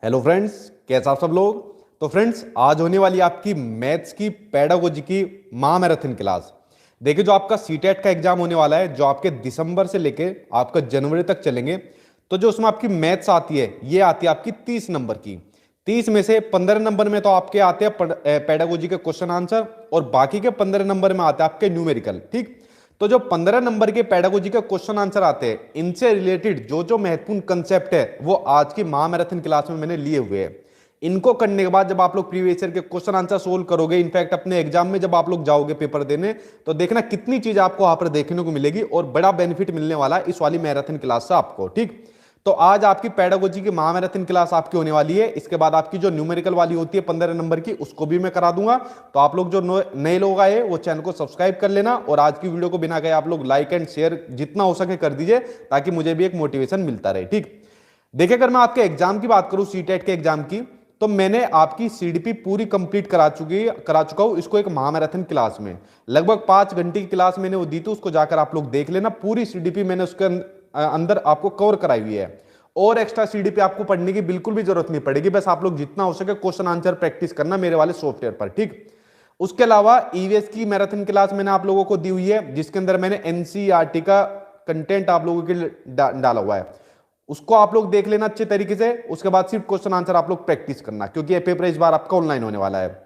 Hello friends, कैसे आप सब लोग। तो फ्रेंड्स, आज होने वाली आपकी मैथ्स की पेडागोजी की महामैराथन क्लास। देखिए, जो आपका सीटेट का एग्जाम होने वाला है, जो आपके दिसंबर से लेके आपका जनवरी तक चलेंगे। तो जो उसमें आपकी मैथ्स आती है, ये आती है आपकी 30 नंबर की। 30 में से 15 नंबर में तो आपके आते हैं पेडागोजी के क्वेश्चन आंसर, और बाकी के 15 नंबर में आते हैं आपके न्यूमेरिकल। ठीक। तो जो 15 नंबर के पेडागोजी के क्वेश्चन आंसर आते हैं, इनसे रिलेटेड जो जो महत्वपूर्ण कंसेप्ट है, वो आज की महामैराथन क्लास में मैंने लिए हुए हैं। इनको करने के बाद जब आप लोग प्रीवियस ईयर के क्वेश्चन आंसर सोल्व करोगे, इनफैक्ट अपने एग्जाम में जब आप लोग जाओगे पेपर देने, तो देखना कितनी चीज आपको वहां पर देखने को मिलेगी और बड़ा बेनिफिट मिलने वाला है इस वाली मैराथन क्लास से आपको। ठीक। तो आज आपकी पेडागोजी की महामैराथन क्लास आपकी होने वाली है। इसके बाद आपकी जो न्यूमेरिकल वाली होती है 15 नंबर की, उसको भी मैं करा दूंगा। तो आप लोग जो नए लोग आए, वो चैनल को सब्सक्राइब कर लेना, और आज की वीडियो को बिना कहे आप लोग लाइक एंड शेयर जितना हो सके कर दीजिए, ताकि मुझे भी एक मोटिवेशन मिलता रहे। ठीक। देखिए, अगर मैं आपके एग्जाम की बात करूं, सीटेट के एग्जाम की, तो मैंने आपकी सीडीपी पूरी कंप्लीट करा चुका हूं इसको एक महामैराथन क्लास में। लगभग 5 घंटे की क्लास मैंने वो दी थी, उसको जाकर आप लोग देख लेना। पूरी सीडीपी मैंने उसके अंदर आपको कवर कराई हुई है, और एक्स्ट्रा सीडीपी आपको पढ़ने की बिल्कुल भी जरूरत नहीं पड़ेगी। बस आप लोग जितना हो सके क्वेश्चन आंसर प्रैक्टिस करना मेरे वाले सॉफ्टवेयर पर। ठीक। उसके अलावा ईवीएस की मैराथन क्लास मैंने आप लोगों को दी हुई है, जिसके अंदर मैंने एनसीईआरटी का कंटेंट आप लोगों के लिए डाला हुआ है। उसको आप लोग देख लेना अच्छे तरीके से। उसके बाद सिर्फ क्वेश्चन आंसर आप लोग प्रैक्टिस करना, क्योंकि ये पेपर इस बार आपका ऑनलाइन होने वाला है।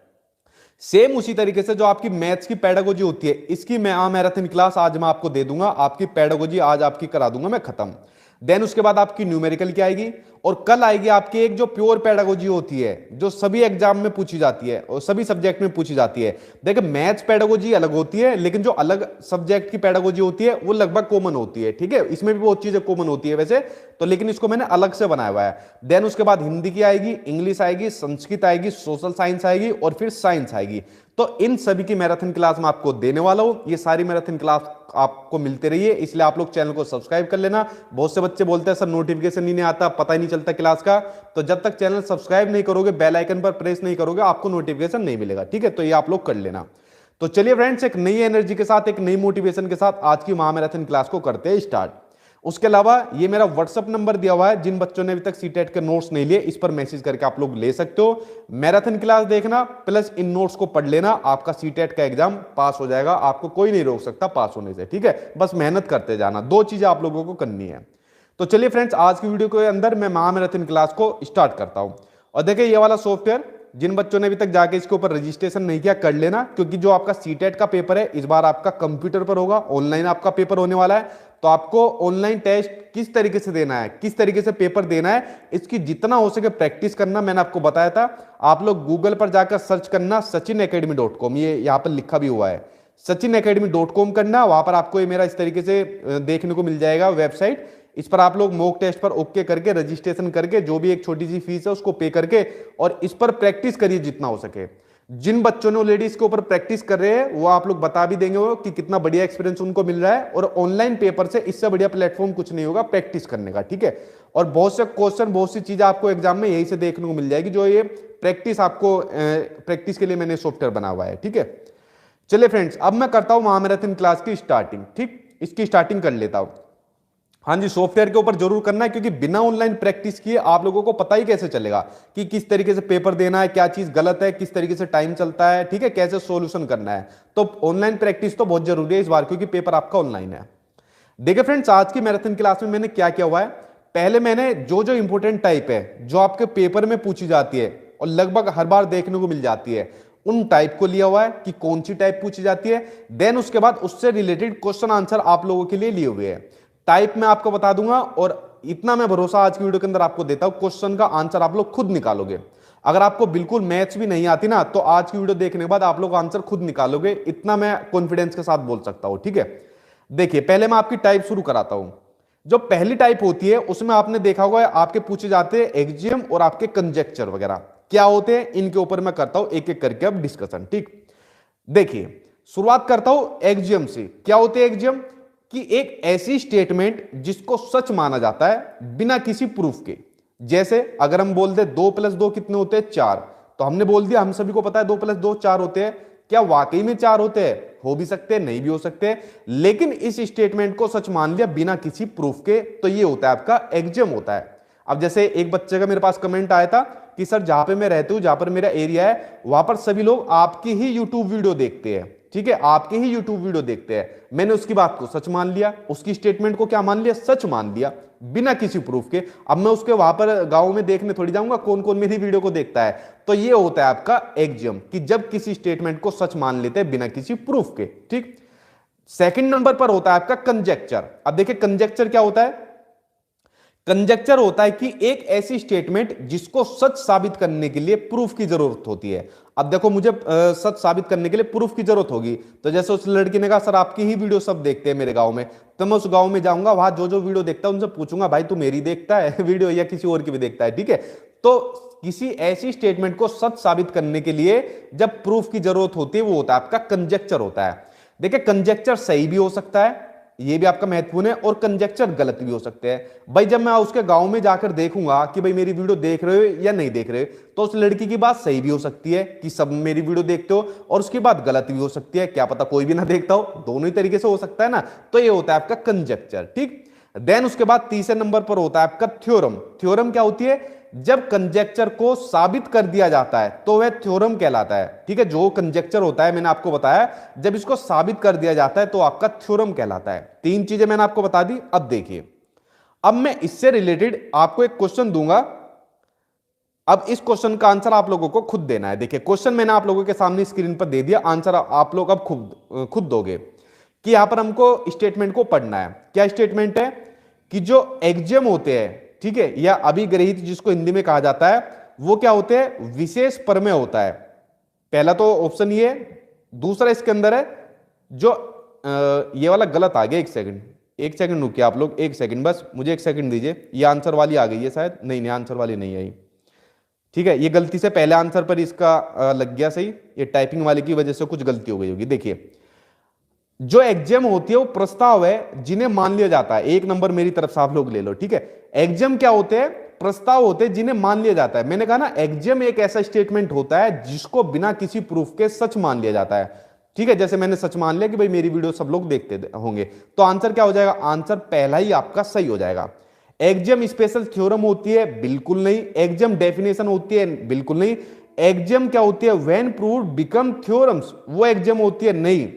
सेम उसी तरीके से जो आपकी मैथ्स की पेडागोजी होती है, इसकी मैं मैराथन क्लास आज मैं आपको दे दूंगा। आपकी पेडागोजी आज आपकी करा दूंगा मैं खत्म। देन उसके बाद आपकी न्यूमेरिकल की आएगी, और कल आएगी आपकी एक जो प्योर पेडागोजी होती है, जो सभी एग्जाम में पूछी जाती है और सभी सब्जेक्ट में पूछी जाती है। देखिए, मैथ्स पेडागोजी अलग होती है, लेकिन जो अलग सब्जेक्ट की पेडागोजी होती है वो लगभग कॉमन होती है। ठीक है, इसमें भी बहुत चीजें कॉमन होती है वैसे तो, लेकिन इसको मैंने अलग से बनाया हुआ है। देन उसके बाद हिंदी की आएगी, इंग्लिश आएगी, संस्कृत आएगी, सोशल साइंस आएगी, और फिर साइंस आएगी। तो इन सभी की मैराथन क्लास मैं आपको देने वाला हूं। ये सारी मैराथन क्लास आपको मिलते रहिए, इसलिए आप लोग चैनल को सब्सक्राइब कर लेना। बहुत से बच्चे बोलते हैं सर नोटिफिकेशन नहीं आता, पता ही नहीं चलता क्लास का। तो जब तक चैनल सब्सक्राइब नहीं करोगे, बेल आइकन पर प्रेस नहीं करोगे, आपको नोटिफिकेशन नहीं मिलेगा। ठीक है, तो ये आप लोग कर लेना। तो चलिए फ्रेंड्स, एक नई एनर्जी के साथ, एक नई मोटिवेशन के साथ आज की महामैराथन क्लास को करते हैं स्टार्ट। उसके अलावा ये मेरा व्हाट्सअप नंबर दिया हुआ है, जिन बच्चों ने अभी तक सीटेट के नोट्स नहीं लिए, इस पर मैसेज करके आप लोग ले सकते हो। मैराथन क्लास देखना प्लस इन नोट्स को पढ़ लेना, आपका सीटेट का एग्जाम पास हो जाएगा। आपको कोई नहीं रोक सकता पास होने से। ठीक है, बस मेहनत करते जाना, दो चीजें आप लोगों को करनी है। तो चलिए फ्रेंड्स, आज की वीडियो के अंदर मैं महामैराथन क्लास को स्टार्ट करता हूं। और देखिए, ये वाला सॉफ्टवेयर जिन बच्चों ने अभी तक जाके इसके ऊपर रजिस्ट्रेशन नहीं किया, कर लेना, क्योंकि जो आपका सीटेट का पेपर है इस बार आपका कंप्यूटर पर होगा, ऑनलाइन आपका पेपर होने वाला है। तो आपको ऑनलाइन टेस्ट किस तरीके से देना है, किस तरीके से पेपर देना है, इसकी जितना हो सके प्रैक्टिस करना। मैंने आपको बताया था, आप लोग गूगल पर जाकर सर्च करना sachinacademy.com, ये यहां पर लिखा भी हुआ है sachinacademy.com करना। वहां पर आपको ये मेरा इस तरीके से देखने को मिल जाएगा वेबसाइट। इस पर आप लोग मॉक टेस्ट पर ओके करके रजिस्ट्रेशन करके, जो भी एक छोटी सी फीस है उसको पे करके, और इस पर प्रैक्टिस करिए जितना हो सके। जिन बच्चों ने ऑलरेडी इसके ऊपर प्रैक्टिस कर रहे हैं, वो आप लोग बता भी देंगे वो कि कितना बढ़िया एक्सपीरियंस उनको मिल रहा है। और ऑनलाइन पेपर से इससे बढ़िया प्लेटफॉर्म कुछ नहीं होगा प्रैक्टिस करने का। ठीक है, और बहुत से क्वेश्चन, बहुत सी चीजें आपको एग्जाम में यही से देखने को मिल जाएगी, जो ये प्रैक्टिस आपको प्रैक्टिस के लिए मैंने सॉफ्टवेयर बना हुआ है। ठीक है, चलिए फ्रेंड्स, अब मैं करता हूं महामैराथन क्लास की स्टार्टिंग। ठीक, इसकी स्टार्टिंग कर लेता हूं। हाँ जी, सॉफ्टवेयर के ऊपर जरूर करना है, क्योंकि बिना ऑनलाइन प्रैक्टिस किए आप लोगों को पता ही कैसे चलेगा कि किस तरीके से पेपर देना है, क्या चीज गलत है, किस तरीके से टाइम चलता है। ठीक है, कैसे सॉल्यूशन करना है। तो ऑनलाइन प्रैक्टिस तो बहुत जरूरी है इस बार, क्योंकि पेपर आपका ऑनलाइन है। देखिए फ्रेंड्स, आज की मैराथन क्लास में मैंने क्या किया हुआ है, पहले मैंने जो जो इंपॉर्टेंट टाइप है, जो आपके पेपर में पूछी जाती है और लगभग हर बार देखने को मिल जाती है, उन टाइप को लिया हुआ है कि कौन सी टाइप पूछी जाती है। देन उसके बाद उससे रिलेटेड क्वेश्चन आंसर आप लोगों के लिए लिए हुए हैं। टाइप में आपको बता दूंगा, और इतना मैं भरोसा आज की वीडियो के अंदर आपको देता हूं, क्वेश्चन का आंसर आप लोग खुद निकालोगे। अगर आपको बिल्कुल मैथ्स भी नहीं आती ना, तो आज की वीडियो देखने के बाद आप लोग आंसर खुद निकालोगे, इतना मैं कॉन्फिडेंस के साथ बोल सकता हूं। ठीक है, देखिए पहले मैं आपकी टाइप शुरू कराता हूं। जो पहली टाइप होती है, उसमें आपने देखा होगा आपके पूछे जाते हैं एक्जियम और आपके कंजेक्चर वगैरह क्या होते हैं, इनके ऊपर मैं करता हूं एक एक करके अब डिस्कशन। ठीक, देखिए शुरुआत करता हूं एक्जियम से। क्या होते हैं एक्जियम? कि एक ऐसी स्टेटमेंट जिसको सच माना जाता है बिना किसी प्रूफ के। जैसे अगर हम बोल दे 2 + 2 कितने होते हैं? 4, तो हमने बोल दिया, हम सभी को पता है 2 + 2 4 होते हैं। क्या वाकई में 4 होते हैं? हो भी सकते हैं, नहीं भी हो सकते, लेकिन इस स्टेटमेंट को सच मान लिया बिना किसी प्रूफ के, तो ये होता है आपका एक्जियम होता है। अब जैसे एक बच्चे का मेरे पास कमेंट आया था कि सर जहां पे मैं रहती हूं, जहां पर मेरा एरिया है, वहां पर सभी लोग आपकी ही यूट्यूब वीडियो देखते हैं, ठीक है, आपके ही यूट्यूब वीडियो देखते हैं। मैंने उसकी बात को सच मान लिया, उसकी स्टेटमेंट को क्या मान लिया, सच मान लिया, बिना किसी प्रूफ के। अब मैं उसके वहां पर गांव में देखने थोड़ी जाऊंगा कौन कौन मेरी वीडियो को देखता है। तो ये होता है आपका एक्जियम, कि जब किसी स्टेटमेंट को सच मान लेते हैं बिना किसी प्रूफ के, ठीक। सेकंड नंबर पर होता है आपका कंजेक्चर। अब देखिए कंजेक्चर क्या होता है। कंजेक्चर होता है कि एक ऐसी स्टेटमेंट जिसको सच साबित करने के लिए प्रूफ की जरूरत होती है। अब देखो मुझे सच साबित करने के लिए प्रूफ की जरूरत होगी, तो जैसे उस लड़की ने कहा सर आपकी ही वीडियो सब देखते हैं मेरे गांव में, तो मैं उस गांव में जाऊंगा, वहां जो जो वीडियो देखता है उनसे पूछूंगा भाई तू मेरी देखता है वीडियो या किसी और की भी देखता है, ठीक है। तो किसी ऐसी स्टेटमेंट को सच साबित करने के लिए जब प्रूफ की जरूरत होती है वो होता है आपका कंजेक्चर होता है। देखिए कंजेक्चर सही भी हो सकता है, ये भी आपका महत्वपूर्ण है, और कंजेक्चर गलत भी हो सकते हैं। भाई जब मैं उसके गांव में जाकर देखूंगा कि भाई मेरी वीडियो देख रहे हो या नहीं देख रहे हो, तो उस लड़की की बात सही भी हो सकती है कि सब मेरी वीडियो देखते हो, और उसकी बात गलत भी हो सकती है, क्या पता कोई भी ना देखता हो, दोनों ही तरीके से हो सकता है ना। तो ये होता है आपका कंजेक्चर, ठीक। देन उसके बाद तीसरे नंबर पर होता है आपका थ्योरम। थ्योरम क्या होती है, जब कंजेक्चर को साबित कर दिया जाता है तो वह थ्योरम कहलाता है, ठीक है। जो कंजेक्चर होता है मैंने आपको बताया, जब इसको साबित कर दिया जाता है तो आपका थ्योरम कहलाता है। तीन चीजें मैंने आपको बता दी। अब देखिए, अब मैं इससे रिलेटेड आपको एक क्वेश्चन दूंगा। अब इस क्वेश्चन का आंसर आप लोगों को खुद देना है। देखिए क्वेश्चन मैंने आप लोगों के सामने स्क्रीन पर दे दिया, आंसर आप लोग अब खुद दोगे। कि यहां पर हमको स्टेटमेंट को पढ़ना है। क्या स्टेटमेंट है कि जो एक्जियम होते हैं, ठीक है, या अभिग्रहित जिसको हिंदी में कहा जाता है, वो क्या होते हैं, विशेष प्रमेय होता है। पहला तो ऑप्शन ये है। दूसरा इसके अंदर है जो ये वाला गलत आ गया, एक सेकंड रुकिए आप लोग, एक सेकंड बस, मुझे एक सेकंड दीजिए। ये आंसर वाली आ गई है शायद, नहीं आंसर वाली नहीं आई, ठीक है। ये गलती से पहले आंसर पर इसका लग गया सही, ये टाइपिंग वाले की वजह से कुछ गलती हो गई होगी। देखिए जो एक्जियम होती है वो प्रस्ताव है जिन्हें मान लिया जाता है। एक नंबर मेरी तरफ से आप लोग ले लो, ठीक है। एक्जियम क्या होते हैं, प्रस्ताव होते हैं जिन्हें मान लिया जाता है। मैंने कहा ना एक्जियम एक ऐसा स्टेटमेंट होता है जिसको बिना किसी प्रूफ के सच मान लिया जाता है, ठीक है। जैसे मैंने सच मान लिया कि भाई मेरी वीडियो सब लोग देखते होंगे, तो आंसर क्या हो जाएगा, आंसर पहला ही आपका सही हो जाएगा। एक्जियम स्पेशल थ्योरम होती है, बिल्कुल नहीं। एक्जियम डेफिनेशन होती है, बिल्कुल नहीं। एक्जियम क्या होती है, व्हेन प्रूव्ड बिकम थ्योरम्स, वो एक्जियम होती है, नहीं।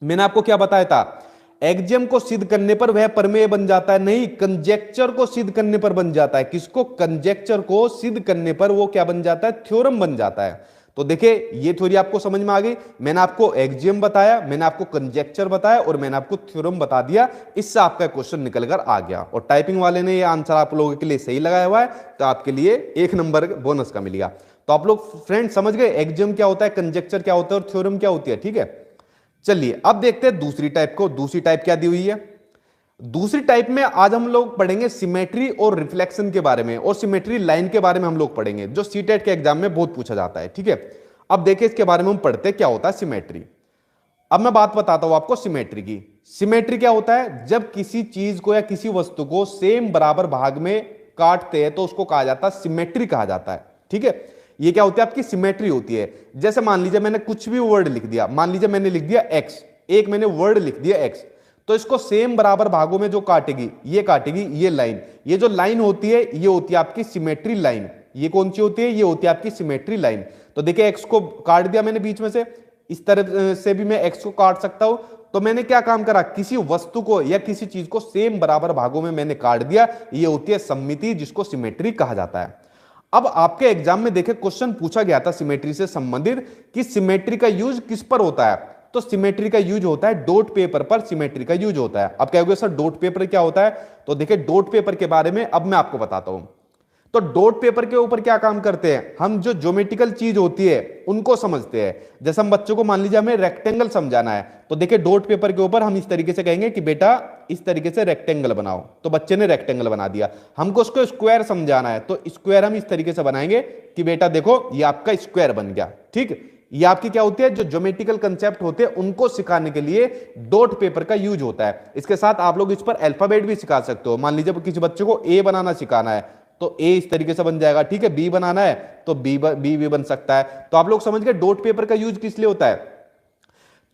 मैंने आपको क्या बताया था, एक्जियम को सिद्ध करने पर वह प्रमेय बन जाता है, नहीं, कंजेक्चर को सिद्ध करने पर बन जाता है। किसको, कंजेक्चर को सिद्ध करने पर वो क्या बन जाता है, थ्योरम बन जाता है। तो देखिए ये थ्योरी आपको समझ में आ गई। मैंने आपको एक्जियम बताया, मैंने आपको कंजेक्चर बताया, और मैंने आपको थ्योरम बता दिया। इससे आपका क्वेश्चन निकल कर आ गया, और टाइपिंग वाले ने ये आंसर आप लोगों के लिए सही लगाया हुआ है, तो आपके लिए 1 नंबर बोनस का मिलेगा। तो आप लोग फ्रेंड समझ गए एक्जियम क्या होता है, कंजेक्चर क्या होता है, और थ्योरम क्या होती है, ठीक है। चलिए अब देखते हैं दूसरी टाइप को। दूसरी टाइप क्या दी हुई है, दूसरी टाइप में आज हम लोग पढ़ेंगे सिमेट्री और रिफ्लेक्शन के बारे में, और सिमेट्री लाइन के बारे में हम लोग पढ़ेंगे, जो सीटेट के एग्जाम में बहुत पूछा जाता है, ठीक है। अब देखिए इसके बारे में हम पढ़ते हैं क्या होता है सिमेट्री। अब मैं बात बताता हूं आपको सिमेट्री की। सिमेट्री क्या होता है, जब किसी चीज को या किसी वस्तु को सेम बराबर भाग में काटते हैं तो उसको कहा जाता है सिमेट्री कहा जाता है, ठीक है। ये क्या होती है, आपकी सिमेट्री होती है। जैसे मान लीजिए मैंने कुछ भी वर्ड लिख दिया, मान लीजिए मैंने लिख दिया एक्स, एक मैंने वर्ड लिख दिया एक्स, तो इसको सेम बराबर भागों में जो काटेगी ये लाइन, ये जो लाइन होती है ये होती है आपकी सिमेट्री लाइन। ये कौन सी होती है, ये होती है आपकी सिमेट्री लाइन। तो देखिए एक्स को काट दिया मैंने बीच में से, इस तरह से भी मैं एक्स को काट सकता हूं। तो मैंने क्या काम करा, किसी वस्तु को या किसी चीज को सेम बराबर भागों में मैंने काट दिया, ये होती है सममिति, जिसको सिमेट्री कहा जाता है। अब आपके एग्जाम में देखे क्वेश्चन पूछा गया था सिमेट्री से संबंधित कि सिमेट्री का यूज किस पर होता है, तो सिमेट्री का यूज होता है डॉट पेपर पर, सिमेट्री का यूज होता है। अब क्या होगा सर डॉट पेपर क्या होता है, तो देखिए डॉट पेपर के बारे में अब मैं आपको बताता हूं। तो डॉट पेपर के ऊपर क्या काम करते हैं हम, जो ज्योमेट्रिकल चीज होती है उनको समझते हैं। जैसे हम बच्चों को मान लीजिए हमें रेक्टेंगल समझाना है, तो देखिए डॉट पेपर के ऊपर हम इस तरीके से कहेंगे कि बेटा इस तरीके से रेक्टेंगल बनाओ, तो बच्चे ने रेक्टेंगल बना दिया। हमको उसको स्क्वायर समझाना है, तो स्क्वायर हम इस तरीके से बनाएंगे कि बेटा देखो ये आपका स्क्वायर बन गया, ठीक। ये आपकी क्या होती है, जो ज्योमेट्रिकल कंसेप्ट होते हैं उनको सिखाने के लिए डॉट पेपर का यूज होता है। इसके साथ आप लोग इस पर अल्फाबेट भी सिखा सकते हो। मान लीजिए किसी बच्चे को ए बनाना सिखाना है, तो ए इस तरीके से बन जाएगा, ठीक है। बी बनाना है तो बी भी बन सकता है। तो आप लोग समझ गए डॉट पेपर का यूज किस लिए होता है।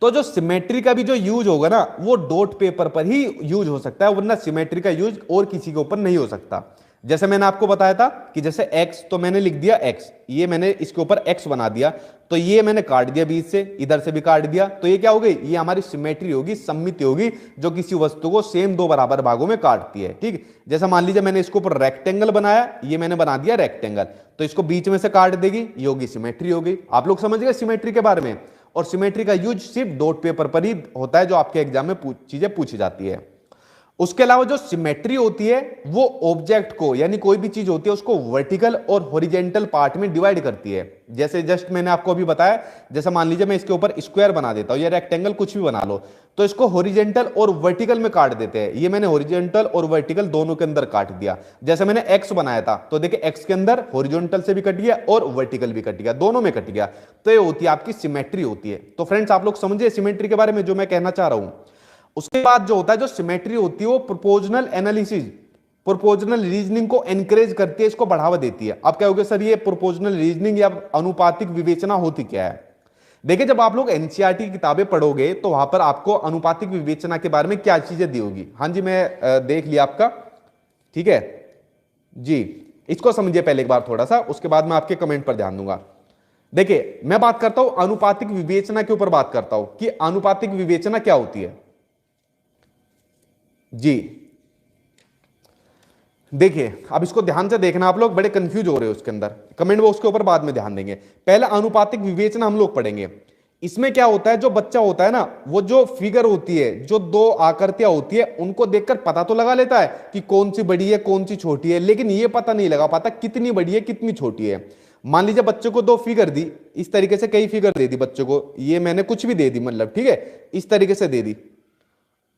तो जो सिमेट्री का भी जो यूज होगा ना वो डॉट पेपर पर ही यूज हो सकता है, वरना सिमेट्री का यूज और किसी के ऊपर नहीं हो सकता। जैसे मैंने आपको बताया था कि जैसे x, तो मैंने लिख दिया x, ये मैंने इसके ऊपर x बना दिया, तो ये मैंने काट दिया बीच से, इधर से भी काट दिया, तो ये क्या हो गई, ये हमारी सिमेट्री होगी, सममिति होगी, जो किसी वस्तु को सेम दो बराबर भागों में काटती है। ठीक, जैसे मान लीजिए मैंने इसके ऊपर रेक्टेंगल बनाया, ये मैंने बना दिया रेक्टेंगल, तो इसको बीच में से काट देगी, ये होगी सिमेट्री होगी। आप लोग समझ गए सिमेट्री के बारे में। और सिमेट्री का यूज सिर्फ डॉट पेपर पर ही होता है, जो आपके एग्जाम में चीजें पूछी जाती है। उसके अलावा जो सिमेट्री होती है वो ऑब्जेक्ट को, यानी कोई भी चीज होती है उसको वर्टिकल और हॉरिजेंटल पार्ट में डिवाइड करती है। जैसे जस्ट मैंने आपको अभी बताया, जैसे मान लीजिए मैं इसके ऊपर स्क्वायर बना देता हूं या रेक्टेंगल कुछ भी बना लो, तो इसको हॉरिजेंटल और वर्टिकल में काट देते हैं। ये मैंने हॉरिजेंटल और वर्टिकल दोनों के अंदर काट दिया। जैसे मैंने एक्स बनाया था, तो देखिए एक्स के अंदर हॉरिजॉन्टल से भी कट गया और वर्टिकल भी कट गया, दोनों में कट गया, तो ये होती है आपकी सिमेट्री होती है। तो फ्रेंड्स आप लोग समझिए सिमेट्री के बारे में जो मैं कहना चाह रहा हूं। उसके बाद जो होता है, जो सिमेट्री होती है वो प्रोपोर्शनल एनालिसिस, प्रोपोर्शनल रीजनिंग को एनकरेज करती है, इसको बढ़ावा देती है। अब क्या होगा सर, ये प्रोपोर्शनल रीजनिंग या अनुपातिक विवेचना होती क्या है? देखिए जब आप लोग एनसीईआरटी की किताबें पढ़ोगे तो वहां पर आपको अनुपातिक विवेचना के बारे में क्या चीजें दी होगी। हाँ जी, मैं देख लिया आपका, ठीक है जी। इसको समझिए पहले एक बार थोड़ा सा, उसके बाद मैं आपके कमेंट पर ध्यान दूंगा। देखिए मैं बात करता हूं अनुपातिक विवेचना के ऊपर, बात करता हूं कि अनुपातिक विवेचना क्या होती है जी। देखिए अब इसको ध्यान से देखना, आप लोग बड़े कंफ्यूज हो रहे हो उसके अंदर, कमेंट बॉक्स के ऊपर बाद में ध्यान देंगे। पहले अनुपातिक विवेचना हम लोग पढ़ेंगे। इसमें क्या होता है, जो बच्चा होता है ना, वो जो फिगर होती है, जो दो आकृतियां होती है, उनको देखकर पता तो लगा लेता है कि कौन सी बड़ी है कौन सी छोटी है, लेकिन ये पता नहीं लगा पाता कितनी बड़ी है कितनी छोटी है। मान लीजिए बच्चे को दो फिगर दी, इस तरीके से कई फिगर दे दी बच्चे को, ये मैंने कुछ भी दे दी, मतलब ठीक है इस तरीके से दे दी।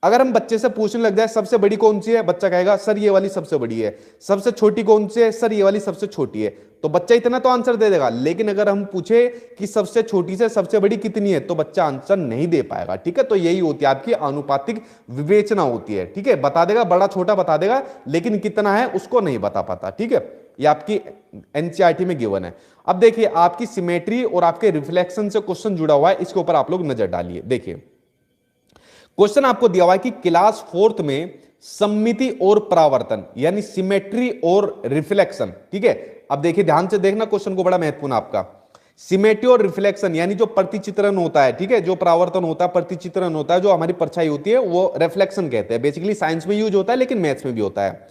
अगर हम बच्चे से पूछने लग जाए सबसे बड़ी कौन सी है, बच्चा कहेगा सर ये वाली सबसे बड़ी है। सबसे छोटी कौन सी है, सर ये वाली सबसे छोटी है। तो बच्चा इतना तो आंसर दे देगा, लेकिन अगर हम पूछे कि सबसे छोटी से सबसे बड़ी कितनी है, तो बच्चा आंसर नहीं दे पाएगा। ठीक है, तो यही होती है आपकी अनुपातिक विवेचना होती है। ठीक है, बता देगा, बड़ा छोटा बता देगा, लेकिन कितना है उसको नहीं बता पाता। ठीक है, ये आपकी एनसीईआरटी में गिवन है। अब देखिए आपकी सिमेट्री और आपके रिफ्लेक्शन से क्वेश्चन जुड़ा हुआ है, इसके ऊपर आप लोग नजर डालिए। देखिए क्वेश्चन आपको दिया हुआ है कि क्लास 4th में सममिति और परावर्तन, यानी सिमेट्री और रिफ्लेक्शन। ठीक है, अब देखिए ध्यान से देखना, क्वेश्चन को बड़ा महत्वपूर्ण आपका। सिमेट्री और रिफ्लेक्शन यानी जो प्रतिचित्रण होता है, ठीक है, जो परावर्तन होता है, प्रतिचित्रण होता है, जो हमारी परछाई होती है, वो रिफ्लेक्शन कहते हैं। बेसिकली साइंस में यूज होता है, लेकिन मैथ्स में भी होता है।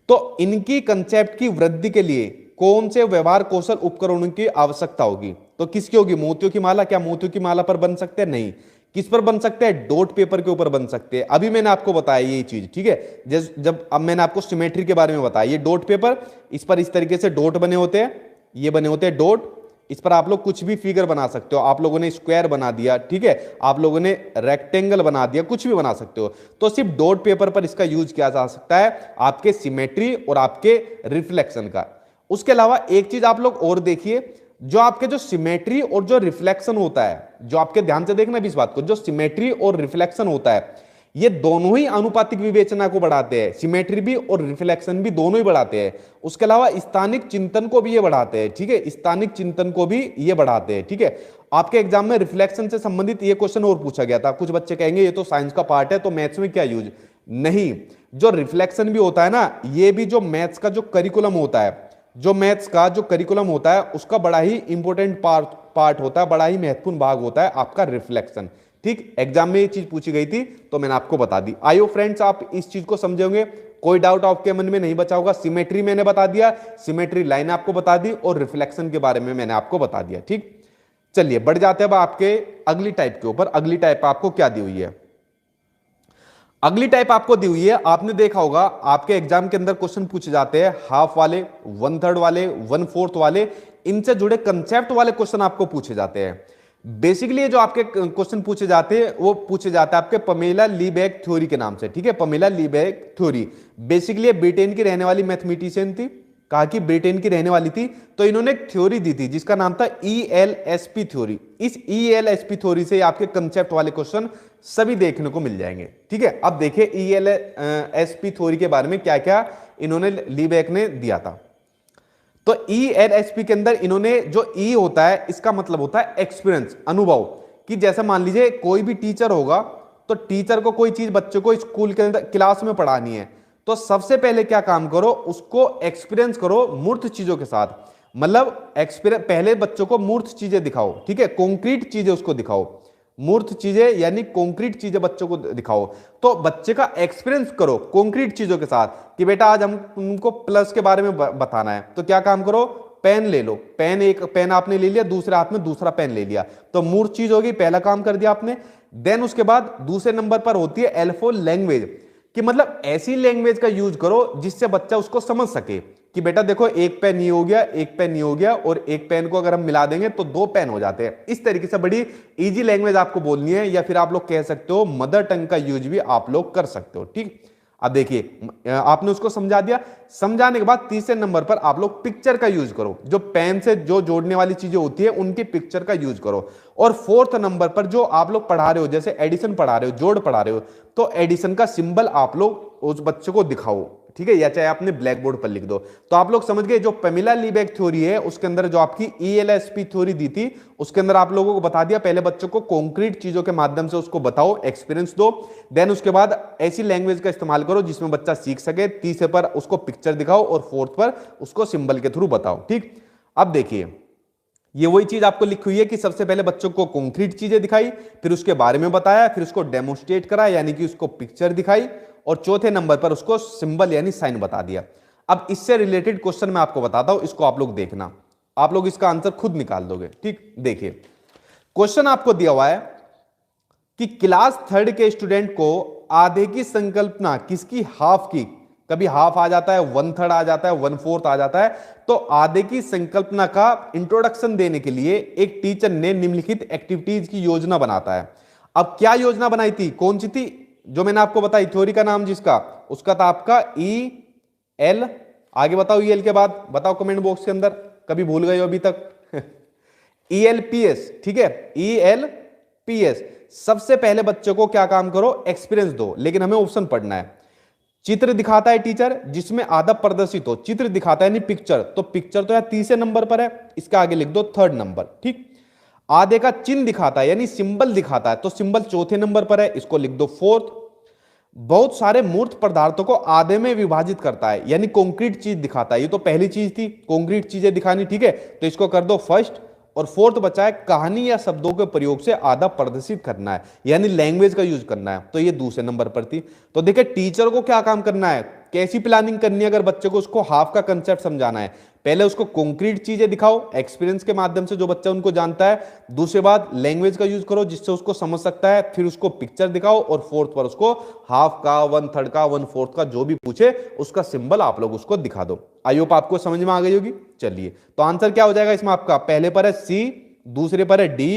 तो इनकी कंसेप्ट की वृद्धि के लिए कौन से व्यवहार कौशल उपकरणों की आवश्यकता होगी? तो किसकी होगी? मोतियों की माला। क्या मोतियों की माला पर बन सकते हैं? नहीं। किस पर बन सकते हैं? डॉट पेपर के ऊपर बन सकते हैं। अभी मैंने आपको बताया ये चीज, ठीक है। जब अब मैंने आपको सिमेट्री के बारे में बताया, ये डॉट पेपर, इस पर इस तरीके से डॉट बने होते हैं, ये बने होते हैं डॉट। इस पर आप लोग कुछ भी फिगर बना सकते हो। आप लोगों ने स्क्वायर बना दिया, ठीक है, आप लोगों ने रेक्टेंगल बना दिया, कुछ भी बना सकते हो। तो सिर्फ डॉट पेपर पर इसका यूज किया जा सकता है, आपके सिमेट्री और आपके रिफ्लेक्शन का। उसके अलावा एक चीज आप लोग और देखिए, जो आपके जो सिमेट्री और जो रिफ्लेक्शन होता है, जो आपके ध्यान से देखना भी इस बात को, जो सिमेट्री और रिफ्लेक्शन होता है, ये दोनों ही आनुपातिक विवेचना को बढ़ाते हैं। सिमेट्री भी और रिफ्लेक्शन भी दोनों ही बढ़ाते हैं। उसके अलावा स्थानिक चिंतन को भी ये बढ़ाते हैं। ठीक है, स्थानिक चिंतन को भी ये बढ़ाते हैं। ठीक है, आपके एग्जाम में रिफ्लेक्शन से संबंधित ये क्वेश्चन और पूछा गया था। कुछ बच्चे कहेंगे ये तो साइंस का पार्ट है, तो मैथ्स में क्या यूज? नहीं, जो रिफ्लेक्शन भी होता है ना, ये भी जो मैथ्स का जो करिकुलम होता है, जो मैथ्स का जो करिकुलम होता है, उसका बड़ा ही इंपॉर्टेंट पार्ट होता है, बड़ा ही महत्वपूर्ण भाग होता है आपका रिफ्लेक्शन। ठीक, एग्जाम में ये चीज पूछी गई थी, तो मैंने आपको बता दी। आइयो फ्रेंड्स, आप इस चीज को समझे होंगे, कोई डाउट आपके मन में नहीं बचा होगा। सिमेट्री मैंने बता दिया, सिमेट्री लाइन आपको बता दी, और रिफ्लेक्शन के बारे में मैंने आपको बता दिया। ठीक, चलिए बढ़ जाते हैं अब आपके अगली टाइप के ऊपर। अगली टाइप आपको क्या दी हुई है? अगली टाइप आपको दी हुई है, आपने देखा होगा आपके एग्जाम के अंदर क्वेश्चन पूछे जाते हैं, हाफ वाले, 1/3 वाले, 1/4 वाले, इनसे जुड़े कंसेप्ट वाले क्वेश्चन आपको पूछे जाते हैं। बेसिकली जो आपके क्वेश्चन पूछे जाते हैं, वो पूछे जाते हैं आपके पमेला लीबेक थ्योरी के नाम से। ठीक है, पमेला लीबेक थ्योरी बेसिकली ब्रिटेन की रहने वाली मैथमेटिशियन थी। कहा कि ब्रिटेन की रहने वाली थी, तो इन्होंने एक थ्योरी दी थी जिसका नाम था ELSP थ्योरी। इस ELSP थ्योरी से आपके कंसेप्ट वाले क्वेश्चन सभी देखने को मिल जाएंगे। ठीक है, अब देखिए ELSP थ्योरी के बारे में क्या क्या इन्होंने लीबेक ने दिया था। तो ELSP के अंदर इन्होंने जो E होता है, इसका मतलब होता है एक्सपीरियंस, अनुभव। कि जैसा मान लीजिए कोई भी टीचर होगा, तो टीचर को कोई चीज बच्चे को स्कूल के अंदर क्लास में पढ़ानी है, तो सबसे पहले क्या काम करो, उसको एक्सपीरियंस करो मूर्त चीजों के साथ। मतलब एक्सपीरियंस, पहले बच्चों को मूर्त चीजें दिखाओ, ठीक है, कॉन्क्रीट चीजें उसको दिखाओ, मूर्त चीजें यानी कॉन्क्रीट चीजें बच्चों को दिखाओ। तो बच्चे का एक्सपीरियंस करो कॉन्क्रीट चीजों के साथ कि बेटा आज हम तुमको प्लस के बारे में बताना है, तो क्या काम करो, पेन ले लो, पेन, एक पेन आपने ले लिया, दूसरे हाथ में दूसरा पेन ले लिया, तो मूर्त चीज होगी, पहला काम कर दिया आपने। देन उसके बाद दूसरे नंबर पर होती है L4 लैंग्वेज, कि मतलब ऐसी लैंग्वेज का यूज करो जिससे बच्चा उसको समझ सके कि बेटा देखो एक पेन ये हो गया, एक पेन ये हो गया, और एक पेन को अगर हम मिला देंगे तो दो पेन हो जाते हैं। इस तरीके से बड़ी इजी लैंग्वेज आपको बोलनी है, या फिर आप लोग कह सकते हो मदर टंग का यूज भी आप लोग कर सकते हो। ठीक, अब देखिए आपने उसको समझा दिया, समझाने के बाद तीसरे नंबर पर आप लोग पिक्चर का यूज करो, जो पेन से जो जोड़ने वाली चीजें होती है उनकी पिक्चर का यूज करो। और फोर्थ नंबर पर जो आप लोग पढ़ा रहे हो, जैसे एडिशन पढ़ा रहे हो, जोड़ पढ़ा रहे हो, तो एडिशन का सिंबल आप लोग उस बच्चे को दिखाओ, ठीक है, या चाहे आपने ब्लैक बोर्ड पर लिख दो। तो आप लोग समझ गए, जो पेमिला लीबेक थ्योरी है उसके अंदर जो आपकी ELSP थ्योरी दी थी, उसके अंदर आप लोगों को बता दिया पहले बच्चों को कॉन्क्रीट चीजों के माध्यम से उसको बताओ, एक्सपीरियंस दो। देन उसके बाद ऐसी लैंग्वेज का इस्तेमाल करो जिसमें बच्चा सीख सके, तीसरे पर उसको पिक्चर दिखाओ, और फोर्थ पर उसको सिंबल के थ्रू बताओ। ठीक, अब देखिए ये वही चीज आपको लिखी हुई है कि सबसे पहले बच्चों को कॉन्क्रीट चीजें दिखाई, फिर उसके बारे में बताया, फिर उसको डेमोन्स्ट्रेट करा यानी कि उसको पिक्चर दिखाई, और चौथे नंबर पर उसको सिंबल यानी साइन बता दिया। अब इससे रिलेटेड क्वेश्चन मैं आपको बताता हूं, इसको आप लोग देखना, आप लोग इसका आंसर खुद निकाल दोगे। ठीक, देखिए क्वेश्चन आपको दिया हुआ है कि क्लास थर्ड के स्टूडेंट को आधे की संकल्पना किसकी, हाफ की, कभी हाफ आ जाता है, 1/3 आ जाता है, 1/4 आ जाता है, तो आधे की संकल्पना का इंट्रोडक्शन देने के लिए एक टीचर ने निम्नलिखित एक्टिविटीज की योजना बनाता है। अब क्या योजना बनाई थी, कौन सी थी, जो मैंने आपको बताई थ्योरी का नाम जिसका, उसका था आपका EL, आगे बताओ EL के बाद बताओ कमेंट बॉक्स के अंदर, कभी भूल गए हो अभी तक ELPS, ठीक है, ELPS। सबसे पहले बच्चे को क्या काम करो, एक्सपीरियंस दो, लेकिन हमें ऑप्शन पढ़ना है। चित्र दिखाता है टीचर जिसमें आधा प्रदर्शित हो, चित्र दिखाता है नहीं पिक्चर, तो पिक्चर तो यार तीसरे नंबर पर है, इसके आगे लिख दो थर्ड नंबर। ठीक, आधे का चिन्ह दिखाता है यानी सिंबल दिखाता है, तो सिंबल चौथे नंबर पर है, इसको लिख दो फोर्थ। बहुत सारे मूर्त पदार्थों को आधे में विभाजित करता है यानी कॉन्क्रीट चीज दिखाता है, ये तो पहली चीज थी, कॉन्क्रीट चीजें दिखानी, ठीक है, तो इसको कर दो फर्स्ट। और फोर्थ बचा है कहानी या शब्दों के प्रयोग से आधा प्रदर्शित करना है यानी लैंग्वेज का यूज करना है, तो ये दूसरे नंबर पर थी। तो देखिए टीचर को क्या काम करना है, कैसी प्लानिंग करनी है, अगर बच्चे को उसको हाफ का कंसेप्ट समझाना है, पहले उसको कॉन्क्रीट चीजें दिखाओ एक्सपीरियंस के माध्यम से जो बच्चा उनको जानता है, दूसरे बात लैंग्वेज का यूज करो जिससे उसको समझ सकता है, फिर उसको पिक्चर दिखाओ, और फोर्थ पर उसको हाफ का, 1/3 का, 1/4 का जो भी पूछे उसका सिंबल आप लोग उसको दिखा दो। आई होप आपको समझ में आ गई होगी। चलिए तो आंसर क्या हो जाएगा इसमें आपका, पहले पर है C, दूसरे पर है D,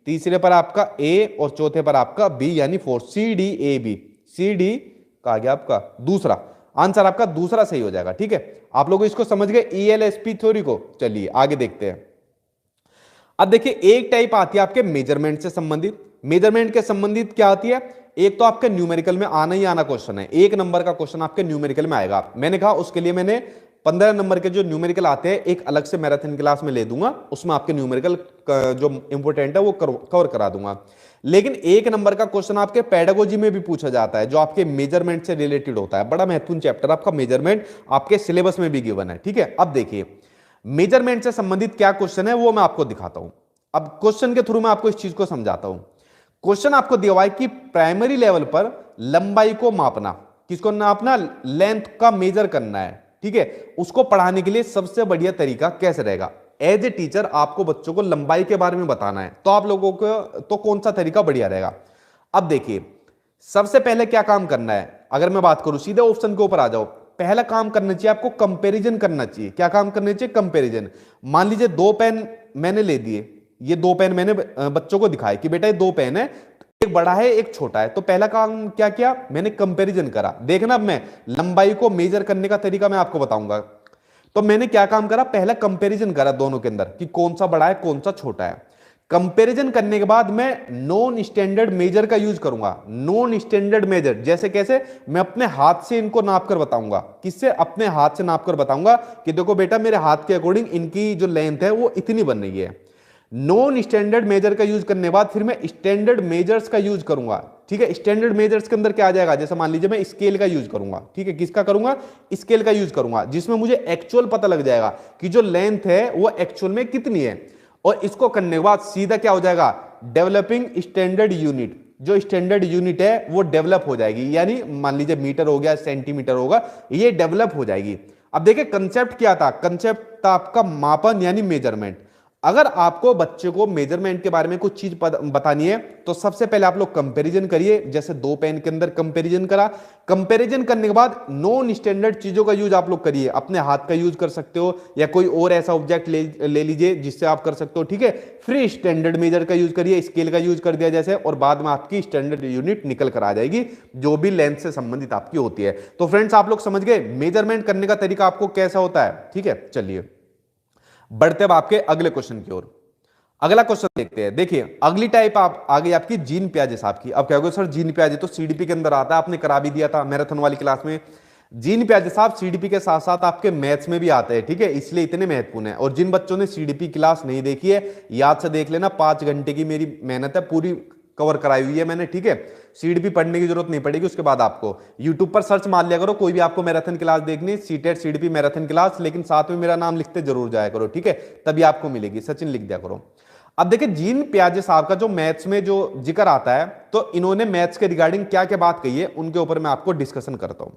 तीसरे पर आपका A, और चौथे पर आपका B यानी 4, CDAB, CD का आ गया आपका दूसरा आंसर, आपका दूसरा सही हो जाएगा। ठीक है, आप लोग इसको समझ गए ELSP थ्योरी को। चलिए आगे देखते हैं। अब देखिए एक टाइप आती है आपके मेजरमेंट से संबंधित, मेजरमेंट के संबंधित क्या आती है, एक तो आपके न्यूमेरिकल में आना ही आना क्वेश्चन है, 1 नंबर का क्वेश्चन आपके न्यूमेरिकल में आएगा। मैंने कहा उसके लिए मैंने 15 नंबर के जो न्यूमेरिकल आते हैं एक अलग से मैराथन क्लास में ले दूंगा, उसमें आपके न्यूमेरिकल जो इंपोर्टेंट है वो कवर करा दूंगा। लेकिन 1 नंबर का क्वेश्चन आपके पेडागोजी में भी पूछा जाता है जो आपके मेजरमेंट से रिलेटेड होता है, बड़ा महत्वपूर्ण चैप्टर आपका मेजरमेंट, आपके सिलेबस में भी गिवन है। ठीक है, अब देखिए मेजरमेंट से संबंधित क्या क्वेश्चन है वो मैं आपको दिखाता हूं। अब क्वेश्चन के थ्रू मैं आपको इस चीज को समझाता हूं। क्वेश्चन आपको दिया हुआ है कि प्राइमरी लेवल पर लंबाई को मापना, किसको नापना, लेंथ का मेजर करना है। ठीक है, उसको पढ़ाने के लिए सबसे बढ़िया तरीका कैसे रहेगा, एज ए टीचर आपको बच्चों को लंबाई के बारे में बताना है, तो आप लोगों को तो कौन सा तरीका बढ़िया रहेगा। अब देखिए सबसे पहले क्या काम करना है, अगर मैं बात करूं सीधे ऑप्शन के ऊपर आ जाओ, पहला काम करना चाहिए आपको कंपैरिजन करना चाहिए। क्या काम करना चाहिए, कंपैरिजन। मान लीजिए 2 पेन मैंने ले दिए, ये 2 पेन मैंने बच्चों को दिखाए कि बेटा ये 2 पेन है, एक बड़ा है एक छोटा है, तो पहला काम क्या किया, मैंने कंपैरिजन करा। देखना अब मैं लंबाई को मेजर करने का तरीका मैं आपको बताऊंगा। तो मैंने क्या काम करा, पहला कंपैरिजन करा दोनों के अंदर कि कौन सा बड़ा है कौन सा छोटा है। कंपैरिजन करने के बाद मैं नॉन स्टैंडर्ड मेजर का यूज करूंगा। नॉन स्टैंडर्ड मेजर जैसे कैसे, मैं अपने हाथ से इनको नाप कर बताऊंगा, किससे, अपने हाथ से नाप कर बताऊंगा कि देखो बेटा मेरे हाथ के अकॉर्डिंग इनकी जो लेंथ है वो इतनी बन रही है। नॉन स्टैंडर्ड मेजर का यूज करने के बाद फिर मैं स्टैंडर्ड मेजर्स का यूज करूंगा। ठीक है। स्टैंडर्ड मेजर्स के अंदर क्या आ जाएगा, जैसे मान लीजिए मैं स्केल का यूज करूंगा, ठीक है, किसका करूंगा, स्केल का यूज करूंगा, जिसमें मुझे एक्चुअल पता लग जाएगा कि जो लेंथ है वो एक्चुअल में कितनी है। और इसको करने के बाद सीधा क्या हो जाएगा, डेवलपिंग स्टैंडर्ड यूनिट, जो स्टैंडर्ड यूनिट है वो डेवलप हो जाएगी, यानी मान लीजिए मीटर हो गया, सेंटीमीटर होगा, ये डेवलप हो जाएगी। अब देखिए कंसेप्ट क्या था, कंसेप्ट था आपका मापन यानी मेजरमेंट। अगर आपको बच्चे को मेजरमेंट के बारे में कुछ चीज बतानी है तो सबसे पहले आप लोग कंपैरिजन करिए, जैसे दो पेन के अंदर कंपैरिजन करा, कंपैरिजन करने के बाद नॉन स्टैंडर्ड चीजों का यूज आप लोग करिए, अपने हाथ का यूज कर सकते हो या कोई और ऐसा ऑब्जेक्ट ले लीजिए जिससे आप कर सकते हो, ठीक है। फिर स्टैंडर्ड मेजर का यूज करिए, स्केल का यूज कर दिया जैसे, और बाद में आपकी स्टैंडर्ड यूनिट निकल कर आ जाएगी जो भी लेंथ से संबंधित आपकी होती है। तो फ्रेंड्स आप लोग समझ गए मेजरमेंट करने का तरीका आपको कैसा होता है, ठीक है। चलिए बढ़ते अब आपके अगले क्वेश्चन की ओर। अगला क्वेश्चन देखते हैं। देखिए अगली टाइप आप आ गई आपकी जीन पियाजे साहब की। अब क्या होगा सर, जीन पियाजे तो सीडीपी के अंदर आता है, आपने करा भी दिया था मैराथन वाली क्लास में। जीन पियाजे साहब सीडीपी के साथ साथ आपके मैथ्स में भी आते हैं, ठीक है, इसलिए इतने महत्वपूर्ण है। और जिन बच्चों ने सीडीपी क्लास नहीं देखी है, याद से देख लेना, 5 घंटे की मेरी मेहनत है, पूरी कवर कराई हुई है मैंने, ठीक है। सीडीपी पढ़ने की जरूरत नहीं पड़ेगी। उसके बाद आपको यूट्यूब पर सर्च मार लिया करो, कोई भी आपको मैराथन क्लास देखनी, सीटेट सीडीपी मैराथन क्लास, लेकिन साथ में मेरा नाम लिखते जरूर जाया करो, ठीक है, तभी आपको मिलेगी, सचिन लिख दिया करो। अब देखिए जीन पियाजे साहब का जो मैथ्स में जो जिक्र आता है, तो इन्होंने मैथ्स के रिगार्डिंग क्या क्या बात कही है उनके ऊपर मैं आपको डिस्कशन करता हूं।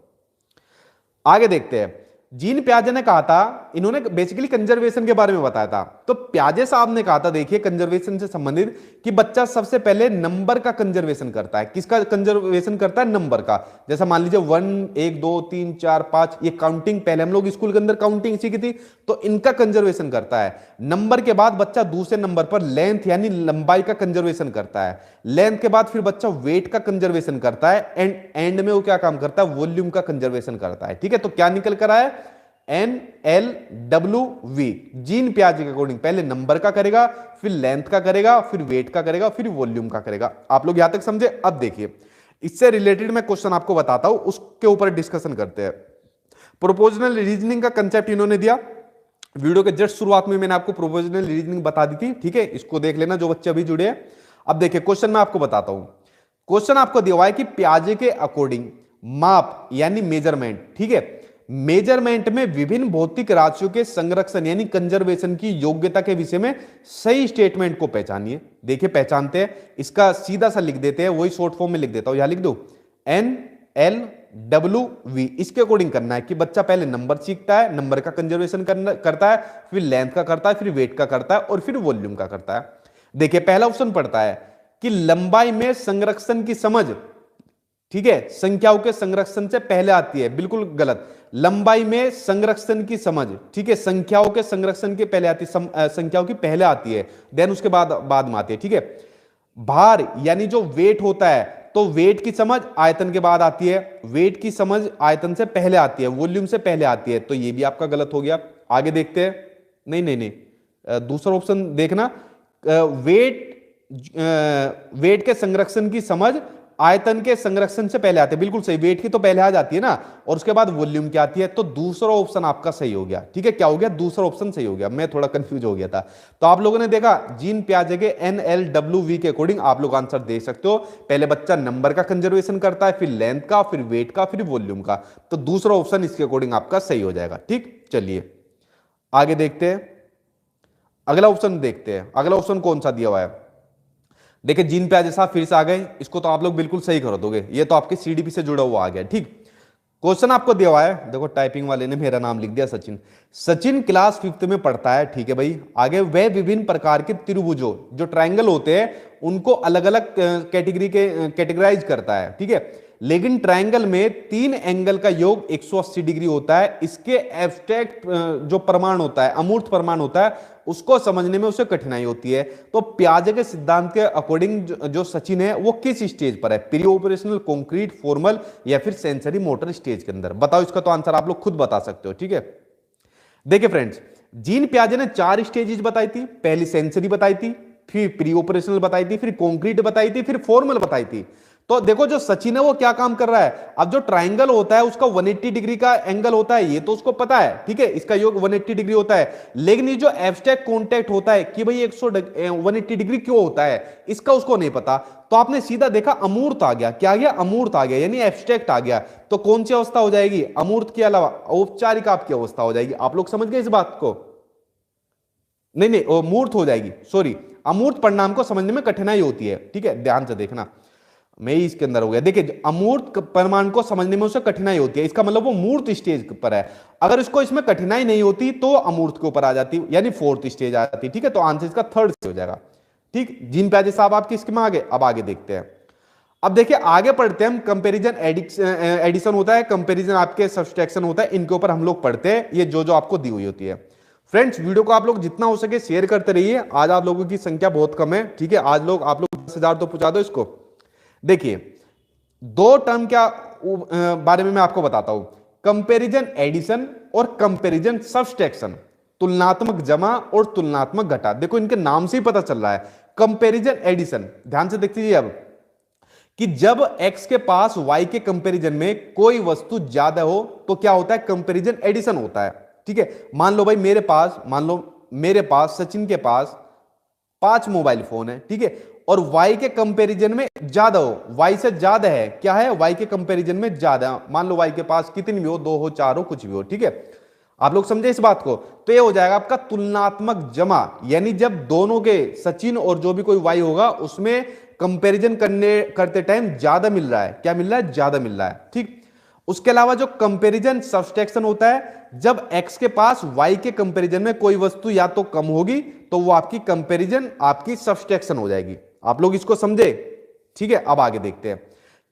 आगे देखते हैं। जीन पियाजे ने कहा था, इन्होंने बेसिकली कंजर्वेशन के बारे में बताया था। तो पियाजे साहब ने कहा था, देखिए कंजर्वेशन से संबंधित, कि बच्चा सबसे पहले नंबर का कंजर्वेशन करता है। किसका कंजर्वेशन करता है, नंबर का। जैसा मान लीजिए 1 1 2 3 4 5, ये काउंटिंग, पहले हम लोग स्कूल के अंदर काउंटिंग सीखी थी, तो इनका कंजर्वेशन करता है। नंबर के बाद बच्चा दूसरे नंबर पर लेंथ यानी लंबाई का कंजर्वेशन करता है। लेंथ के बाद फिर बच्चा वेट का कंजर्वेशन करता है, एंड में वो क्या काम करता है, वॉल्यूम का कंजर्वेशन करता है, ठीक है। तो क्या निकल कर आया, NLWV। जीन पियाजे के अकॉर्डिंग पहले नंबर का करेगा, फिर लेंथ का करेगा, फिर वेट का करेगा, फिर वॉल्यूम का करेगा। आप लोग यहां तक समझे। अब देखिए इससे रिलेटेड मैं क्वेश्चन आपको बताता हूं, उसके ऊपर डिस्कशन करते हैं। प्रोपोर्शनल रीजनिंग का कंसेप्ट इन्होंने दिया। वीडियो के जस्ट शुरुआत में मैंने आपको प्रोपोर्शनल रीजनिंग बता दी थी, ठीक है, इसको देख लेना जो बच्चे अभी जुड़े हैं। अब देखिए क्वेश्चन मैं आपको बताता हूं। क्वेश्चन आपको दिया हुआ है कि पियाजे के अकॉर्डिंग माप यानी मेजरमेंट, ठीक है, मेजरमेंट में विभिन्न भौतिक राशियों के संरक्षण यानी कंजर्वेशन की योग्यता के विषय में सही स्टेटमेंट को पहचानिए। देखिए पहचानते हैं, इसका सीधा सा लिख देते हैं, वही शॉर्ट फॉर्म में लिख देता हूं, यहां लिख दो NLWV। इसके अकॉर्डिंग करना है कि बच्चा पहले नंबर सीखता है, नंबर का कंजर्वेशन करता है, फिर लेंथ का करता है, फिर वेट का करता है, और फिर वॉल्यूम का करता है। देखिए पहला ऑप्शन पड़ता है कि लंबाई में संरक्षण की समझ, ठीक है, संख्याओं के संरक्षण से पहले आती है। बिल्कुल गलत। लंबाई में संरक्षण की समझ, ठीक है, संख्याओं के संरक्षण के पहले आती है, संख्याओं की पहले आती है, देन उसके बाद में आती है, ठीक है। भार यानी जो वेट होता है, तो वेट की समझ आयतन के बाद आती है, वेट की समझ आयतन से पहले आती है, वॉल्यूम से पहले आती है, तो ये भी आपका गलत हो गया। आगे देखते हैं। नहीं नहीं नहीं, दूसरा ऑप्शन देखना, वेट के संरक्षण की समझ आयतन के संरक्षण से पहले आते हैं। बिल्कुल सही, वेट की तो पहले आ जाती है ना, और उसके बाद वॉल्यूम की आती है। तो दूसरा ऑप्शन आपका सही हो गया, ठीक है। क्या हो गया, दूसरा ऑप्शन सही हो गया, मैं थोड़ा कंफ्यूज हो गया था। तो आप लोगों ने देखा जीन पियाजे के NLWV के अकॉर्डिंग आप लोग आंसर दे सकते हो। पहले बच्चा नंबर का कंजर्वेशन करता है, फिर लेंथ का, फिर वेट का, फिर वॉल्यूम का। तो दूसरा ऑप्शन इसके अकॉर्डिंग आपका सही हो जाएगा, ठीक। चलिए आगे देखते हैं, अगला ऑप्शन देखते हैं। अगला ऑप्शन कौन सा दिया हुआ है, देखिए जीन पियाजे साहब फिर से आ गए, इसको तो आप लोग बिल्कुल सही कर दोगे, ये तो आपके सीडीपी से जुड़ा हुआ आ गया, ठीक। क्वेश्चन आपको दिया हुआ है, देखो टाइपिंग वाले ने मेरा नाम लिख दिया सचिन। सचिन क्लास 5th में पढ़ता है, ठीक है भाई। आगे वह विभिन्न प्रकार के त्रिभुजों, जो ट्रायंगल होते हैं, उनको अलग अलग कैटेगरी के कैटेगराइज करता है, ठीक है। लेकिन ट्रायंगल में 3 एंगल का योग 180 डिग्री होता है। इसके एब्स्ट्रैक्ट जो प्रमाण होता है, अमूर्त प्रमाण होता है, उसको समझने में उसे कठिनाई होती है। तो पियाजे के सिद्धांत के अकॉर्डिंग जो सचिन है वो किस स्टेज पर है, प्री ऑपरेशनल, कॉन्क्रीट, फॉर्मल, या फिर सेंसरी मोटर स्टेज के अंदर? बताओ, इसका तो आंसर आप लोग खुद बता सकते हो, ठीक है। देखिए फ्रेंड्स, जीन पियाजे ने 4 स्टेजेस बताई थी। पहली सेंसरी बताई थी, फिर प्री ऑपरेशनल बताई थी, फिर कॉन्क्रीट बताई थी, फिर फॉर्मल बताई थी। तो देखो जो सचिन है वो क्या काम कर रहा है, अब जो ट्राइंगल होता है उसका 180 डिग्री का एंगल होता है, ये तो उसको पता है, ठीक है, इसका योग 180 डिग्री होता है। लेकिन ये जो एब्स्ट्रैक्ट कॉन्टैक्ट होता है कि भाई 180 डिग्री क्यों होता है, इसका उसको नहीं पता। तो आपने सीधा देखा अमूर्त आ गया, क्या आ गया, अमूर्त आ गया, यानी एब्स्ट्रैक्ट आ गया। तो कौन सी अवस्था हो जाएगी, अमूर्त के अलावा औपचारिक आपकी अवस्था हो जाएगी। आप लोग समझ गए इस बात को, नहीं नहीं वो मूर्त हो जाएगी, सॉरी, अमूर्त परिणाम को समझने में कठिनाई होती है, ठीक है, ध्यान से देखना, मैं ही इसके अंदर हो गया। देखिए अमूर्त परिमाण को समझने में उसे कठिनाई होती है, इसका मतलब वो मूर्त स्टेज पर है। अगर इसको इसमें कठिनाई नहीं होती तो अमूर्त के ऊपर आ जाती, यानी फोर्थ स्टेज आ जाती, ठीक है। तो आंसर इसका थर्ड से हो जाएगा, ठीक। जीन प्याजे साहब आपके इसके में आगे, अब आगे देखते हैं। अब देखिए आगे पढ़ते हैं हम, कंपैरिजन एडिशन होता है, कंपैरिजन आपके सब्सट्रैक्शन होता है, इनके ऊपर हम लोग पढ़ते हैं, ये जो जो आपको दी हुई होती है। फ्रेंड्स वीडियो को आप लोग जितना हो सके शेयर करते रहिए, आज आप लोगों की संख्या बहुत कम है, ठीक है, आज लोग आप लोग 10,000 तो पहुंचा दो इसको। देखिए दो टर्म क्या बारे में मैं आपको बताता हूं, कंपैरिजन एडिशन और कंपैरिजन सब्सट्रैक्शन, तुलनात्मक जमा और तुलनात्मक घटा। देखो इनके नाम से ही पता चल रहा है, कंपैरिजन एडिशन, ध्यान से देखते अब, कि जब x के पास y के कंपैरिजन में कोई वस्तु ज्यादा हो तो क्या होता है, कंपैरिजन एडिशन होता है, ठीक है। मान लो भाई मेरे पास, मान लो मेरे पास, सचिन के पास 5 मोबाइल फोन है, ठीक है, और y के कंपैरिजन में ज्यादा हो, y से ज्यादा है, क्या है, y के कंपैरिजन में ज्यादा, मान लो y के पास कितनी भी हो, 2 हो, 4 हो, कुछ भी हो, ठीक है। आप लोग समझे इस बात को, तो ये हो जाएगा आपका तुलनात्मक जमा, यानी जब दोनों के, सचिन और जो भी कोई y होगा, उसमें कंपैरिजन करते टाइम ज्यादा मिल रहा है, क्या मिल रहा है, ज्यादा मिल रहा है, ठीक। उसके अलावा जो कंपैरिजन सब्सट्रैक्शन होता है, जब x के पास y के कंपैरिजन में कोई वस्तु या तो कम होगी तो वो आपकी कंपैरिजन, आपकी सब्सट्रैक्शन हो जाएगी। आप लोग इसको समझे, ठीक है। अब आगे देखते हैं,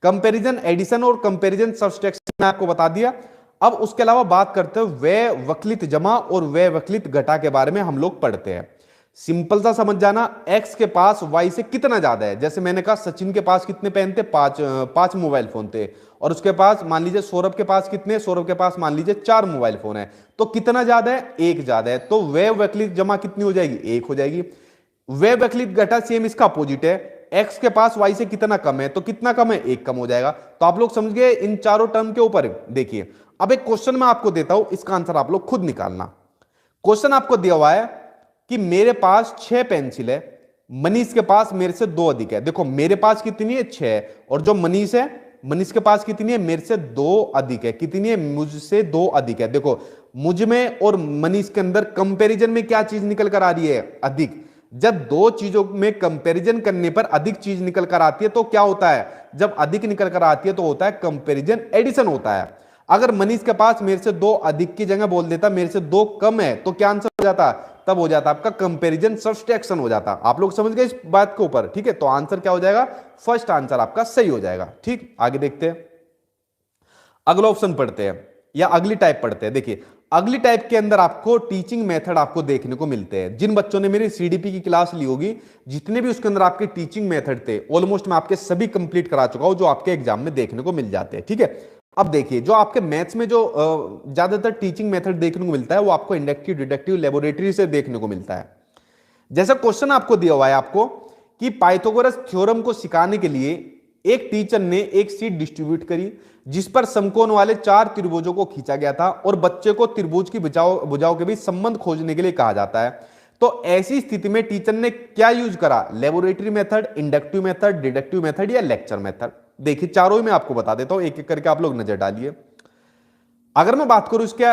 कंपैरिजन एडिशन और कंपैरिजन सब्सट्रैक्शन मैंने आपको बता दिया। अब उसके अलावा बात करते हैं व्यय वक्लित जमा और व्यय वक्लित घटा के बारे में हम लोग पढ़ते हैं। सिंपल सा समझ जाना, x के पास y से कितना ज्यादा है, जैसे मैंने कहा सचिन के पास कितने पेन थे, 5 मोबाइल फोन थे, और उसके पास मान लीजिए सौरभ के पास कितने, सौरभ के पास मान लीजिए 4 मोबाइल फोन है, तो कितना ज्यादा है, 1 ज्यादा है, तो व्यय वक्लित जमा कितनी हो जाएगी, 1 हो जाएगी। व्यय वक्लित घटा सेम इसका अपोजिट है, x के पास y से कितना कम है, तो कितना कम है, 1 कम हो जाएगा। तो आप लोग समझ गए इन चारों टर्म के ऊपर। देखिए अब एक क्वेश्चन मैं आपको देता हूं, इसका आंसर आप लोग खुद निकालना। क्वेश्चन आपको दिया हुआ है कि मेरे पास 6 पेंसिल है, मनीष के पास मेरे से 2 अधिक है। देखो मेरे पास कितनी है, 6, और जो मनीष है, मनीष के पास कितनी है, मेरे से 2 अधिक है, कितनी है, मुझसे 2 अधिक है। देखो मुझ में और मनीष के अंदर कंपैरिजन में क्या चीज निकल कर आ रही है, अधिक। जब दो चीजों में कंपैरिजन करने पर अधिक चीज निकल कर आती है तो क्या होता है, जब अधिक निकल कर आती है तो होता है कंपैरिजन एडिशन होता है। अगर मनीष के पास मेरे से 2 अधिक की जगह बोल देता मेरे से 2 कम है, तो क्या आंसर हो जाता, तब हो जाता आपका कंपैरिजन सब्सट्रैक्शन हो जाता। आप लोग समझ गए इस बात के ऊपर, ठीक है। तो आंसर क्या हो जाएगा, फर्स्ट आंसर आपका सही हो जाएगा, ठीक। आगे देखते हैं, अगला ऑप्शन पढ़ते हैं या अगली टाइप पढ़ते हैं। देखिए अगली टाइप के अंदर आपको टीचिंग मेथड आपको देखने को मिलते हैं। जिन बच्चों ने मेरी सीडीपी की क्लास ली होगी, जितने भी उसके अंदर आपके टीचिंग मेथड थे, ऑलमोस्ट मैं आपके सभी कंप्लीट करा चुका हूं, जो आपके एग्जाम में देखने को मिल जाते हैं, ठीक है। अब देखिए जो आपके मैथ्स में जो ज्यादातर टीचिंग मेथड देखने को मिलता है वो आपको इंडक्टिव, डिडक्टिव, लैबोरेटरी से देखने को मिलता है। जैसा क्वेश्चन आपको दिया हुआ है आपको कि पाइथागोरस थ्योरम को सिखाने के लिए एक टीचर ने एक शीट डिस्ट्रीब्यूट करी जिस पर समकोण वाले 4 त्रिभुजों को खींचा गया था और बच्चे को त्रिभुज की भुजाओं के बीच संबंध खोजने के लिए कहा जाता है। तो ऐसी स्थिति में टीचर ने क्या यूज करा, laboratory method, inductive method, deductive method या लेक्चर मेथड। देखिए चारों ही मैं आपको बता देता हूं, एक एक करके आप लोग नजर डालिए। अगर मैं बात करूं इसके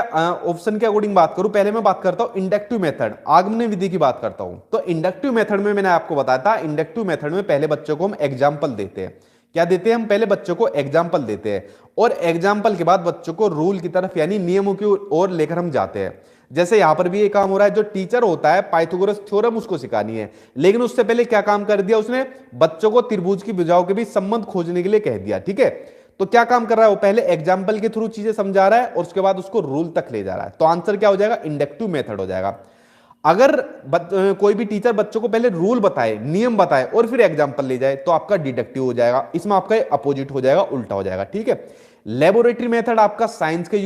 ऑप्शन के अकॉर्डिंग बात करूं, पहले मैं बात करता हूं इंडक्टिव मेथड, आगमन विधि की बात करता हूं। तो इंडक्टिव मेथड में मैंने आपको बताया था, इंडक्टिव मेथड में पहले बच्चों को हम एग्जाम्पल देते हैं। क्या देते हैं हम, पहले बच्चों को एग्जाम्पल देते हैं और एग्जाम्पल के बाद बच्चों को रूल की तरफ यानी नियमों की ओर लेकर हम जाते हैं। जैसे यहां पर भी ये काम हो रहा है, जो टीचर होता है पाइथागोरस थ्योरम उसको सिखानी है, लेकिन उससे पहले क्या काम कर दिया उसने, बच्चों को त्रिभुज की भुजाओं के बीच संबंध खोजने के लिए कह दिया, ठीक है। तो क्या काम कर रहा है वो, पहले एग्जाम्पल के थ्रू चीजें समझा रहा है और उसके बाद उसको रूल तक ले जा रहा है। तो आंसर क्या हो जाएगा, इंडक्टिव मेथड हो जाएगा। अगर कोई भी टीचर बच्चों को पहले रूल बताए, नियम बताए और फिर एग्जाम्पल ले जाए तो आपका डिडक्टिव हो जाएगा। इसमें आपका अपोजिट हो जाएगा, उल्टा हो जाएगा, ठीक है। लेबोरेटरी मेथड आपका साइंस के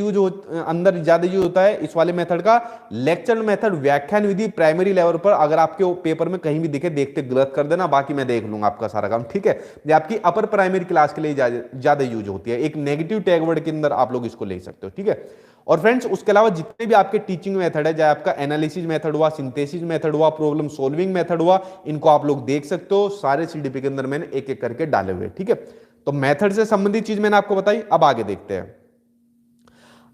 अंदर ज्यादा यूज होता है इस वाले मेथड का। लेक्चर मेथड व्याख्यान विधि प्राइमरी लेवल पर, अगर आपके पेपर में कहीं भी दिखे देखते गलत कर देना, बाकी मैं देख लूंगा आपका सारा काम, ठीक है। ये आपकी अपर प्राइमरी क्लास के लिए ज्यादा यूज होती है, एक नेगेटिव टैग वर्ड के अंदर आप लोग इसको ले सकते हो, ठीक है। और फ्रेंड्स उसके अलावा जितने भी आपके टीचिंग मेथड है, चाहे आपका एनालिसिस मेथड हुआ, सिंथेसिस मेथड हुआ, प्रॉब्लम सॉल्विंग मेथड हुआ, इनको आप लोग देख सकते हो, सारे सीडीपी के अंदर मैंने एक एक करके डाले हुए, ठीक है। तो मेथड से संबंधित चीज मैंने आपको बताई। अब आगे देखते हैं,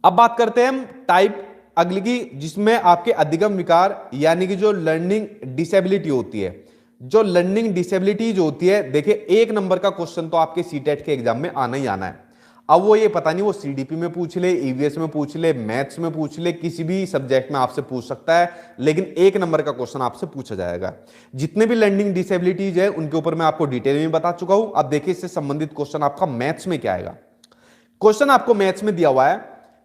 अब बात करते हैं हम टाइप अगली की, जिसमें आपके अधिगम विकार यानी कि जो लर्निंग डिसेबिलिटी होती है। जो लर्निंग डिसेबिलिटी जो होती है, देखिए 1 नंबर का क्वेश्चन तो आपके सीटेट के एग्जाम में आना ही आना है। अब वो ये पता नहीं वो सीडीपी में पूछ ले, ईवीएस में पूछ ले, मैथ्स में पूछ ले, किसी भी सब्जेक्ट में आपसे पूछ सकता है, लेकिन 1 नंबर का क्वेश्चन आपसे पूछा जाएगा। जितने भी लर्निंग डिसेबिलिटीज है उनके ऊपर मैं आपको डिटेल में बता चुका हूं। अब देखिए इससे संबंधित क्वेश्चन आपका मैथ्स में क्या आएगा। क्वेश्चन आपको मैथ्स में दिया हुआ है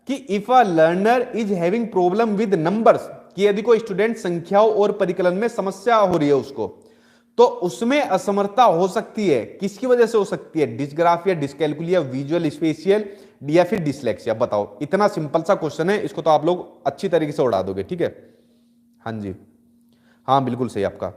कि if a learner is having problem with numbers, कि यदि कोई स्टूडेंट संख्याओं और परिकलन में समस्या हो रही है उसको, तो उसमें असमर्थता हो सकती है, किसकी वजह से हो सकती है? डिस्ग्राफिया, डिस्कैल्कुलिया, विजुअल स्पेशियल या फिर डिसलेक्सिया। बताओ, इतना सिंपल सा क्वेश्चन है, इसको तो आप लोग अच्छी तरीके से उड़ा दोगे, ठीक है। हाँ जी, हाँ बिल्कुल सही आपका।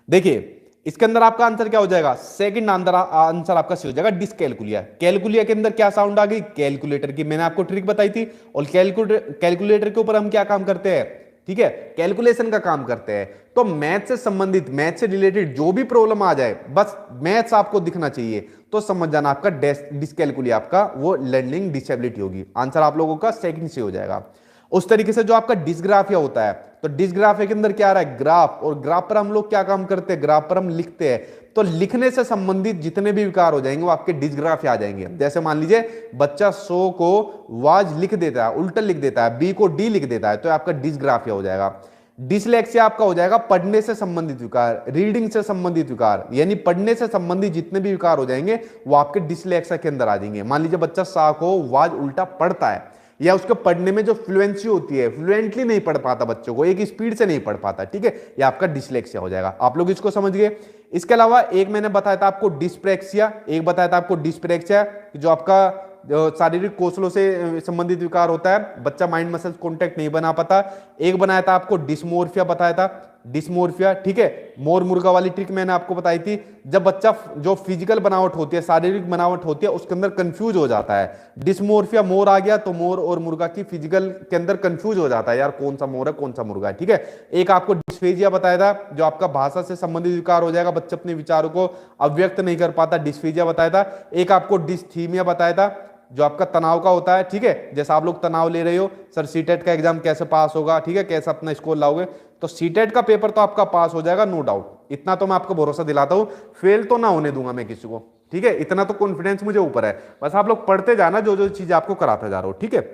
देखिए इसके अंदर आपका आंसर क्या हो जाएगा? सेकंड आंसर आपका सही हो जाएगा, डिस्कैल्कुलिया। कैलकुलिया के अंदर क्या साउंड आ गई? कैलकुलेटर की। मैंने आपको ट्रिक बताई थी, और कैलकुलेटर के ऊपर हम क्या काम करते हैं? ठीक है, कैलकुलेशन का काम करते हैं। तो मैथ से संबंधित, मैथ से रिलेटेड जो भी प्रॉब्लम आ जाए, बस मैथ्स आपको दिखना चाहिए, तो समझ जाना आपका डिस्कैल्कुलिया आपका वो लर्निंग डिसेबिलिटी होगी। आंसर आप लोगों का सेकंड से हो जाएगा। उस तरीके से जो आपका डिस्ग्राफिया होता है, तो डिस्ग्राफिया के अंदर क्या आ रहा है? ग्राफ। और ग्राफ पर हम लोग क्या काम करते हैं? ग्राफ पर हम लिखते हैं। तो लिखने से संबंधित जितने भी विकार हो जाएंगे वो आपके डिस्ग्राफिया आ जाएंगे। जैसे मान लीजिए बच्चा 100 को वाज लिख देता है, उल्टा लिख देता है, बी को डी लिख देता है, तो आपका डिस्ग्राफिया हो जाएगा। डिसलेक्सिया आपका हो जाएगा पढ़ने से संबंधित विकार, रीडिंग से संबंधित विकार, यानी पढ़ने से संबंधित जितने भी विकार हो जाएंगे वो आपके डिसलेक्सिया के अंदर आ जाएंगे। मान लीजिए बच्चा सा को वाज उल्टा पढ़ता है, या उसके पढ़ने में जो फ्लुएंसी होती है, फ्लुएंटली नहीं पढ़ पाता, बच्चों को एक स्पीड से नहीं पढ़ पाता, ठीक है, ये आपका डिसलेक्सिया हो जाएगा। आप लोग इसको समझ गए। इसके अलावा एक मैंने बताया था आपको डिस्प्रेक्सिया, एक बताया था आपको डिस्प्रेक्सिया, जो आपका शारीरिक कौशलों से संबंधित विकार होता है, बच्चा माइंड मसल कॉन्टेक्ट नहीं बना पाता। एक बनाया था आपको डिस्मोर्फिया, बताया था डिस्मोर्फिया, ठीक है। मोर मुर्गा वाली ट्रिक मैंने आपको बताई थी, जब बच्चा जो फिजिकल बनावट होती है, शारीरिक बनावट होती है, उसके अंदर कंफ्यूज हो जाता है। डिस्मोर्फिया, मोर आ गया तो मोर और मुर्गा की फिजिकल के अंदर कंफ्यूज हो जाता है, यार कौन सा मोर है कौन सा मुर्गा है, ठीक है। एक आपको डिस्फेजिया बताया था, जो आपका भाषा से संबंधित विकार हो जाएगा, बच्चा अपने विचारों को अव्यक्त नहीं कर पाता, डिस्फेजिया बताया था। एक आपको डिस्थीमिया बताया था, जो आपका तनाव का होता है, ठीक है। जैसा आप लोग तनाव ले रहे हो, सर सीटेट का एग्जाम कैसे पास होगा, ठीक है, कैसे अपना स्कोर लाओगे, तो सीटेट का पेपर तो आपका पास हो जाएगा, नो डाउट, इतना तो मैं आपको भरोसा दिलाता हूं। फेल तो ना होने दूंगा मैं किसी को, ठीक है, इतना तो कॉन्फिडेंस मुझे ऊपर है। बस आप लोग पढ़ते जाना, जो जो चीज आपको कराता जा रहा हो, ठीक है।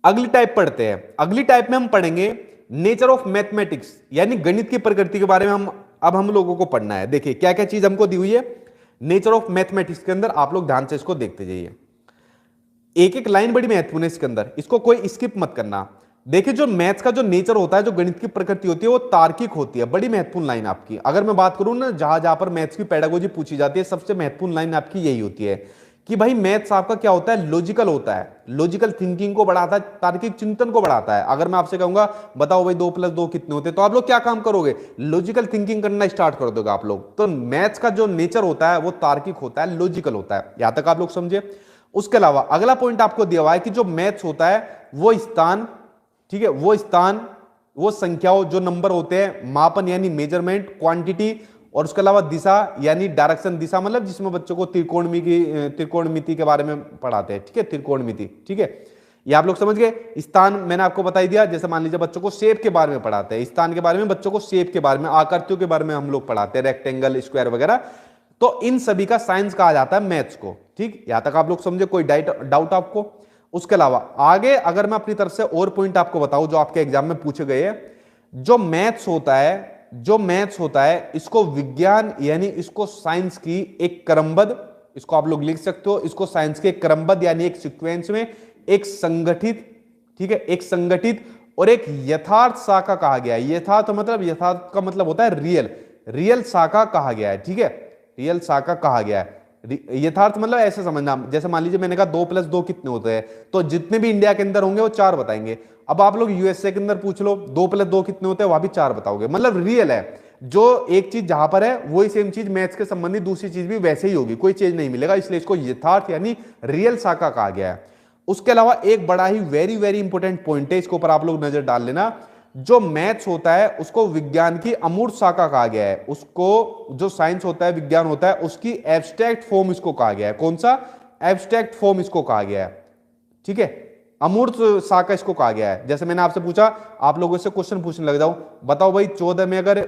अगली टाइप पढ़ते हैं। अगली टाइप में हम पढ़ेंगे नेचर ऑफ मैथमेटिक्स, यानी गणित की प्रकृति के बारे में हम लोगों को पढ़ना है। देखिए क्या क्या चीज हमको दी हुई है नेचर ऑफ मैथमेटिक्स के अंदर, आप लोग ध्यान से इसको देखते जाइए। एक एक लाइन बड़ी महत्वपूर्ण है इसके अंदर, इसको कोई स्किप मत करना। देखिए जो मैथ्स का जो नेचर होता है, जो गणित की प्रकृति होती है, वो तार्किक होती है। बड़ी महत्वपूर्ण लाइन आपकी, अगर मैं बात करूं ना, जहां जहां पर मैथ्स की पेडागोजी पूछी जाती है, सबसे महत्वपूर्ण लाइन आपकी यही होती है कि भाई मैथ्स आपका क्या होता है? लॉजिकल होता है, लॉजिकल थिंकिंग को बढ़ाता है, तार्किक चिंतन को बढ़ाता है। अगर मैं आपसे कहूंगा बताओ भाई 2 + 2 कितने होते हैं, तो आप लोग क्या काम करोगे? लॉजिकल थिंकिंग करना स्टार्ट कर दोगे आप लोग। तो मैथ्स का जो नेचर होता है वो तार्किक होता है, लॉजिकल होता है। यहां तक आप लोग समझे। उसके अलावा अगला पॉइंट आपको दिया हुआ है कि जो मैथ्स होता है वो स्थान, ठीक है, वो स्थान, वो संख्याओं, जो नंबर होते हैं, मापन यानी मेजरमेंट, क्वांटिटी, और उसके अलावा दिशा यानी डायरेक्शन, दिशा मतलब जिसमें बच्चों को त्रिकोणमिति के बारे में पढ़ाते हैं, ठीक है, त्रिकोणमिति, ठीक है, ये आप लोग समझ गए। स्थान मैंने आपको बता दिया, जैसे मान लीजिए बच्चों को शेप के बारे में पढ़ाते हैं, स्थान के बारे में, बच्चों को शेप के बारे में, आकृतियों के बारे में हम लोग पढ़ाते हैं, रेक्टेंगल, स्क्वायर वगैरह। तो इन सभी का साइंस कहा जाता है मैथ्स को, ठीक, यहां तक आप लोग समझे, कोई डाउट आपको? उसके अलावा आगे अगर मैं अपनी तरफ से और पॉइंट आपको बताऊं जो आपके एग्जाम में पूछे गए हैं, जो मैथ्स होता है इसको विज्ञान यानी इसको साइंस की एक क्रमबद्ध, इसको आप लोग लिख सकते हो, इसको साइंस के क्रमबद्ध यानी एक सीक्वेंस में एक संगठित, ठीक है, एक संगठित और एक यथार्थ शाखा कहा गया है। यथार्थ मतलब, यथार्थ का मतलब होता है रियल, रियल शाखा कहा गया है, ठीक है, रियल शाखा कहा गया है। यथार्थ मतलब ऐसे समझना, जैसे मान लीजिए मैंने कहा 2+2 कितने होते हैं, तो जितने भी इंडिया के अंदर होंगे वो 4 बताएंगे। अब आप लोग यूएसए के अंदर पूछ लो 2+2 कितने होते हैं, वहां भी 4 बताओगे। मतलब रियल है, जो एक चीज जहां पर है वही सेम चीज मैथ्स के संबंधित दूसरी चीज भी वैसे ही होगी, कोई चेंज नहीं मिलेगा, इसलिए इसको यथार्थ यानी रियल शाखा कहा गया है। उसके अलावा एक बड़ा ही वेरी वेरी इंपॉर्टेंट पॉइंट है, इसके ऊपर आप लोग नजर डाल लेना। जो मैथ्स होता है उसको विज्ञान की अमूर्त शाखा कहा गया है, उसको जो साइंस होता है, विज्ञान होता है, उसकी एब्स्ट्रैक्ट फॉर्म इसको कहा गया है। कौन सा? एब्स्ट्रैक्ट फॉर्म इसको कहा गया है, ठीक है, अमूर्त शाखा इसको कहा गया है। जैसे मैंने आपसे पूछा, आप लोगों से क्वेश्चन पूछने लग जाओ, बताओ भाई 14 में अगर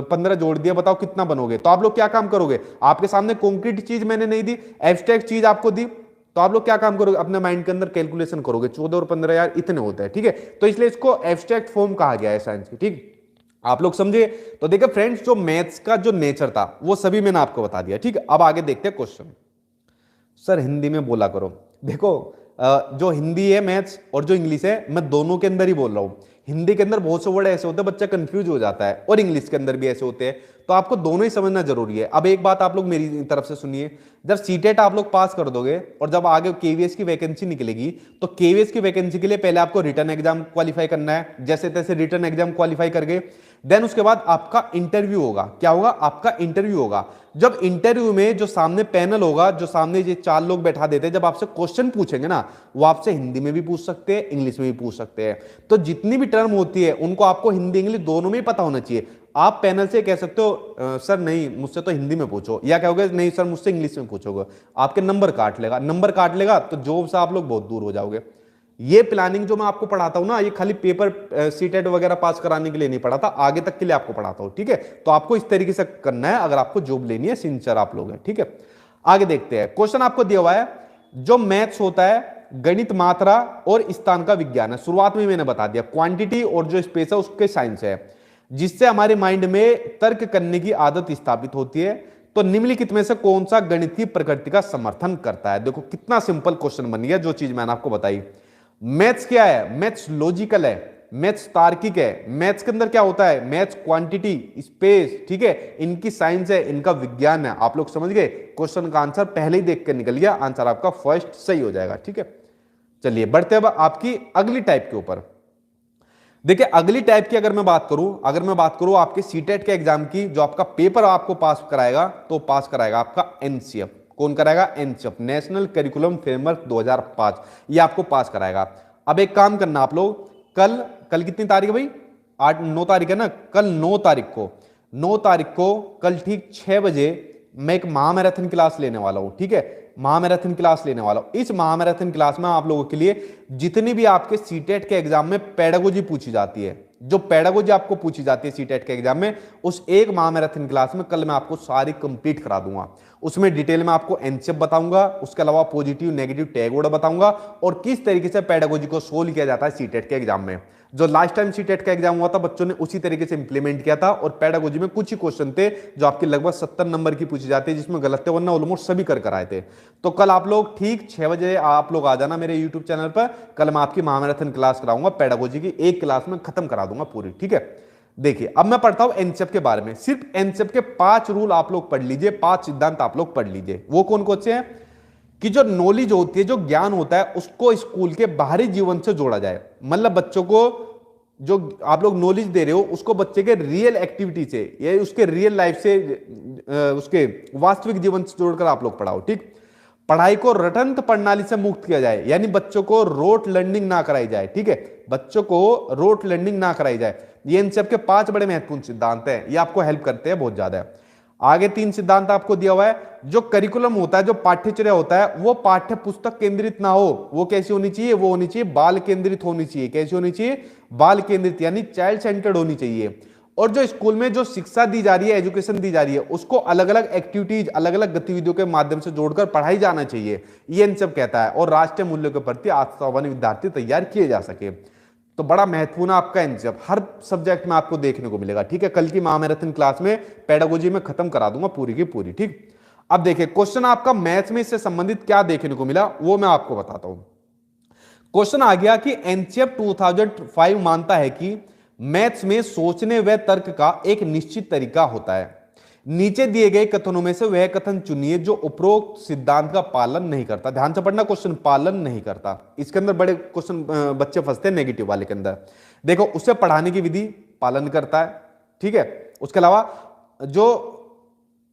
15 जोड़ दिया, बताओ कितना बनोगे, तो आप लोग क्या काम करोगे? आपके सामने कॉन्क्रीट चीज मैंने नहीं दी, एब्स्ट्रैक्ट चीज आपको दी, तो आप लोग क्या काम करोगे? अपने माइंड के अंदर कैलकुलेशन करोगे, 14 और 15 यार इतने होते हैं, ठीक है। तो इसलिए इसको एब्स्ट्रैक्ट फॉर्म कहा गया है साइंस की, ठीक। आप लोग समझे? तो देखिए फ्रेंड्स, जो मैथ्स का जो नेचर था वो सभी मैंने आपको बता दिया, ठीक है। अब आगे देखते हैं क्वेश्चन। सर हिंदी में बोला करो। देखो जो हिंदी है मैथ्स और जो इंग्लिश है, मैं दोनों के अंदर ही बोल रहा हूं। हिंदी के अंदर बहुत से वर्ड ऐसे होते हैं बच्चा कंफ्यूज हो जाता है, और इंग्लिश के अंदर भी ऐसे होते हैं, तो आपको दोनों ही समझना जरूरी है। अब एक बात आप लोग मेरी तरफ से सुनिए, जब सीटेट आप लोग पास कर दोगे और जब आगे केवीएस की वैकेंसी निकलेगी, तो केवीएस की वैकेंसी के लिए पहले आपको रिटर्न एग्जाम क्वालिफाई करना है, जैसे तैसे रिटर्न एग्जाम क्वालिफाई कर गए, देन उसके बाद आपका इंटरव्यू होगा। क्या होगा? आपका इंटरव्यू होगा। जब इंटरव्यू में जो सामने पैनल होगा, जो सामने ये 4 लोग बैठा देते हैं, जब आपसे क्वेश्चन पूछेंगे ना, वो आपसे हिंदी में भी पूछ सकते हैं, इंग्लिश में भी पूछ सकते हैं। तो जितनी भी टर्म होती है उनको आपको हिंदी इंग्लिश दोनों में ही पता होना चाहिए। आप पैनल से कह सकते हो सर नहीं मुझसे तो हिंदी में पूछो, या कहोगे नहीं सर मुझसे इंग्लिश में पूछोगे, आपके नंबर काट लेगा। नंबर काट लेगा तो जॉब से आप लोग बहुत दूर हो जाओगे। ये प्लानिंग जो मैं आपको पढ़ाता हूं ना, ये खाली पेपर सीटेट वगैरह पास कराने के लिए नहीं पढ़ाता, आगे तक के लिए आपको पढ़ाता हूं, ठीक है। तो आपको इस तरीके से करना है अगर आपको जॉब लेनी है, सिंसियर आप लोग हैं, ठीक है। आगे देखते हैं, क्वेश्चन आपको दिया हुआ है, जो मैथ्स होता है गणित, मात्रा और स्थान का विज्ञान है। शुरुआत में मैंने बता दिया, क्वांटिटी और जो स्पेस है उसके साइंस है, जिससे हमारे माइंड में तर्क करने की आदत स्थापित होती है। तो निम्नलिखित में से कौन सा गणित की प्रकृति का समर्थन करता है? देखो कितना सिंपल क्वेश्चन बन गया, जो चीज मैंने आपको बताई। मैथ्स क्या है? मैथ्स लॉजिकल है, मैथ्स तार्किक है। मैथ्स के अंदर क्या होता है? मैथ्स क्वांटिटी, स्पेस, ठीक है, इनकी साइंस है, इनका विज्ञान है। आप लोग समझ गए? क्वेश्चन का आंसर पहले ही देख कर निकल गया, आंसर आपका फर्स्ट सही हो जाएगा, ठीक है। चलिए बढ़ते अब आपकी अगली टाइप के ऊपर। देखिए अगली टाइप की अगर मैं बात करूं आपके सीटेट के एग्जाम की, जो आपका पेपर आपको पास कराएगा, तो पास कराएगा आपका एनसीएफ। कौन कराएगा? एनसीएफ, नेशनल करिकुलम फ्रेमवर्क 2005, ये आपको पास कराएगा। अब एक काम करना आप लोग, कल कितनी तारीख है भाई? 9 तारीख है ना। कल 9 तारीख को कल ठीक 6 बजे मैं एक महामैराथन क्लास लेने वाला हूं, ठीक है। महामैराथन क्लास लेने वाला हूं। इस महामैराथन क्लास में आप लोगों के लिए जितनी भी आपके सीटेट के एग्जाम में पेडागोजी पूछी जाती है, जो पेडागोजी आपको पूछी जाती है सीटेट के एग्जाम में, उस एक महामैराथन क्लास में कल मैं आपको सारी कंप्लीट करा दूंगा। उसमें डिटेल में आपको एनसीएफ बताऊंगा, उसके अलावा पॉजिटिव नेगेटिव टैग वर्ड बताऊंगा, और किस तरीके से पेडागोजी को सोल्व किया जाता है सीटेट के एग्जाम में। जो लास्ट टाइम सीटेट का एग्जाम हुआ था, बच्चों ने उसी तरीके से इंप्लीमेंट किया था, और पेडागोजी में कुछ ही क्वेश्चन थे जो आपके लगभग 70 नंबर की पूछी जाती है, जिसमें गलत थे, वरना ऑलमोस्ट सभी कर आए थे। तो कल आप लोग ठीक 6 बजे आप लोग आ जाना मेरे यूट्यूब चैनल पर। कल मैं आपकी महामैराथन क्लास कराऊंगा, पेडागोजी की एक क्लास में खत्म करा दूंगा पूरी, ठीक है। देखिए अब मैं पढ़ता हूं एनसीएफ के बारे में। सिर्फ एनसीएफ के 5 रूल आप लोग पढ़ लीजिए, 5 सिद्धांत आप लोग पढ़ लीजिए। वो कौन कौन से हैं? कि जो नॉलेज होती है, जो ज्ञान होता है, उसको स्कूल के बाहरी जीवन से जोड़ा जाए। मतलब बच्चों को जो आप लोग नॉलेज दे रहे हो, उसको बच्चे के रियल एक्टिविटी से या उसके रियल लाइफ से, उसके वास्तविक जीवन से जोड़कर आप लोग पढ़ाओ, ठीक। पढ़ाई को रटंत प्रणाली से मुक्त किया जाए, यानी बच्चों को रोट लर्निंग ना कराई जाए, ठीक है। बच्चों को रोट लर्निंग ना कराई जाए। ये इन सब के 5 बड़े महत्वपूर्ण सिद्धांत हैं, ये आपको हेल्प करते हैं बहुत ज्यादा। आगे 3 सिद्धांत आपको दिया हुआ है। जो करिकुलम होता है, जो पाठ्यचर्या होता है, वो पाठ्य पुस्तक केंद्रित ना हो। वो कैसी होनी चाहिए? वो होनी चाहिए बाल केंद्रित होनी चाहिए। कैसी होनी चाहिए? बाल केंद्रित, यानी चाइल्ड सेंटर्ड होनी चाहिए। और जो स्कूल में जो शिक्षा दी जा रही है, एजुकेशन दी जा रही है, उसको अलग अलग एक्टिविटीज, अलग अलग गतिविधियों के माध्यम से जोड़कर पढ़ाई जाना चाहिए, ये इन सब कहता है। और राष्ट्रीय मूल्यों के प्रति आस्थावान विद्यार्थी तैयार किए जा सके। तो बड़ा महत्वपूर्ण आपका एनसीएफ हर सब्जेक्ट में आपको देखने को मिलेगा, ठीक है। कल की महामैराथन क्लास में पेडागोजी में खत्म करा दूंगा पूरी की पूरी, ठीक। अब देखिए क्वेश्चन आपका मैथ्स में इससे संबंधित क्या देखने को मिला, वो मैं आपको बताता हूं। क्वेश्चन आ गया कि एनसीएफ 2005 मानता है कि मैथ्स में सोचने व तर्क का एक निश्चित तरीका होता है। नीचे दिए गए कथनों में से वह कथन चुनिए जो उपरोक्त सिद्धांत का पालन नहीं करता। ध्यान से पढ़ना, क्वेश्चन पालन नहीं करता। इसके अंदर बड़े क्वेश्चन बच्चे फंसते हैं नेगेटिव वाले के अंदर। देखो, उसे पढ़ाने की विधि पालन करता है, ठीक है। उसके अलावा जो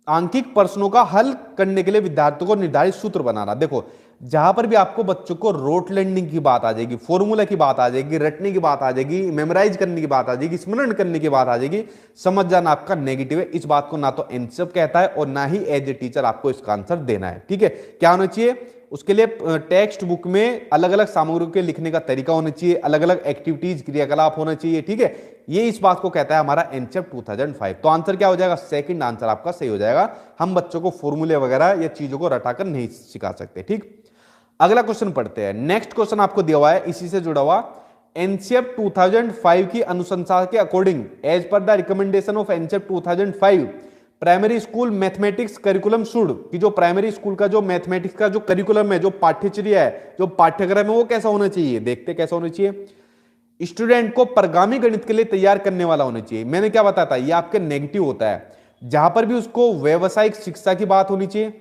आंकिक प्रश्नों का हल करने के लिए विद्यार्थियों को निर्धारित सूत्र बनाना। देखो, जहां पर भी आपको बच्चों को रोट लर्निंग की बात आ जाएगी, फॉर्मूला की बात आ जाएगी, रटने की बात आ जाएगी, मेमोराइज करने की बात आ जाएगी, स्मरण करने की बात आ जाएगी, समझ जाना आपका नेगेटिव है। इस बात को ना तो एनसीईआरटी कहता है और ना ही एज ए टीचर आपको इसका आंसर देना है, ठीक है। क्या होना चाहिए उसके लिए? टेक्स्ट बुक में अलग अलग सामग्रियों के लिखने का तरीका होना चाहिए, अलग अलग एक्टिविटीज, क्रियाकलाप होना चाहिए, ठीक है। ये इस बात को कहता है हमारा एनसीईआरटी 2005। तो आंसर क्या हो जाएगा? सेकंड आंसर आपका सही हो जाएगा। हम बच्चों को फॉर्मूले वगैरह या चीजों को रटाकर नहीं सिखा सकते, ठीक। अगला क्वेश्चन पढ़ते हैं। नेक्स्ट क्वेश्चन आपको दिया हुआ है इसी से जुड़ा हुआ। एनसीईआरटी 2005 की अनुशंसा के according, as per the recommendation of NCERT 2005, primary school mathematics curriculum should, कि जो प्राइमरी स्कूल का जो मैथमेटिक्स का जो करिकुलम है, जो पाठ्यचर्या है, जो पाठ्यक्रम है, वो कैसा होना चाहिए? देखते कैसा होना चाहिए। स्टूडेंट को परगामी गणित के लिए तैयार करने वाला होना चाहिए। मैंने क्या बताया था, ये आपके नेगेटिव होता है। जहां पर भी उसको व्यावसायिक शिक्षा की बात होनी चाहिए,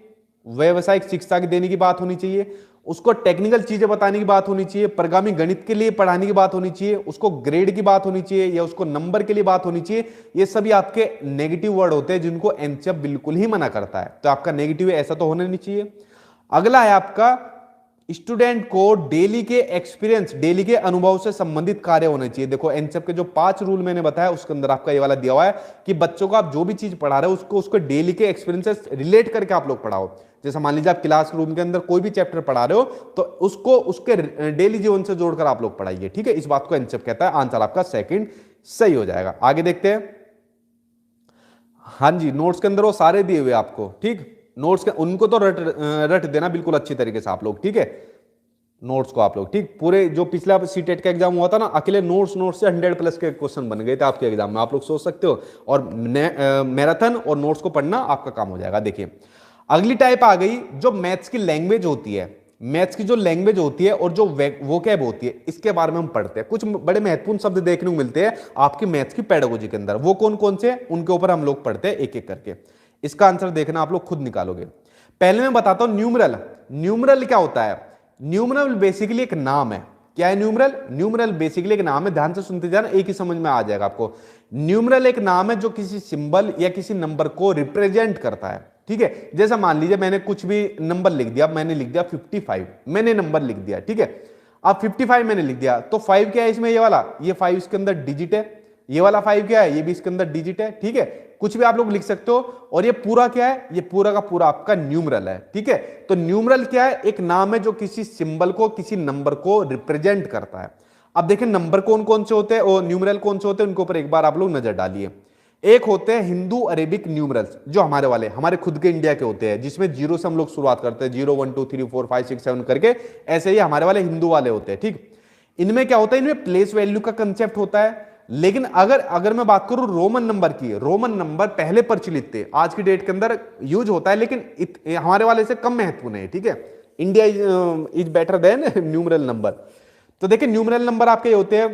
व्यावसायिक शिक्षा की देने की बात होनी चाहिए, उसको टेक्निकल चीजें बताने की बात होनी चाहिए, परगामी गणित के लिए पढ़ाने की बात होनी चाहिए, उसको ग्रेड की बात होनी चाहिए या उसको नंबर के लिए बात होनी चाहिए। ये सभी आपके नेगेटिव वर्ड होते हैं जिनको एनसीईआरटी बिल्कुल ही मना करता है। तो आपका नेगेटिव है, ऐसा तो होना नहीं चाहिए। अगला है आपका, स्टूडेंट को डेली के एक्सपीरियंस, डेली के अनुभव से संबंधित कार्य होने चाहिए। देखो, एनसीईआरटी के जो 5 रूल मैंने बताया उसके अंदर आपका ये वाला दिया हुआ है कि बच्चों को आप जो भी चीज पढ़ा रहे हो उसको डेली के एक्सपीरियंस से रिलेट करके आप लोग पढ़ाओ। जैसे मान लीजिए आप क्लासरूम के अंदर कोई भी चैप्टर पढ़ा रहे हो तो उसको उसके डेली जीवन से जोड़कर आप लोग पढ़ाइए, ठीक है। इस बात को एनसीईआरटी कहता है। आंसर आपका सेकंड सही हो जाएगा। आगे देखते हैं। हाँ जी, नोट्स के अंदर वो सारे दिए हुए आपको, ठीक। नोट्स के उनको तो रट देना बिल्कुल अच्छी तरीके से आप लोग, ठीक है। नोट्स को आप लोग, ठीक। पूरे जो पिछला सीटेट का एग्जाम हुआ था ना, अकेले नोट्स से 100+ के क्वेश्चन बन गए थे आपके एग्जाम में, आप लोग सोच सकते हो। और मैराथन और नोट्स को पढ़ना आपका काम हो जाएगा। देखिए, अगली टाइप आ गई जो मैथ्स की लैंग्वेज होती है। मैथ्स की जो लैंग्वेज होती है और जो वोकैब होती है, इसके बारे में हम पढ़ते हैं। कुछ बड़े महत्वपूर्ण शब्द देखने को मिलते हैं आपकी मैथ्स की पेडागोजी के अंदर। वो कौन कौन से, उनके ऊपर हम लोग पढ़ते हैं एक एक करके। इसका आंसर देखना आप लोग खुद निकालोगे। पहले मैं बताता हूं न्यूमरल। न्यूमरल क्या होता है? न्यूमरल बेसिकली एक नाम है। क्या है न्यूमरल? न्यूमरल बेसिकली एक नाम है। ध्यान से सुनते जाना, एक ही समझ में आ जाएगा आपको। न्यूमरल एक नाम है जो किसी सिंबल या किसी नंबर को रिप्रेजेंट करता है, ठीक है। जैसा मान लीजिए मैंने कुछ भी नंबर लिख दिया, मैंने लिख दिया 55, मैंने नंबर लिख दिया, ठीक है। अब 55 मैंने लिख दिया तो 5 क्या है इसमें? ये वाला, ये 5 इसके अंदर डिजिट है। ये वाला 5 क्या है? ये भी इसके अंदर डिजिट है, ठीक है। कुछ भी आप लोग लिख सकते हो। और ये पूरा क्या है? ये पूरा का पूरा आपका न्यूमरल है, ठीक है। तो न्यूमरल क्या है? एक नाम है जो किसी सिंबल को, किसी नंबर को रिप्रेजेंट करता है। अब देखें नंबर कौन कौन से होते हैं और न्यूमरल कौन से होते हैं, उनके ऊपर एक बार आप लोग नजर डालिए। एक होते हैं हिंदू अरेबिक न्यूमरल्स, जो हमारे वाले, हमारे खुद के इंडिया के होते हैं, जिसमें 0 से हम लोग शुरुआत करते हैं, 0 1 2 3 4 5 6 7 करके। ऐसे ही हमारे वाले हिंदू वाले होते हैं, ठीक। इनमें क्या होता है? इनमें प्लेस वैल्यू का कंसेप्ट होता है। लेकिन अगर मैं बात करूं रोमन नंबर की, रोमन नंबर पहले प्रचलित थे, आज की डेट के अंदर यूज होता है, लेकिन हमारे वाले से कम महत्वपूर्ण है, ठीक है। India is better than numeral number. तो देखिए, न्यूमरल नंबर आपके होते हैं,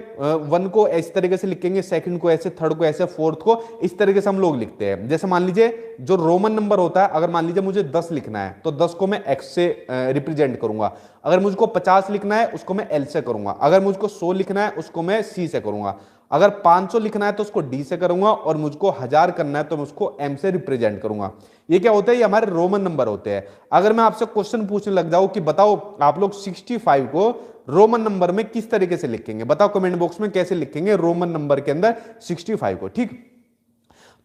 1 को इस तरीके से लिखेंगे, सेकंड को ऐसे, थर्ड को ऐसे, फोर्थ को इस तरीके से हम लोग लिखते हैं। जैसे मान लीजिए जो रोमन नंबर होता है, अगर मान लीजिए मुझे 10 लिखना है तो 10 को मैं एक्स से रिप्रेजेंट करूंगा। अगर मुझको 50 लिखना है उसको मैं एल से करूंगा। अगर मुझको 100 लिखना है उसको मैं सी से करूंगा। अगर 500 लिखना है तो उसको डी से करूंगा। और मुझको 1000 करना है तो मैं उसको एम से रिप्रेजेंट करूंगा। ये क्या होता है? ये हमारे रोमन नंबर होते हैं। अगर मैं आपसे क्वेश्चन पूछने लग जाऊं कि बताओ आप लोग 65 को रोमन नंबर में किस तरीके से लिखेंगे, बताओ कमेंट बॉक्स में कैसे लिखेंगे रोमन नंबर के अंदर 65 को, ठीक।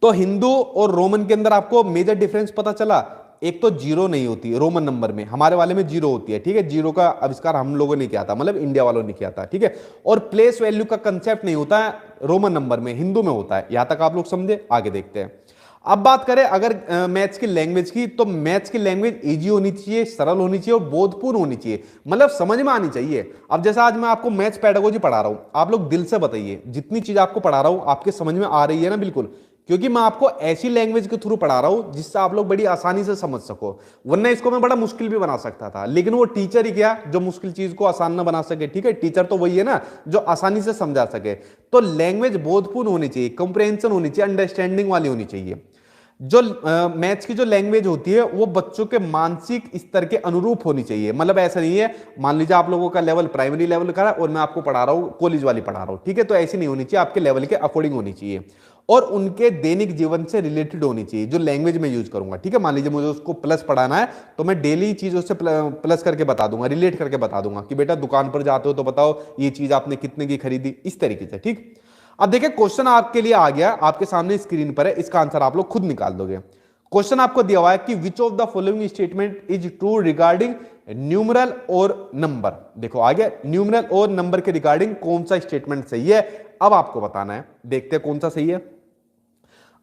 तो हिंदू और रोमन के अंदर आपको मेजर डिफरेंस पता चला। एक तो 0 नहीं होती रोमन नंबर में, हमारे वाले में 0 होती है, ठीक है। 0 का आविष्कार हम लोगों ने किया था, मतलब इंडिया वालों ने किया था, ठीक है। और प्लेस वैल्यू का कंसेप्ट नहीं होता है रोमन नंबर में, हिंदू में होता है। यहां तक आप लोग समझे? आगे देखते हैं। अब बात करें अगर मैथ्स की लैंग्वेज की, तो मैथ्स की लैंग्वेज इजी होनी चाहिए, सरल होनी चाहिए और बोधपूर्ण होनी चाहिए, मतलब समझ में आनी चाहिए। अब जैसा आज मैं आपको मैथ्स पेडागोजी पढ़ा रहा हूं, आप लोग दिल से बताइए जितनी चीज आपको पढ़ा रहा हूं आपके समझ में आ रही है ना? बिल्कुल, क्योंकि मैं आपको ऐसी लैंग्वेज के थ्रू पढ़ा रहा हूं जिससे आप लोग बड़ी आसानी से समझ सको। वरना इसको मैं बड़ा मुश्किल भी बना सकता था, लेकिन वो टीचर ही क्या जो मुश्किल चीज को आसान ना बना सके, ठीक है। टीचर तो वही है ना जो आसानी से समझा सके। तो लैंग्वेज बोधपूर्ण होनी चाहिए, कंप्रेhension होनी चाहिए, अंडरस्टैंडिंग वाली होनी चाहिए। जो मैथ्स की जो लैंग्वेज होती है वो बच्चों के मानसिक स्तर के अनुरूप होनी चाहिए। मतलब ऐसा नहीं है, मान लीजिए आप लोगों का लेवल प्राइमरी लेवल का है और मैं आपको पढ़ा रहा हूं कॉलेज वाली पढ़ा रहा हूं, ठीक है, तो ऐसी नहीं होनी चाहिए, आपके लेवल के अकॉर्डिंग होनी चाहिए और उनके दैनिक जीवन से रिलेटेड होनी चाहिए जो लैंग्वेज में यूज करूंगा। ठीक है, मान लीजिए मुझे उसको प्लस पढ़ाना है तो मैं डेली चीजों से प्लस करके बता दूंगा, रिलेट करके बता दूंगा कि बेटा दुकान पर जाते हो तो बताओ ये चीज आपने कितने की खरीदी, इस तरीके से। ठीक, अब देखिए क्वेश्चन आपके लिए आ गया, आपके सामने स्क्रीन पर है, इसका आंसर आप लोग खुद निकाल दोगे। क्वेश्चन आपको दिया हुआ है कि which of the following statement is true regarding numeral और नंबर। देखो आ गया, न्यूमरल और नंबर के रिगार्डिंग कौन सा स्टेटमेंट सही है, अब आपको बताना है। देखते हैं कौन सा सही है।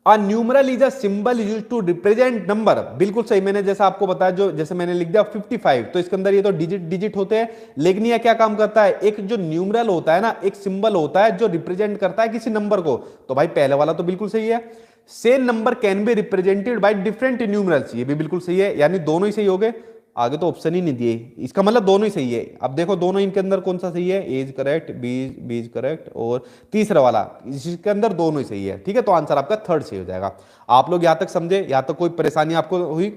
A numeral is a symbol use to represent number, बिल्कुल सही। मैंने जैसा आपको बताया, जो जैसे मैंने लिख दिया 55, तो इसके अंदर ये तो डिजिट डिजिट होते हैं, लेकिन ये क्या काम करता है, एक जो न्यूमरल होता है ना, एक सिंबल होता है जो रिप्रेजेंट करता है किसी नंबर को। तो भाई पहले वाला तो बिल्कुल सही है। Same number can be represented by different numerals, ये भी बिल्कुल सही है, यानी दोनों ही सही हो गए। आगे तो ऑप्शन ही नहीं दिए, इसका मतलब दोनों ही सही है। अब देखो दोनों इनके अंदर कौन सा सही है, एज करेक्ट, बीज करेक्ट, और तीसरा वाला इसके अंदर दोनों ही सही है। ठीक है, तो आंसर आपका थर्ड सही हो जाएगा। आप लोग यहां तक समझे, यहां तक कोई परेशानी आपको हुई?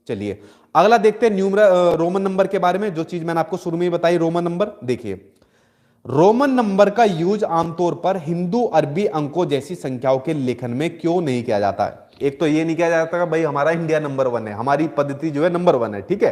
चलिए अगला देखते हैं न्यूमरल रोमन नंबर के बारे में, जो चीज मैंने आपको शुरू में ही बताई रोमन नंबर। देखिए रोमन नंबर का यूज आमतौर पर हिंदू अरबी अंकों जैसी संख्याओं के लेखन में क्यों नहीं किया जाता है? एक तो ये नहीं किया जाता भाई हमारा इंडिया नंबर 1 है, हमारी पद्धति जो है नंबर 1 है, ठीक है।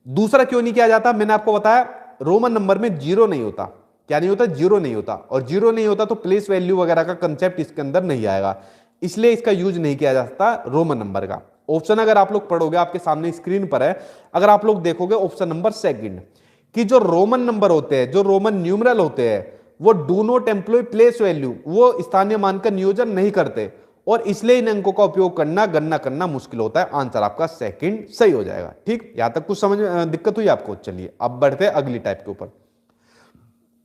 दूसरा क्यों नहीं किया जाता, मैंने आपको बताया रोमन नंबर में जीरो नहीं होता। क्या नहीं होता? जीरो नहीं होता, और जीरो नहीं होता तो प्लेस वैल्यू वगैरह का कंसेप्ट इसके अंदर नहीं आएगा, इसलिए इसका यूज नहीं किया जाता रोमन नंबर का। ऑप्शन अगर आप लोग पढ़ोगे, आपके सामने स्क्रीन पर है, अगर आप लोग देखोगे ऑप्शन नंबर सेकंड, कि जो रोमन नंबर होते हैं, जो रोमन न्यूमरल होते हैं, वो do not employ place value, वो स्थानीय मान का नियोजन नहीं करते, और इसलिए इन अंकों का उपयोग करना, गणना करना मुश्किल होता है। आंसर आपका सेकंड सही हो जाएगा। ठीक, यहां तक कुछ समझ दिक्कत हुई आपको? चलिए अब बढ़ते हैं अगली टाइप के ऊपर।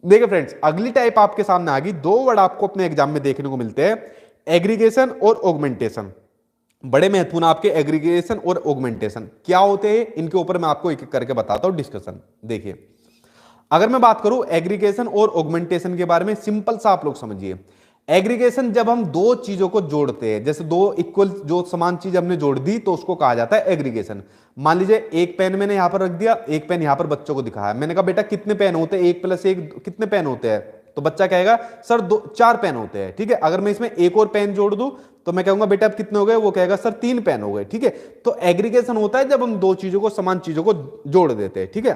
देखिए फ्रेंड्स, अगली टाइप आपके सामने आ गई। दो वर्ड आपको अपने एग्जाम में देखने को मिलते हैं, एग्रीगेशन और ऑगमेंटेशन। बड़े महत्वपूर्ण आपके एग्रीगेशन और ऑगमेंटेशन क्या होते हैं, इनके ऊपर मैं आपको एक एक करके बताता हूं डिस्कशन। देखिए अगर मैं बात करूं एग्रीगेशन और ऑगमेंटेशन के बारे में, सिंपल सा आप लोग समझिए। एग्रीगेशन जब हम दो चीजों को जोड़ते हैं, जैसे दो इक्वल जो समान चीज हमने जोड़ दी, तो उसको कहा जाता है एग्रीगेशन। मान लीजिए एक पेन मैंने यहां पर रख दिया, एक पेन यहां पर बच्चों को दिखाया, मैंने कहा बेटा कितने पेन होते हैं, 1 + 1 कितने पेन होते हैं? तो बच्चा कहेगा सर 4 पेन होते हैं। ठीक है, अगर मैं इसमें एक और पेन जोड़ दूं तो मैं कहूंगा बेटा अब कितने हो गए, वो कहेगा सर 3 पेन हो गए। ठीक है, तो एग्रीगेशन होता है जब हम दो चीजों को, समान चीजों को जोड़ देते हैं। ठीक है,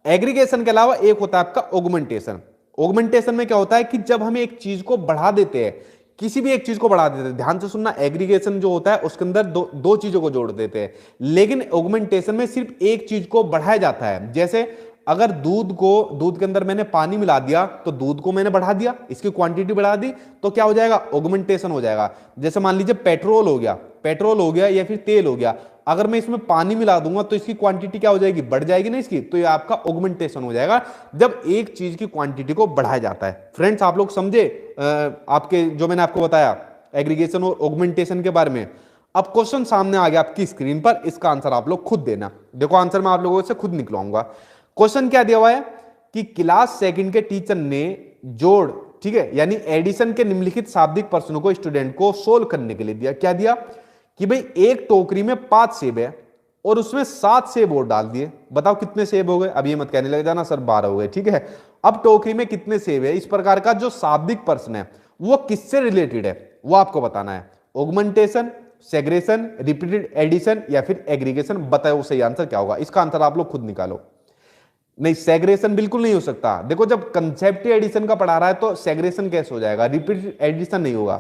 एग्रीगेशन के अलावा एक होता है आपका ऑगमेंटेशन। ऑगमेंटेशन में क्या होता है कि जब हम एक चीज को बढ़ा देते हैं, किसी भी एक चीज को बढ़ा देते हैं, ध्यान से सुनना, एग्रीगेशन जो होता है उसके अंदर दो चीजों को जोड़ देते हैं, लेकिन ऑगमेंटेशन में सिर्फ एक चीज को बढ़ाया जाता है। जैसे अगर दूध के अंदर मैंने पानी मिला दिया तो दूध को मैंने बढ़ा दिया, इसकी क्वांटिटी बढ़ा दी, तो क्या हो जाएगा? ऑगमेंटेशन हो जाएगा। जैसे मान लीजिए पेट्रोल हो गया या फिर तेल हो गया, अगर मैं इसमें पानी मिला दूंगा तो इसकी क्वांटिटी क्या हो जाएगी? बढ़ जाएगी ना इसकी, तो ये आपका ऑगमेंटेशन हो जाएगा जब एक चीज की क्वांटिटी को बढ़ाया जाता है। फ्रेंड्स आप लोग समझे आपके जो मैंने आपको बताया एग्रीगेशन और ऑगमेंटेशन के बारे में। अब क्वेश्चन सामने आ गया आपकी स्क्रीन पर, इसका आंसर आप लोग खुद देना। देखो आंसर मैं आप लोगों से खुद निकलवाऊंगा। क्वेश्चन क्या दिया हुआ है कि क्लास सेकंड के टीचर ने जोड़, ठीक है, यानी एडिशन के निम्नलिखित शाब्दिक प्रश्नों को स्टूडेंट को सोल्व करने के लिए दिया। क्या दिया कि भाई एक टोकरी में 5 सेब है और उसमें 7 सेब और डाल दिए, बताओ कितने सेब हो गए? अब ये मत कहने लग जाना सर 12 हो गए। ठीक है, अब टोकरी में कितने सेब है, इस प्रकार का जो शाब्दिक प्रश्न है वो किससे रिलेटेड है वो आपको बताना है। ऑगमेंटेशन, सेग्रेशन, रिपीटेड एडिशन या फिर एग्रीगेशन, बताओ सही आंसर क्या होगा? इसका आंसर आप लोग खुद निकालो। नहीं, सेग्रेशन बिल्कुल नहीं हो सकता। देखो जब कंसेप्ट एडिशन का पढ़ा रहा है तो सेग्रेशन कैसे हो जाएगा? रिपीटेड एडिशन नहीं होगा।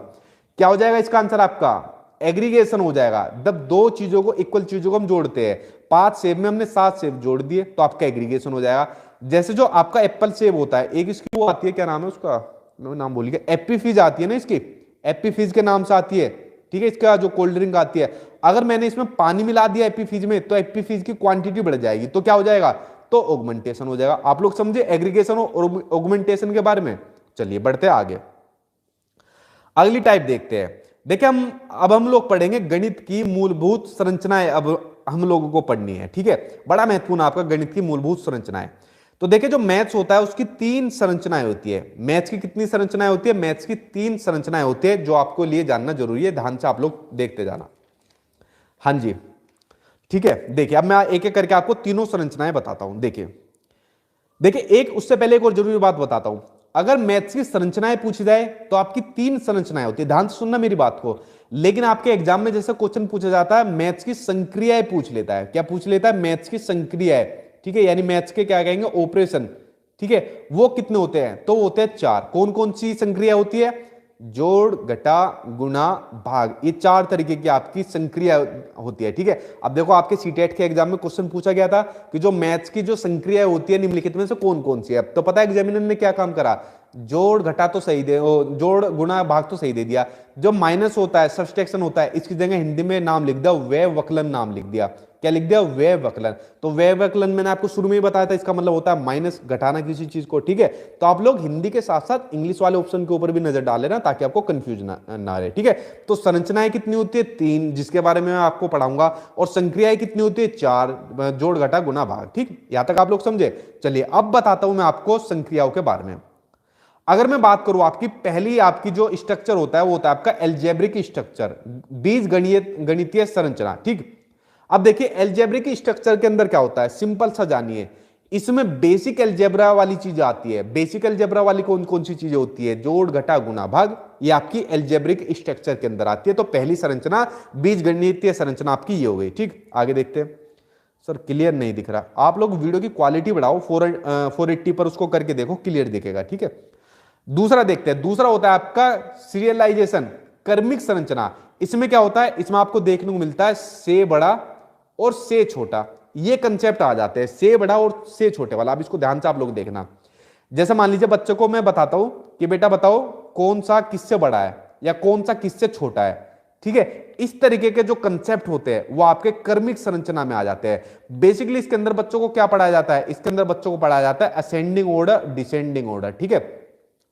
क्या हो जाएगा इसका आंसर आपका? एग्रीगेशन हो जाएगा। जब दो चीजों को, इक्वल चीजों को हम जोड़ते हैं, 5 सेब में हमने 7 सेब जोड़ दिए तो आपका एग्रीगेशन हो जाएगा। जैसे जो आपका एप्पल सेब होता है, एक इसकी वो आती है, क्या नाम है उसका, नाम भूल गया, एप्पीफिज आती है ना इसकी, एप्पीफिज के नाम से आती है। ठीक है, इसका जो कोल्ड ड्रिंक आती है, अगर मैंने इसमें पानी मिला दिया एप्पीफिज में तो एप्पीफिज की क्वांटिटी बढ़ जाएगी, तो क्या हो जाएगा? तो ऑगमेंटेशन हो जाएगा। आप लोग समझे एग्रीगेशन और ऑगमेंटेशन के बारे में? चलिए बढ़ते हैं आगे, अगली टाइप देखते हैं। देखिए अब हम लोग पढ़ेंगे गणित की मूलभूत संरचनाएं, अब हम लोगों को पढ़नी है। ठीक है, बड़ा महत्वपूर्ण आपका गणित की मूलभूत संरचनाएं। तो देखिए जो मैथ्स होता है उसकी 3 संरचनाएं होती है। मैथ्स की कितनी संरचनाएं होती है? मैथ्स की 3 संरचनाएं होती है, जो आपको लिए जानना जरूरी है, ध्यान से आप लोग देखते जाना। हाँ जी, ठीक है। देखिए अब मैं एक एक करके आपको तीनों संरचनाएं बताता हूं। देखिए देखिए एक उससे पहले एक और जरूरी बात बताता हूं। अगर मैथ्स की संरचनाएं पूछी जाए तो आपकी तीन संरचनाएं होती है, ध्यान से सुनना मेरी बात को। लेकिन आपके एग्जाम में जैसे क्वेश्चन पूछा जाता है, मैथ्स की संक्रियाएं पूछ लेता है। क्या पूछ लेता है? मैथ्स की संक्रियाएं, ठीक है, यानी मैथ्स के क्या कहेंगे, ऑपरेशन, ठीक है। वो कितने होते हैं? तो वो होते हैं चार। कौन कौन सी संक्रिया होती है? जोड़, घटा, गुणा, भाग, ये चार तरीके की आपकी संक्रिया होती है, ठीक है। अब देखो आपके सीटेट के एग्जाम में क्वेश्चन पूछा गया था कि जो मैथ्स की जो संक्रिया होती है निम्नलिखित में से कौन कौन सी है। तो पता है एग्जामिनर ने क्या काम करा? जोड़ घटा तो सही दे, जोड़ गुणा भाग तो सही दे दिया। जो माइनस होता है, सब्सट्रैक्शन होता है, इसकी जगह हिंदी में नाम लिख दिया व्यवकलन, नाम लिख दिया। क्या लिख दिया? व्यवकलन। तो व्यवकलन मैंने आपको शुरू में ही बताया था, इसका मतलब होता है माइनस, घटाना किसी चीज को, ठीक है। तो आप लोग हिंदी के साथ साथ इंग्लिश वाले ऑप्शन के ऊपर भी नजर डाल लेना ताकि आपको कंफ्यूज ना रहे, ठीक है। तो संरचनाएं कितनी होती है? तीन, जिसके बारे में मैं आपको पढ़ाऊंगा। और संक्रियाएं कितनी होती है? चार, जोड़ घटा गुणा भाग, ठीक। यहां तक आप लोग समझे? चलिए अब बताता हूं मैं आपको संक्रियाओं के बारे में। अगर मैं बात करूं आपकी पहली, आपकी जो स्ट्रक्चर होता है वो होता है आपका एल्जेब्रिक स्ट्रक्चर, बीज गणितीय संरचना, ठीक। अब देखिए एल्जेब्रिक स्ट्रक्चर के अंदर क्या होता है, सिंपल सा जानिए। इसमें बेसिक एल्जेब्रा वाली चीज आती है। बेसिक एल्जेब्रा वाली कौन कौन सी चीजें होती है? जोड़ घटा गुणा भाग, ये आपकी एल्जेब्रिक स्ट्रक्चर के अंदर आती है। तो पहली संरचना बीज गणितीय संरचना आपकी ये हो गई, ठीक। आगे देखते हैं। सर क्लियर नहीं दिख रहा, आप लोग वीडियो की क्वालिटी बढ़ाओ, 480 पर उसको करके देखो, क्लियर दिखेगा, ठीक है। दूसरा देखते हैं। दूसरा होता है आपका सीरियलाइजेशन, क्रमिक संरचना। इसमें क्या होता है? इसमें आपको देखने को मिलता है से बड़ा और से छोटा, ये कंसेप्ट आ जाते हैं, से बड़ा और से छोटे वाला। अब इसको ध्यान से आप लोग देखना। जैसे मान लीजिए बच्चों को मैं बताता हूं कि बेटा बताओ कौन सा किससे बड़ा है या कौन सा किससे छोटा है, ठीक है। इस तरीके के जो कंसेप्ट होते हैं वो आपके क्रमिक संरचना में आ जाते हैं। बेसिकली इसके अंदर बच्चों को क्या पढ़ाया जाता है? इसके अंदर बच्चों को पढ़ाया जाता है असेंडिंग ऑर्डर, डिसेंडिंग ऑर्डर, ठीक है।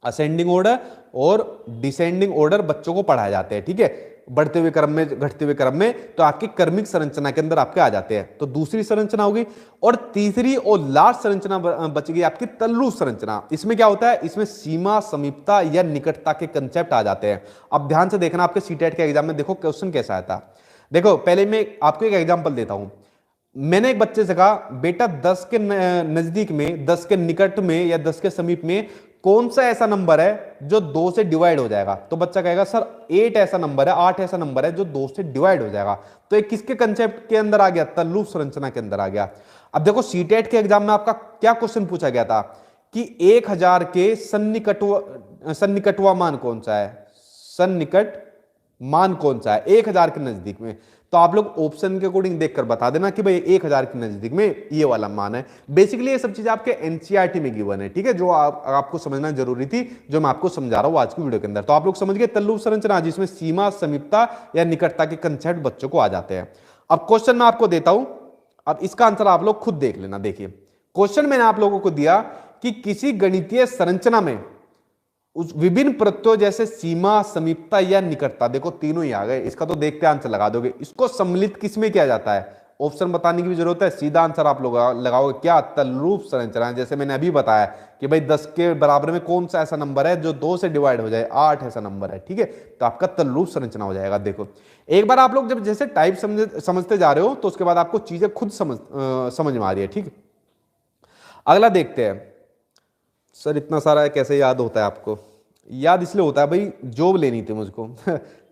असेंडिंग ऑर्डर और डिसेंडिंग ऑर्डर बच्चों को पढ़ाए जाते हैं, ठीक है, बढ़ते हुए क्रम में, घटते हुए क्रम में। तो आपकी क्रमिक संरचना के अंदर आपके आ जाते हैं। तो दूसरी संरचना होगी। और तीसरी और लास्ट संरचना बच गई आपकी तल्लुक संरचना। इसमें क्या होता है? इसमें सीमा, समीपता या निकटता के कंसेप्ट आ जाते हैं। अब ध्यान से देखना, आपके सीटेट के एग्जाम में देखो क्वेश्चन कैसा आता। देखो पहले मैं आपको एक एग्जांपल देता हूं। मैंने एक बच्चे से कहा बेटा 10 के नजदीक में, 10 के निकट में या 10 के समीप में कौन सा ऐसा नंबर है जो 2 से डिवाइड हो जाएगा? तो बच्चा कहेगा सर 8 ऐसा नंबर है, 8 ऐसा नंबर है जो 2 से डिवाइड हो जाएगा। तो एक किसके कंसेप्ट के अंदर आ गया? तल्लुक संरचना के अंदर आ गया। अब देखो सीटेट के एग्जाम में आपका क्या क्वेश्चन पूछा गया था कि 1000 के सन्निकटवा मान कौन सा है? सन्निकट मान कौन सा है 1000 के नजदीक में? तो आप लोग ऑप्शन के अकॉर्डिंग देखकर बता देना कि भाई 1000 के नजदीक में ये वाला मान है। बेसिकली ये सब चीजें आपके एनसीईआरटी में गिवन है, ठीक है, जो आपको समझना जरूरी थी, जो मैं आपको समझा रहा हूं आज की वीडियो के अंदर। तो आप लोग समझ गए तल्लुक संरचना, जिसमें सीमा, समीपता या निकटता के कंसेप्ट बच्चों को आ जाते हैं। अब क्वेश्चन मैं आपको देता हूं, अब इसका आंसर आप लोग खुद देख लेना। देखिए क्वेश्चन मैंने आप लोगों को दिया कि किसी गणितीय संरचना में उस विभिन्न प्रत्ययों जैसे सीमा, समीपता या निकटता, देखो तीनों ही आ गए, इसका तो देखते आंसर लगा दोगे। इसको सम्मिलित किस में किया जाता है? ऑप्शन बताने की भी जरूरत है, सीधा आंसर आप लोग लगाओगे क्या? तल्लुक संरचना। जैसे मैंने अभी बताया कि भाई 10 के बराबर में कौन सा ऐसा नंबर है जो 2 से डिवाइड हो जाए? 8 ऐसा नंबर है, ठीक है। तो आपका तल्लुक संरचना हो जाएगा। देखो एक बार आप लोग जब जैसे टाइप समझते जा रहे हो तो उसके बाद आपको चीजें खुद समझ में आ रही है, ठीक। अगला देखते हैं। सर इतना सारा कैसे याद होता है आपको? याद इसलिए होता है भाई, जॉब लेनी थी मुझको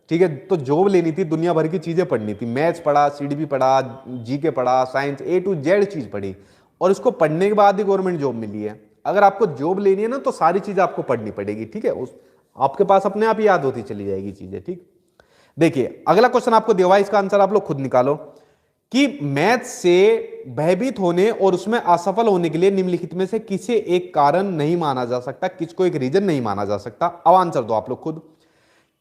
ठीक है, तो जॉब लेनी थी, दुनिया भर की चीजें पढ़नी थी, मैथ्स पढ़ा, सीडीपी पढ़ा, जीके पढ़ा, साइंस A to Z चीज पढ़ी, और इसको पढ़ने के बाद ही गवर्नमेंट जॉब मिली है। अगर आपको जॉब लेनी है ना तो सारी चीजें आपको पढ़नी पड़ेगी, ठीक है, उस आपके पास अपने आप ही याद होती चली जाएगी चीजें, ठीक। देखिए अगला क्वेश्चन आपको दिया हुआ है, इसका आंसर आप लोग खुद निकालो कि मैथ से भयभीत होने और उसमें असफल होने के लिए निम्नलिखित में से किसे एक कारण नहीं माना जा सकता, किसको एक रीजन नहीं माना जा सकता? अब आंसर दो आप लोग खुद।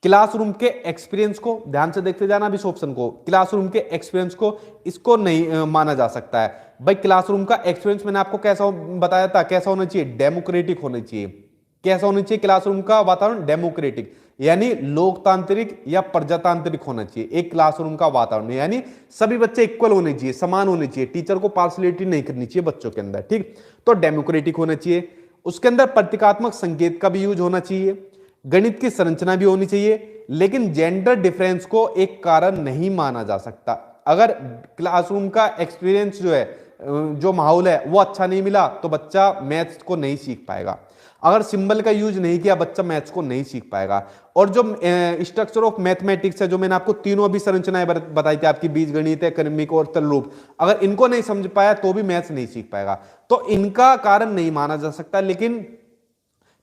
क्लासरूम के एक्सपीरियंस को ध्यान से देखते जाना, इस ऑप्शन को, क्लासरूम के एक्सपीरियंस को, इसको नहीं माना जा सकता है। भाई क्लासरूम का एक्सपीरियंस मैंने आपको कैसा बताया था, कैसा होना चाहिए? डेमोक्रेटिक होना चाहिए। कैसा होना चाहिए क्लासरूम का वातावरण? डेमोक्रेटिक, यानी लोकतांत्रिक या प्रजातांत्रिक होना चाहिए एक क्लासरूम का वातावरण, यानी सभी बच्चे इक्वल होने चाहिए, समान होने चाहिए, टीचर को पार्शलिटी नहीं करनी चाहिए बच्चों के अंदर, ठीक। तो डेमोक्रेटिक होना चाहिए। उसके अंदर प्रतीकात्मक संकेत का भी यूज होना चाहिए, गणित की संरचना भी होनी चाहिए, लेकिन जेंडर डिफरेंस को एक कारण नहीं माना जा सकता। अगर क्लासरूम का एक्सपीरियंस जो है, जो माहौल है वो अच्छा नहीं मिला तो बच्चा मैथ्स को नहीं सीख पाएगा। अगर सिंबल का यूज नहीं किया बच्चा मैथ्स को नहीं सीख पाएगा। और जो स्ट्रक्चर ऑफ मैथमेटिक्स है, जो मैंने आपको तीनों अभी संरचनाएं बताई थी आपकी, बीजगणित, क्रमिक और तल्लुक, अगर इनको नहीं समझ पाया तो भी मैथ्स नहीं सीख पाएगा। तो इनका कारण नहीं माना जा सकता, लेकिन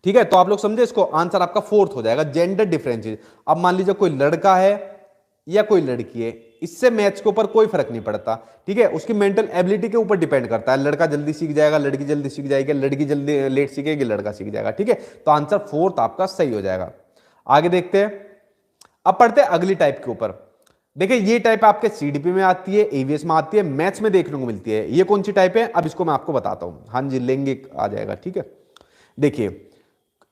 ठीक है। तो आप लोग समझे इसको, आंसर आपका फोर्थ हो जाएगा, जेंडर डिफरेंसेस। अब मान लीजिए कोई लड़का है या कोई लड़की है, इससे मैथ्स के ऊपर कोई फर्क नहीं पड़ता, ठीक है। उसकी मेंटल एबिलिटी के ऊपर डिपेंड करता है, लड़का जल्दी सीख जाएगा, लड़की जल्दी सीख जाएगी, लड़की जल्दी लेट सीखेगी, लड़का सीख जाएगा, ठीक है। तो आंसर फोर्थ आपका सही हो जाएगा। आगे देखते हैं, अब पढ़ते हैं अगली टाइप के ऊपर। देखिए ये टाइप आपके सीडीपी में आती है, ईवीएस में आती है, मैथ्स में देखने को मिलती है। ये कौन सी टाइप है, अब इसको मैं आपको बताता हूं। हाँ जी, लेंगे आ जाएगा, ठीक है। देखिए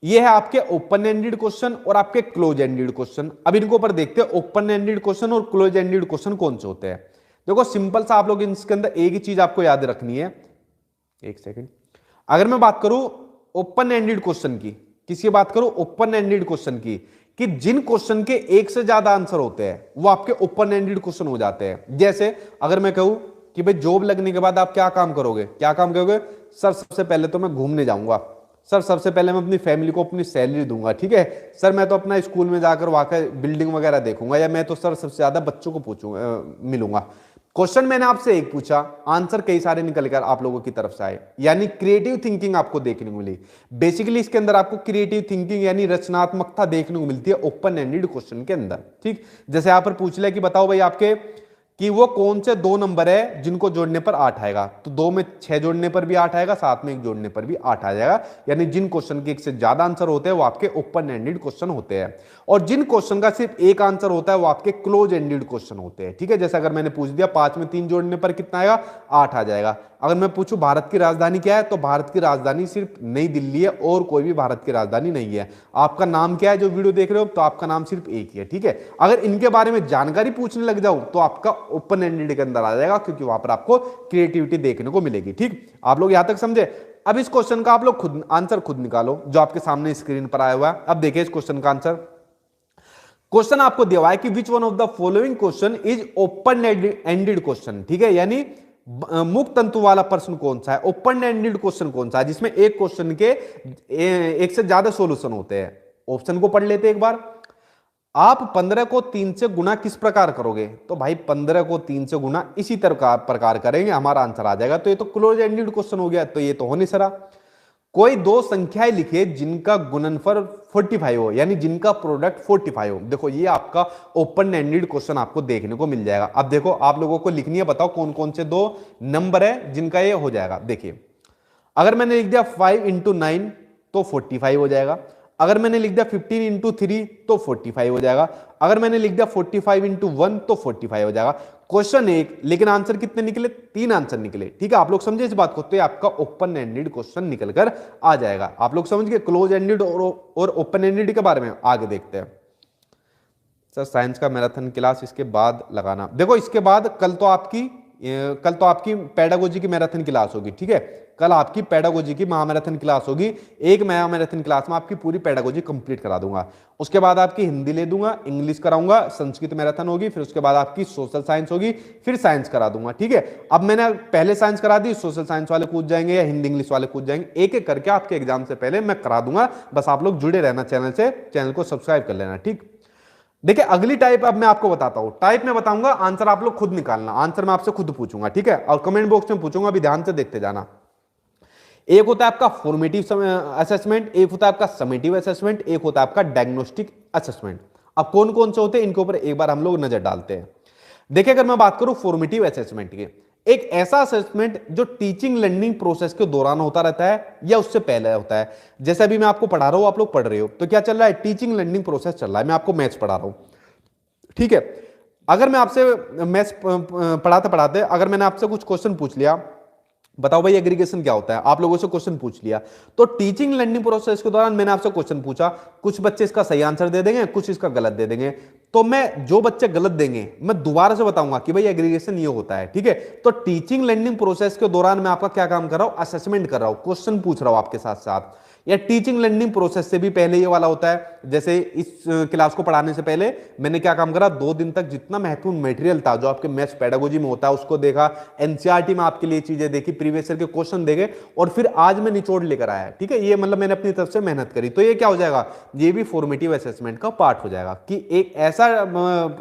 ये है आपके ओपन एंडेड क्वेश्चन और आपके क्लोज एंडेड क्वेश्चन। अब इनको ऊपर देखते हैं, ओपन एंडेड क्वेश्चन और क्लोज एंडेड क्वेश्चन कौन से होते हैं। देखो सिंपल सा, आप लोग इसके अंदर एक ही चीज आपको याद रखनी है, एक सेकंड। अगर मैं बात करूं ओपन एंडेड क्वेश्चन की, किसकी बात करूं, ओपन एंडेड क्वेश्चन की, कि जिन क्वेश्चन के एक से ज्यादा आंसर होते हैं वो आपके ओपन एंडेड क्वेश्चन हो जाते हैं। जैसे अगर मैं कहूं कि भाई जॉब लगने के बाद आप क्या काम करोगे, क्या काम करोगे, सर सबसे पहले तो मैं घूमने जाऊंगा, सर सबसे पहले मैं अपनी फैमिली को अपनी सैलरी दूंगा, ठीक है, सर मैं तो अपना स्कूल में जाकर वहां का बिल्डिंग वगैरह देखूंगा, या मैं तो सर सबसे ज्यादा बच्चों को पूछूंगा, मिलूंगा। क्वेश्चन मैंने आपसे एक पूछा, आंसर कई सारे निकल कर आप लोगों की तरफ से आए, यानी क्रिएटिव थिंकिंग आपको देखने को मिली। बेसिकली इसके अंदर आपको क्रिएटिव थिंकिंग यानी रचनात्मकता देखने को मिलती है ओपन एंडेड क्वेश्चन के अंदर, ठीक। जैसे यहां पर पूछ लिया कि बताओ भाई आपके कि वो कौन से दो नंबर है जिनको जोड़ने पर 8 आएगा, तो 2 में 6 जोड़ने पर भी 8 आएगा, 7 में 1 जोड़ने पर भी 8 आ जाएगा। यानी जिन क्वेश्चन के एक से ज्यादा आंसर होते हैं वो आपके ओपन एंडेड क्वेश्चन होते हैं, और जिन क्वेश्चन का सिर्फ एक आंसर होता है वो आपके क्लोज एंडेड क्वेश्चन होते हैं, ठीक है। जैसे अगर मैंने पूछ दिया 5 में 3 जोड़ने पर कितना आएगा, 8 आ जाएगा। अगर मैं पूछूं भारत की राजधानी क्या है, तो भारत की राजधानी सिर्फ नई दिल्ली है, और कोई भी भारत की राजधानी नहीं है। आपका नाम क्या है जो वीडियो देख रहे हो, तो आपका नाम सिर्फ एक ही है, ठीक है। अगर इनके बारे में जानकारी पूछने लग जाऊं तो आपका ओपन एंडेड के अंदर आ जाएगा, क्योंकि वहां पर आपको क्रिएटिविटी देखने को मिलेगी, ठीक। आप लोग यहां तक समझे। अब इस क्वेश्चन का आप लोग खुद आंसर खुद निकालो, जो आपके सामने स्क्रीन पर आया हुआ है। अब देखिए इस क्वेश्चन का आंसर। क्वेश्चन आपको दिया हुआ है कि which one of the following question is open ended question, ठीक है, यानी मुक्त तंतु वाला प्रश्न कौन सा है, ओपन एंडेड क्वेश्चन कौन सा है, जिसमें एक क्वेश्चन के एक से ज्यादा सॉल्यूशन होते हैं। ऑप्शन को पढ़ लेते एक बार। आप 15 को 3 से गुना किस प्रकार करोगे, तो भाई 15 को 3 से गुना इसी तरह प्रकार करेंगे, हमारा आंसर आ जाएगा। तो ये तो क्लोज एंडेड क्वेश्चन हो गया, तो ये तो हो नहीं सरा। कोई दो संख्याएं लिखे जिनका गुणनफल 45 हो, यानी जिनका प्रोडक्ट 45 हो। देखो ये आपका ओपन एंडेड क्वेश्चन आपको देखने को मिल जाएगा। अब देखो आप लोगों को लिखनी है, बताओ कौन कौन से दो नंबर है जिनका ये हो जाएगा। देखिए अगर मैंने लिख दिया 5 × 9 तो 45 हो जाएगा। अगर मैंने लिख दिया 15 × 3 तो 45 हो जाएगा। अगर मैंने लिख दिया 45 × 1 तो 45 हो जाएगा। क्वेश्चन एक, लेकिन आंसर कितने निकले, 3 आंसर निकले, ठीक है। आप लोग समझे इस बात को, तो ये आपका ओपन एंडेड क्वेश्चन निकल कर आ जाएगा। आप लोग समझ गए क्लोज एंडेड और ओपन एंडेड के बारे में। आगे देखते हैं। सर साइंस का मैराथन क्लास इसके बाद लगाना। देखो इसके बाद कल तो आपकी पेडागोजी की मैराथन क्लास होगी, ठीक है। कल आपकी पेडागोजी की महामैराथन क्लास होगी। एक महामैराथन क्लास में आपकी पूरी पेडागोजी कंप्लीट करा दूंगा। उसके बाद आपकी हिंदी ले दूंगा, इंग्लिश कराऊंगा, संस्कृत मैराथन होगी, फिर उसके बाद आपकी सोशल साइंस होगी, फिर साइंस करा दूंगा, ठीक है। अब मैंने पहले साइंस करा दी, सोशल साइंस वाले कूद जाएंगे या हिंदी इंग्लिश वाले कूद जाएंगे, एक एक करके आपके एग्जाम से पहले मैं करा दूंगा। बस आप लोग जुड़े रहना चैनल से, चैनल को सब्सक्राइब कर लेना, ठीक। देखिए अगली टाइप अब मैं आपको बताता हूं। टाइप में बताऊंगा, आंसर आप लोग खुद निकालना, आंसर मैं आपसे खुद पूछूंगा, ठीक है। और कमेंट बॉक्स में पूछूंगा, अभी ध्यान से देखते जाना। एक होता है आपका फॉर्मेटिव असेसमेंट, एक होता है आपका समेटिव असेसमेंट, एक होता है आपका डायग्नोस्टिक असेसमेंट। अब कौन कौन से होते हैं इनके ऊपर एक बार हम लोग नजर डालते हैं। देखिए अगर मैं बात करूं फॉर्मेटिव असेसमेंट की, एक ऐसा असेसमेंट जो टीचिंग लर्निंग प्रोसेस के दौरान होता रहता है या उससे पहले होता है। जैसे अभी मैं आपको पढ़ा रहा हूं, आप लोग पढ़ रहे हो, तो क्या चल रहा है, टीचिंग लर्निंग प्रोसेस चल रहा है, मैं आपको मैथ्स पढ़ा रहा हूं, ठीक है। अगर मैं आपसे मैथ्स पढ़ाते पढ़ाते अगर मैंने आपसे कुछ क्वेश्चन पूछ लिया, बताओ भाई एग्रीगेशन क्या होता है, आप लोगों से क्वेश्चन पूछ लिया, तो टीचिंग लर्निंग प्रोसेस के दौरान मैंने आपसे क्वेश्चन पूछा, कुछ बच्चे इसका सही आंसर दे देंगे, कुछ इसका गलत दे देंगे, तो मैं जो बच्चे गलत देंगे मैं दोबारा से बताऊंगा कि भाई एग्रीगेशन ये होता है, ठीक है। तो टीचिंग लर्निंग प्रोसेस के दौरान मैं आपका क्या काम कर रहा हूं, असेसमेंट कर रहा हूं, क्वेश्चन पूछ रहा हूं आपके साथ साथ। या टीचिंग लर्निंग प्रोसेस से भी पहले ये वाला होता है। जैसे इस क्लास को पढ़ाने से पहले मैंने क्या काम करा, 2 दिन तक जितना महत्वपूर्ण मटेरियल था जो आपके मैथ्स पेडागोजी में होता है उसको देखा, एनसीईआरटी में आपके लिए चीजें देखी, प्रीवियस ईयर के क्वेश्चन देखे, और फिर आज मैं निचोड़ लेकर आया। ठीक है, ये मतलब मैंने अपनी तरफ से मेहनत करी। तो ये क्या हो जाएगा, ये भी फॉर्मेटिव असेसमेंट का पार्ट हो जाएगा कि एक ऐसा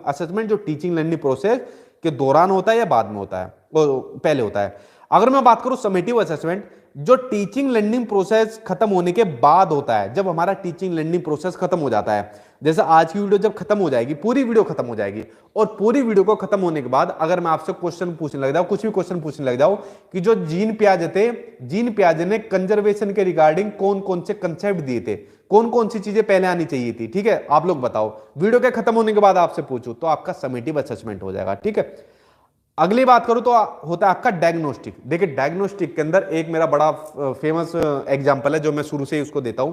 असेसमेंट जो टीचिंग लर्निंग प्रोसेस के दौरान होता है या बाद में होता है, पहले होता है। अगर मैं बात करूं समेटिव असेसमेंट, जो टीचिंग लर्निंग प्रोसेस खत्म होने के बाद होता है, जब हमारा टीचिंग लर्निंग प्रोसेस खत्म हो जाता है। जैसे आज की वीडियो जब खत्म हो जाएगी, पूरी वीडियो खत्म हो जाएगी, और पूरी वीडियो को खत्म होने के बाद अगर मैं आपसे क्वेश्चन पूछने लग जाऊं, कुछ भी क्वेश्चन पूछने लग जाऊं कि जो जीन पियाजे थे, जीन पियाजे ने कंजर्वेशन के रिगार्डिंग कौन कौन से कंसेप्ट दिए थे, कौन कौन सी चीजें पहले आनी चाहिए थी, ठीक है, आप लोग बताओ। वीडियो के खत्म होने के बाद आपसे पूछूं तो आपका समेटिव असेसमेंट हो जाएगा। ठीक है, अगली बात करूं तो होता है आपका डायग्नोस्टिक। देखिए डायग्नोस्टिक के अंदर एक मेरा बड़ा फेमस एग्जांपल है जो मैं शुरू से ही उसको देता हूं।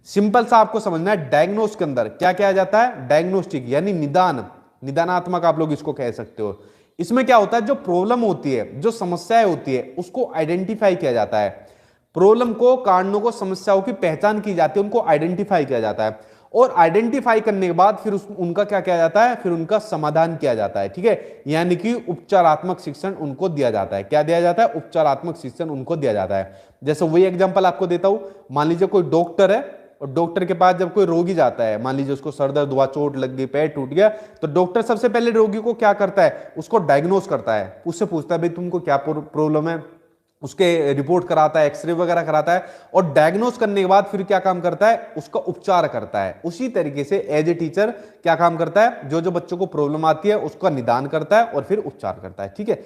सिंपल सा आपको समझना है, डायग्नोस के अंदर क्या किया जाता है, डायग्नोस्टिक यानी निदान, निदानात्मक आप लोग इसको कह सकते हो। इसमें क्या होता है, जो प्रॉब्लम होती है, जो समस्याएं होती है, उसको आइडेंटिफाई किया जाता है। प्रॉब्लम को, कारणों को, समस्याओं की पहचान की जाती है, उनको आइडेंटिफाई किया जाता है, और आइडेंटिफाई करने के बाद फिर उनका क्या किया जाता है, फिर उनका समाधान किया जाता है। ठीक है, यानी कि उपचारात्मक शिक्षण उनको दिया जाता है। क्या दिया जाता है, उपचारात्मक शिक्षण उनको दिया जाता है। जैसे वही एग्जांपल आपको देता हूं, मान लीजिए कोई डॉक्टर है, और डॉक्टर के पास जब कोई रोगी जाता है, मान लीजिए उसको सर दर्द हुआ, चोट लग गई, पैर टूट गया, तो डॉक्टर सबसे पहले रोगी को क्या करता है, उसको डायग्नोस करता है, उससे पूछता है भाई तुमको क्या प्रॉब्लम है, उसके रिपोर्ट कराता है, एक्सरे वगैरह कराता है, और डायग्नोस करने के बाद फिर क्या काम करता है, उसका उपचार करता है। उसी तरीके से एज ए टीचर क्या काम करता है, जो जो बच्चों को प्रॉब्लम आती है उसका निदान करता है और फिर उपचार करता है। ठीक है,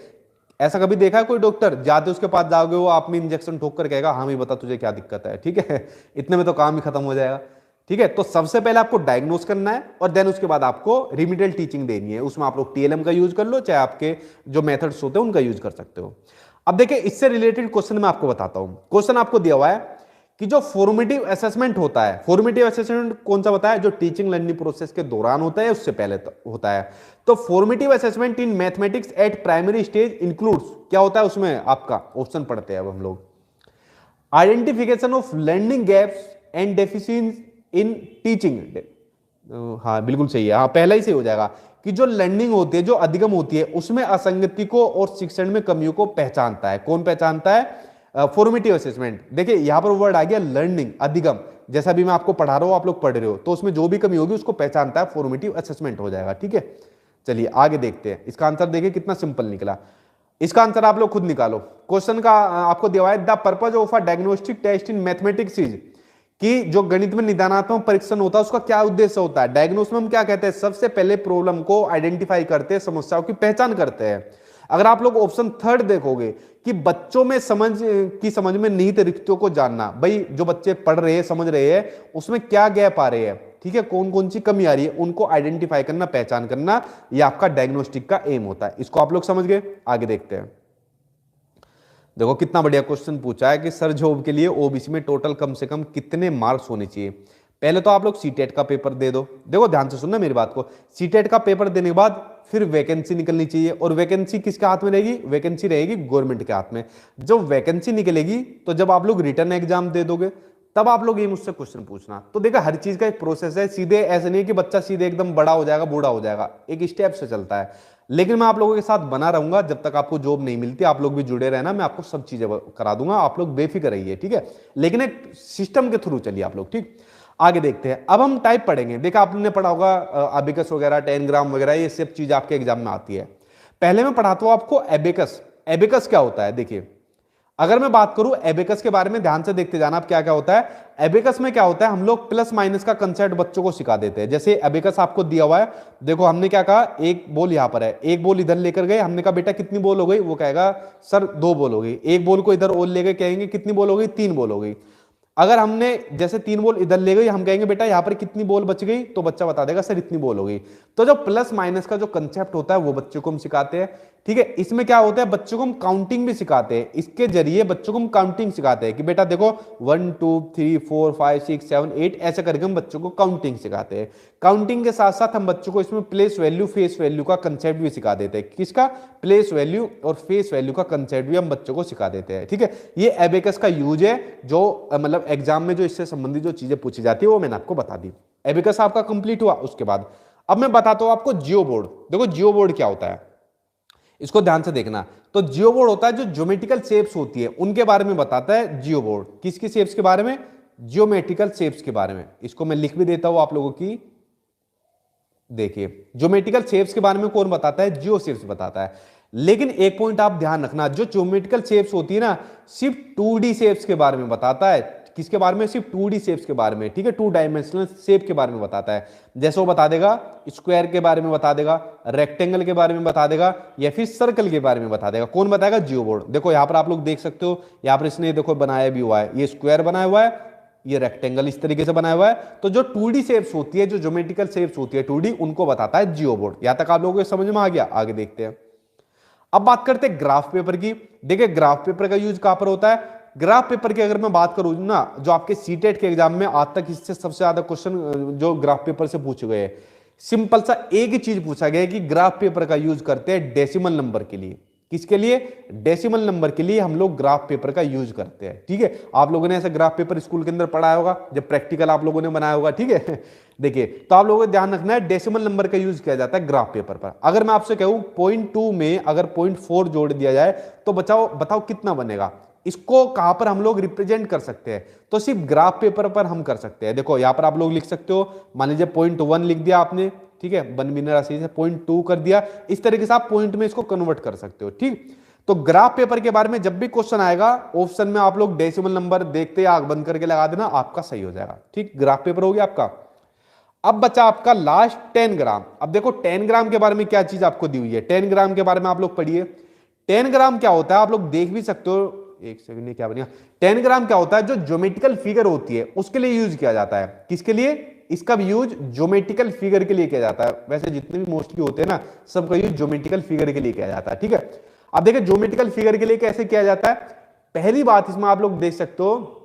ऐसा कभी देखा है कोई डॉक्टर जाते उसके पास जाओगे वो आप में इंजेक्शन ठोक कर कहेगा हाँ भाई बता तुझे क्या दिक्कत है, ठीक है, इतने में तो काम ही खत्म हो जाएगा। ठीक है, तो सबसे पहले आपको डायग्नोस करना है और देन उसके बाद आपको रिमीडियल टीचिंग देनी है। उसमें आप लोग टीएलएम का यूज कर लो, चाहे आपके जो मेथड्स होते हैं उनका यूज कर सकते हो। अब देखिए इससे रिलेटेड क्वेश्चन मैं आपको बताता हूं। क्वेश्चन आपको दिया हुआ है कि जो फॉर्मेटिव असेसमेंट होता है, फॉर्मेटिव असेसमेंट कौन सा बताया, जो टीचिंग लर्निंग प्रोसेस के दौरान होता है उससे पहले होता है। तो formative assessment in mathematics eight primary stage includes, क्या होता है उसमें, आपका ऑप्शन पढ़ते हैं अब हम लोग, identification of learning gaps and deficiency in teaching. हाँ बिल्कुल सही है, हाँ पहला ही से हो जाएगा कि जो लर्निंग होती है, जो अधिगम होती है, उसमें असंगति को और शिक्षण में कमियों को पहचानता है। कौन पहचानता है, फॉर्मेटिव असेसमेंट। देखिए यहां पर वर्ड आ गया लर्निंग, अधिगम, जैसा भी मैं आपको पढ़ा रहा हूं आप लोग पढ़ रहे हो, तो उसमें जो भी कमी होगी उसको पहचानता है, फॉर्मेटिव असेसमेंट हो जाएगा। ठीक है, चलिए आगे देखते हैं। इसका आंसर देखिए कितना सिंपल निकला। इसका आंसर आप लोग खुद निकालो। क्वेश्चन का आपको दिया हुआ है, the purpose of a diagnostic test in mathematics is, कि जो गणित में निदानात्मक परीक्षण होता है उसका क्या उद्देश्य होता है। डायग्नोस में हम क्या कहते हैं, सबसे पहले प्रॉब्लम को आइडेंटिफाई करते हैं, समस्याओं की पहचान करते हैं। अगर आप लोग ऑप्शन थर्ड देखोगे कि बच्चों में समझ में निहित रिक्तियों को जानना, भाई जो बच्चे पढ़ रहे हैं, समझ रहे हैं, उसमें क्या गैप आ रहे हैं, ठीक है, कौन कौन सी कमी आ रही है, उनको आइडेंटिफाई करना, पहचान करना, यह आपका डायग्नोस्टिक का एम होता है। इसको आप लोग समझ गए, आगे देखते हैं। देखो कितना बढ़िया क्वेश्चन पूछा है कि सर जॉब के लिए ओबीसी में टोटल कम से कम कितने मार्क्स होने चाहिए। पहले तो आप लोग सीटेट का पेपर दे दो। देखो ध्यान से सुनना मेरी बात को, सीटेट का पेपर देने के बाद फिर वैकेंसी निकलनी चाहिए, और वैकेंसी किसके हाथ में रहेगी, वैकेंसी रहेगी गवर्नमेंट के हाथ में। जब वैकेंसी निकलेगी तो जब आप लोग रिटर्न एग्जाम दे दोगे तब आप लोग ये मुझसे क्वेश्चन पूछना। तो देखा हर चीज का एक प्रोसेस है, सीधे ऐसे नहीं कि बच्चा सीधे एकदम बड़ा हो जाएगा, बूढ़ा हो जाएगा, एक स्टेप से चलता है। लेकिन मैं आप लोगों के साथ बना रहूंगा जब तक आपको जॉब नहीं मिलती, आप लोग भी जुड़े रहना, मैं आपको सब चीजें करा दूंगा, आप लोग बेफिक्र रहिए, ठीक है, लेकिन एक सिस्टम के थ्रू चलिए आप लोग। ठीक, आगे देखते हैं। अब हम टाइप पढ़ेंगे। देखा आपने पढ़ा होगा अबिकस वगैरह, 10 ग्राम वगैरह, ये सब चीज आपके एग्जाम में आती है। पहले मैं पढ़ाता हूं आपको एबेकस। एबेकस क्या होता है, देखिए अगर मैं बात करूं एबेकस के बारे में, ध्यान से देखते जाना आप क्या क्या होता है। एबेकस में क्या होता है, हम लोग प्लस माइनस का कंसेप्ट बच्चों को सिखा देते हैं। जैसे एबेकस आपको दिया हुआ है, देखो हमने क्या कहा, एक बॉल यहां पर है, एक बॉल इधर लेकर गए, हमने कहा बेटा कितनी बॉल हो गई, वो कहेगा सर 2 बॉल हो गई। एक बॉल को इधर और ले गए, कहेंगे कितनी बॉल हो गई, 3 बॉल हो गई। अगर हमने जैसे 3 बॉल इधर ले गई, हम कहेंगे बेटा यहां पर कितनी बॉल बच गई, तो बच्चा बता देगा सर इतनी बॉल हो गई। तो जो प्लस माइनस का जो कंसेप्ट होता है वो बच्चे को हम सिखाते हैं। ठीक है। इसमें क्या होता है, बच्चों को हम काउंटिंग भी सिखाते हैं, इसके जरिए बच्चों को हम काउंटिंग सिखाते हैं कि बेटा देखो 1 2 3 4 5 6 7 8 ऐसे करके हम बच्चों को काउंटिंग सिखाते हैं। काउंटिंग के साथ साथ हम बच्चों को इसमें प्लेस वैल्यू फेस वैल्यू का कंसेप्ट भी सिखा देते हैं। किसका? प्लेस वैल्यू और फेस वैल्यू का कंसेप्ट भी हम बच्चों को सिखा देते हैं। ठीक है, ये एबेकस का यूज है, जो मतलब एग्जाम में जो इससे संबंधित जो चीजें पूछी जाती है वो मैंने आपको बता दी। एबेकस आपका कंप्लीट हुआ। उसके बाद अब मैं बताता हूं आपको जियो बोर्ड। देखो जियो बोर्ड क्या होता है, इसको ध्यान से देखना। तो जियो बोर्ड होता है जो ज्योमेट्रिकल शेप्स होती है उनके बारे में बताता है जियो बोर्ड। किसकी शेप्स के बारे में? ज्योमेट्रिकल शेप्स के बारे में। इसको मैं लिख भी देता हूं आप लोगों की, देखिए ज्योमेट्रिकल शेप्स के बारे में कौन बताता है? जियो शेप्स बताता है। लेकिन एक पॉइंट आप ध्यान रखना, जो ज्योमेट्रिकल शेप्स होती है ना, सिर्फ 2D शेप्स के बारे में बताता है। किसके बारे में? सिर्फ 2D शेप्स के बारे में। ठीक है, 2 डायमेंशनल शेप के बारे में बताता है। जैसे वो बता देगा स्क्वायर के बारे में बता देगा, रेक्टेंगल के बारे में बता देगा, या फिर सर्कल के बारे में बता देगा। कौन बताएगा? जियो बोर्ड। देखो यहां पर आप लोग देख सकते हो, यहां पर इसने देखो बनाया भी हुआ है, ये स्क्वायर बनाया हुआ है, ये रेक्टेंगल इस तरीके से बनाया हुआ है। तो जो 2D शेप्स होती है, जो ज्योमेट्रिकल शेप्स होती है 2D, उनको बताता है जियो बोर्ड। यहां तक आप लोगों को समझ में आ गया? आगे देखते हैं। अब बात करते हैं ग्राफ पेपर की। देखिए ग्राफ पेपर का यूज कहां पर होता है? ग्राफ पेपर की अगर मैं बात करूं ना, जो आपके सीटेट के एग्जाम में आज तक इससे सबसे ज्यादा क्वेश्चन जो ग्राफ पेपर से पूछे गए, सिंपल सा एक ही चीज पूछा गया है कि ग्राफ पेपर का यूज करते हैं डेसिमल नंबर के लिए। किसके लिए? डेसिमल नंबर के लिए हम लोग ग्राफ पेपर का यूज करते हैं। ठीक है, आप लोगों ने ऐसा ग्राफ पेपर स्कूल के अंदर पढ़ाया होगा, जब प्रैक्टिकल आप लोगों ने बनाया होगा। ठीक है देखिए, तो आप लोगों को ध्यान रखना है डेसिमल नंबर का यूज किया जाता है ग्राफ पेपर पर। अगर मैं आपसे कहूं 0.2 में अगर 0.4 जोड़ दिया जाए तो बताओ कितना बनेगा? इसको कहां पर हम लोग रिप्रेजेंट कर सकते हैं? तो सिर्फ ग्राफ पेपर पर हम कर सकते हैं। देखो यहां पर आप लोग लिख सकते हो, मान लीजिए 0.1 लिख दिया आपने, ठीक है, वन बिना राशि से 0.2 कर दिया, इस तरीके से आप पॉइंट में इसको कन्वर्ट कर सकते हो। ठीक, तो ग्राफ पेपर के बारे में जब भी क्वेश्चन आएगा, ऑप्शन में आप लोग डेसिमल नंबर देखते आंख बंद करके लगा देना, आपका सही हो जाएगा। ठीक, ग्राफ पेपर हो गया आपका। अब बचा आपका लास्ट 10 ग्राम। अब देखो 10 ग्राम के बारे में क्या चीज आपको दी हुई है, 10 ग्राम के बारे में आप लोग पढ़िए। 10 ग्राम क्या होता है आप लोग देख भी सकते हो, एक सेकंड, क्या बनेगा? 10 ग्राम क्या होता है? जो ज्योमेट्रिकल फिगर होती है उसके लिए यूज किया जाता है। किसके लिए? इसका भी यूज ज्योमेट्रिकल फिगर के लिए किया जाता है। वैसे जितने भी मोस्टली होते हैं ना, सबका यूज ज्योमेट्रिकल फिगर के लिए किया जाता है। ठीक है, अब देखिए ज्योमेट्रिकल फिगर के लिए कैसे किया जाता है। पहली बात इसमें आप लोग देख सकते हो,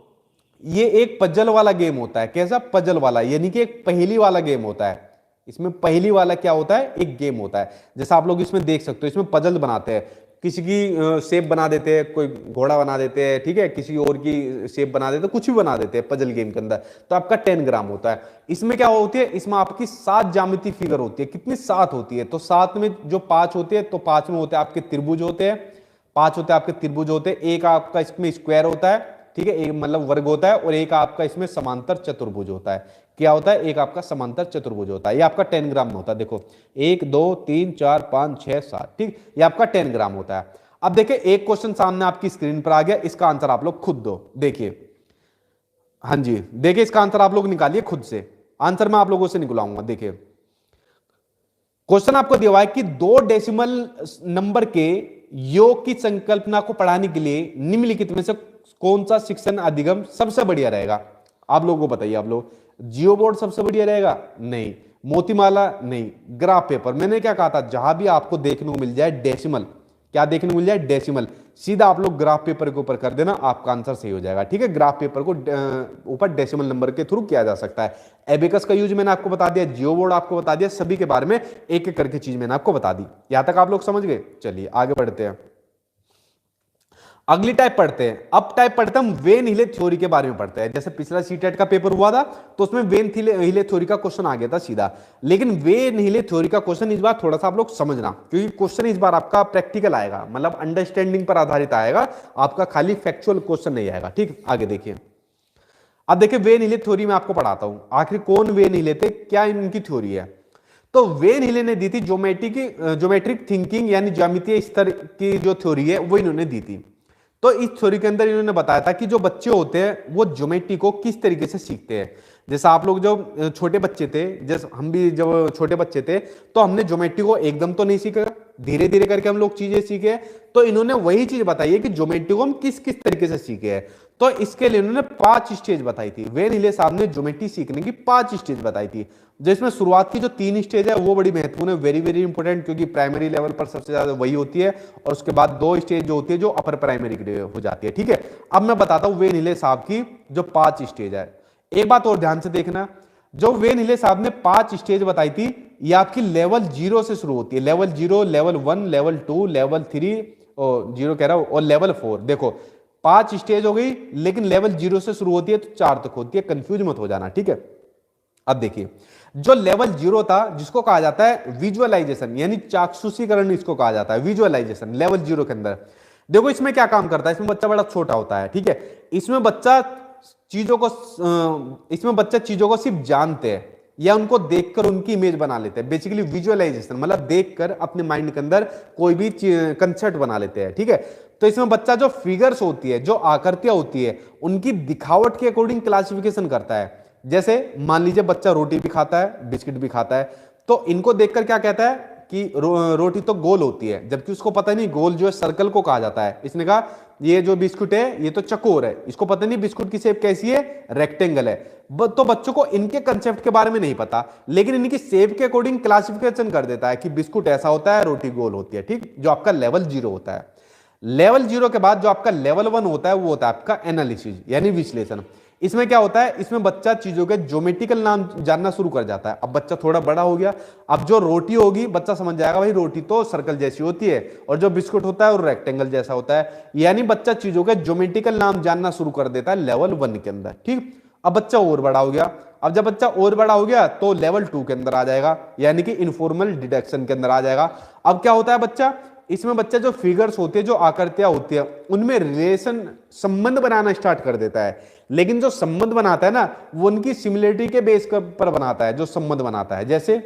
ये एक पजल वाला गेम होता है। कैसा? पजल वाला, यानी कि एक पहेली वाला गेम होता है। इसमें पहेली वाला क्या होता है? एक गेम होता है। जैसा आप लोग इसमें देख सकते हो, इसमें पजल बनाते हैं, किसी की शेप बना देते हैं, कोई घोड़ा बना देते हैं, ठीक है, किसी और की शेप बना देते हैं, कुछ भी बना देते हैं पजल गेम के अंदर। तो आपका 10 ग्राम होता है। इसमें क्या होती है? इसमें आपकी 7 ज्यामितीय फिगर होती है। कितनी? 7 होती है। तो 7 में जो 5 होते हैं, तो 5 में होते हैं आपके त्रिभुज होते हैं, 5 होते हैं आपके त्रिभुज होते हैं, एक आपका इसमें स्क्वायर होता है, ठीक है, एक मतलब वर्ग होता है, और एक आपका इसमें समांतर चतुर्भुज होता है। क्या होता है? एक आपका समांतर चतुर्भुज होता है। ये आपका 10 ग्राम में होता है। देखो 1 2 3 4 5 6 7, ठीक, ये आपका 10 ग्राम होता है। अब देखिए एक क्वेश्चन सामने आपकी स्क्रीन पर आ गया, इसका आंसर आप लोग खुद दो। देखिए, हाँ जी, देखिए इसका आंसर आप लोग निकालिए खुद से। आंसर मैं आप लोगों से निकलाऊंगा। देखिए क्वेश्चन आपको दिया हुआ है कि 2 डेसिमल नंबर के योग की संकल्पना को पढ़ाने के लिए निम्नलिखित में से कौन सा शिक्षण अधिगम सबसे बढ़िया रहेगा? आप लोगों को बताइए। आप लोग, जियो बोर्ड सबसे बढ़िया रहेगा? नहीं। मोतीमाला? नहीं। Graph paper? मैंने क्या कहा था, जहां भी आपको देखने को मिल जाए डेसिमल, क्या देखने को मिल जाए? डेसिमल, सीधा आप लोग ग्राफ पेपर के ऊपर कर देना, आपका आंसर सही हो जाएगा। ठीक है, ग्राफ पेपर को ऊपर डेसिमल नंबर के थ्रू किया जा सकता है। एबेकस का यूज मैंने आपको बता दिया, जियो बोर्ड आपको बता दिया, सभी के बारे में एक एक करके चीज मैंने आपको बता दी। यहां तक आप लोग समझ गए? चलिए आगे बढ़ते हैं, अगली टाइप पढ़ते हैं। अब टाइप पढ़ते हैं हम वेन हिले थ्योरी के बारे में पढ़ते हैं। जैसे पिछला सीटेट का पेपर हुआ था तो उसमें वेन हिले थ्योरी का क्वेश्चन आ गया था सीधा, लेकिन वेन हिले थ्योरी का क्वेश्चन इस बार थोड़ा सा आप लोग समझना, क्योंकि क्वेश्चन इस बार आपका प्रैक्टिकल आएगा, मतलब अंडरस्टैंडिंग पर आधारित आएगा, आपका खाली फैक्चुअल क्वेश्चन नहीं आएगा। ठीक, आगे देखिए। अब देखिए वेन हिले थ्योरी में आपको पढ़ाता हूं, आखिर कौन वेन हिले थे, क्या इनकी थ्योरी है। तो वेन हिले ने दी थी ज्योमेट्रिक थिंकिंग, यानी ज्यामितीय स्तर की जो थ्योरी है वो इन्होंने दी थी। तो इस थ्योरी के अंदर इन्होंने बताया था कि जो बच्चे होते हैं वो ज्योमेट्री को किस तरीके से सीखते हैं। जैसा आप लोग जब छोटे बच्चे थे, जैसे हम भी जब छोटे बच्चे थे, तो हमने ज्योमेट्री को एकदम तो नहीं सीखा, धीरे धीरे करके हम लोग चीजें सीखे। तो इन्होंने वही चीज बताई है कि ज्योमेट्री को हम किस किस तरीके से सीखे हैं। तो इसके लिए उन्होंने 5 स्टेज बताई थी। वेन हिले साहब ने ज्योमेट्री सीखने की 5 स्टेज बताई थी, जिसमें शुरुआत की जो 3 स्टेज है वो बड़ी महत्वपूर्ण है, वेरी वेरी इंपॉर्टेंट, क्योंकि प्राइमरी लेवल पर सबसे ज्यादा वही होती है, और उसके बाद 2 स्टेज जो होती है जो अपर प्राइमरी की हो जाती है। ठीक है, अब मैं बताता हूं वेन हिले साहब की जो 5 स्टेज है। एक बात और ध्यान से देखना, जो वेन हिले साहब ने 5 स्टेज बताई थी, ये आपकी लेवल 0 से शुरू होती है। लेवल 0, लेवल 1, लेवल 2, लेवल 3, और 0 कह रहा हूं, और लेवल 4। देखो 5 स्टेज हो गई, लेकिन लेवल 0 से शुरू होती है तो 4 तक होती है, कंफ्यूज मत हो जाना। ठीक है, अब देखिए, जो लेवल 0 था जिसको कहा जाता है विजुअलाइजेशन, यानी चाक्षुषीकरण इसको कहा जाता है, विजुअलाइजेशन लेवल 0 के अंदर। देखो इसमें क्या काम करता है, इसमें बच्चा बड़ा छोटा होता है। ठीक है, इसमें बच्चा चीजों को सिर्फ जानते हैं या उनको देखकर उनकी इमेज बना लेते हैं। बेसिकली विजुअलाइजेशन मतलब देखकर अपने माइंड के अंदर कोई भी कंसेप्ट बना लेते हैं। ठीक है, तो इसमें बच्चा जो फिगर्स होती है, जो आकृतियां होती है, उनकी दिखावट के अकॉर्डिंग क्लासिफिकेशन करता है। जैसे मान लीजिए बच्चा रोटी भी खाता है, बिस्किट भी खाता है, तो इनको देखकर क्या कहता है कि रोटी तो गोल होती है, जबकि उसको पता नहीं गोल जो है सर्कल को कहा जाता है। इसने कहा ये जो बिस्कुट है ये तो चकोर है, इसको पता नहीं बिस्कुट की शेप कैसी है, रेक्टेंगल है। तो बच्चों को इनके कंसेप्ट के बारे में नहीं पता, लेकिन इनकी शेप के अकॉर्डिंग क्लासिफिकेशन कर देता है कि बिस्कुट ऐसा होता है, रोटी गोल होती है। ठीक, जो आपका लेवल 0 होता है। लेवल 0 के बाद जो आपका लेवल 1 होता है वो होता है आपका एनालिसिस, यानी विश्लेषण। इसमें क्या होता है, इसमें बच्चा चीजों के ज्योमेट्रिकल नाम जानना शुरू कर जाता है। अब बच्चा थोड़ा बड़ा हो गया, अब जो रोटी होगी बच्चा समझ जाएगा भाई रोटी तो सर्कल जैसी होती है, और जो बिस्कुट होता है वो रेक्टेंगल जैसा होता है। यानी बच्चा चीजों के ज्योमेट्रिकल नाम जानना शुरू कर देता है लेवल 1 के अंदर। ठीक, अब बच्चा और बड़ा हो गया, अब जब बच्चा और बड़ा हो गया तो लेवल 2 के अंदर आ जाएगा, यानी कि इनफॉर्मल डिडक्शन के अंदर आ जाएगा। अब क्या होता है बच्चा, इसमें बच्चा जो फिगर्स होते हैं, जो आकृतियां होती है, उनमें रिलेशन, संबंध बनाना स्टार्ट कर देता है। लेकिन जो संबंध बनाता है ना, वो उनकी सिमिलरिटी के बेस पर बनाता है, जो संबंध बनाता है। जैसे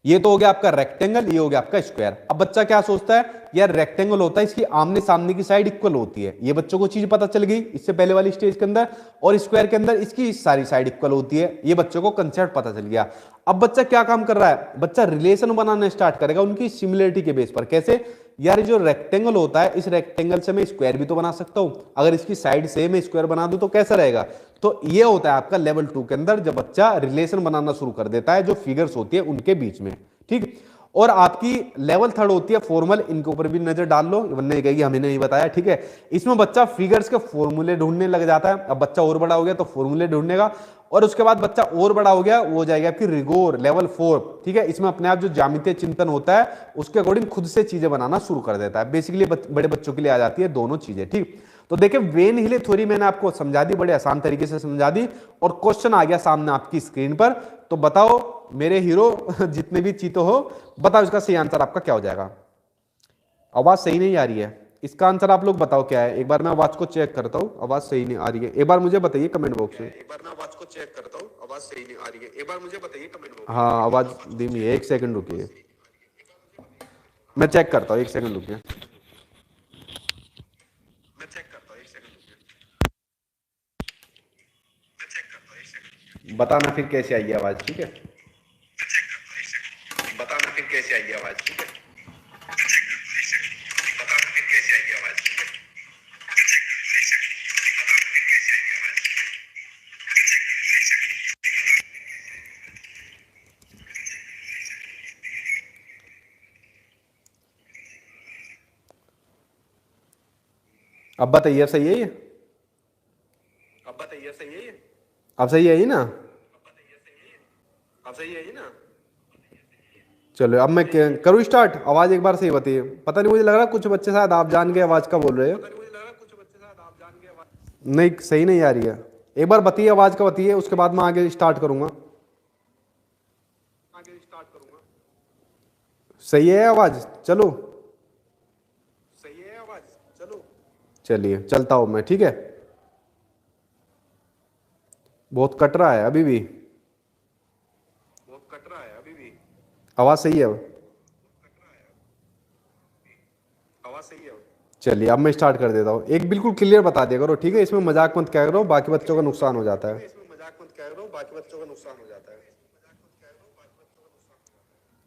ये तो हो गया आपका रेक्टेंगल, ये हो गया आपका स्क्वायर। अब बच्चा क्या सोचता है, यार रेक्टेंगल होता है इसकी आमने सामने की साइड इक्वल होती है, ये बच्चों को चीज पता चल गई इससे पहले वाली स्टेज के अंदर। और स्क्वायर के अंदर इसकी सारी साइड इक्वल होती है, ये बच्चों को कंसेप्ट पता चल गया। अब बच्चा क्या काम कर रहा है, बच्चा रिलेशन बनाना स्टार्ट करेगा उनकी सिमिलरिटी के बेस पर। कैसे, यार जो रेक्टेंगल होता है, इस रेक्टेंगल से मैं स्क्वायर भी तो बना सकता हूं, अगर इसकी साइड से मैं स्क्वायर बना दूं तो कैसा रहेगा। तो ये होता है आपका लेवल 2 के अंदर, जब बच्चा रिलेशन बनाना शुरू कर देता है जो फिगर्स होती है उनके बीच में। ठीक, और आपकी लेवल 3 होती है फॉर्मल, इनके ऊपर भी नजर डाल लो वरना कहेगी हमें नहीं बताया। ठीक है, इसमें बच्चा फिगर्स के फॉर्मूले ढूंढने लग जाता है। अब बच्चा और बड़ा हो गया तो फॉर्मूले ढूंढनेगा, और उसके बाद बच्चा और बड़ा हो गया, वो हो जाएगा आपकी रिगोर लेवल 4। ठीक है, इसमें अपने आप जो ज्यामितीय चिंतन होता है उसके अकॉर्डिंग खुद से चीजें बनाना शुरू कर देता है। बेसिकली बड़े बच्चों के लिए आ जाती है दोनों चीजें। ठीक, तो देखिए वेन हिले थ्योरी मैंने आपको समझा दी, बड़े आसान तरीके से समझा दी, और क्वेश्चन आ गया सामने आपकी स्क्रीन पर। तो बताओ मेरे हीरो जितने भी चीतो हो, बताओ इसका सही आंसर आपका क्या हो जाएगा। आवाज सही नहीं आ रही है, इसका आंसर आप लोग बताओ क्या है। एक बार मैं आवाज को चेक करता हूँ, आवाज सही नहीं आ रही है, एक बार मुझे बताइए कमेंट बॉक्स में। एक बार मैं आवाज को चेक करता हूँ, आवाज सही नहीं आ रही है, एक बार मुझे बताइए कमेंट बॉक्स में। हाँ आवाज धीमी है, 1 सेकंड रुकिए, मैं चेक करता हूँ, 1 सेकंड रुकिए, मैं चेक करता हूँ, 1 सेकंड रुकिए, मैं चेक करता हूँ, 1 सेकंड, बताना फिर कैसे आई आवाज। ठीक है, बताना फिर कैसे आई आवाज। ठीक है, बताना फिर कैसे आई आवाज। अब बताइए सही है ये, अब बताइए सही है ये, अब सही है ये ना, अब सही है ये ना। चलो अब मैं करूँ स्टार्ट, आवाज एक बार सही बताइए। पता नहीं मुझे लग रहा कुछ बच्चे शायद आप जान के आवाज का बोल रहे हो, नहीं सही नहीं आ रही है। एक बार बताइए आवाज का बताइए, उसके बाद मैं आगे स्टार्ट करूंगा। सही है आवाज, चलो सही है आवाज, चलो चलिए चलता हूं मैं। ठीक है, बहुत कट रहा है अभी भी, बहुत कट रहा है अभी भी। आवाज सही है अब, आवाज सही है अब। चलिए अब मैं स्टार्ट कर देता हूँ। एक बिल्कुल क्लियर बता दिया करो, ठीक है, इसमें मजाक मत क्या करो, बाकी बच्चों का नुकसान हो जाता है। इसमें मजाक मत क्या करो, बाकी बच्चों का नुकसान हो जाता है।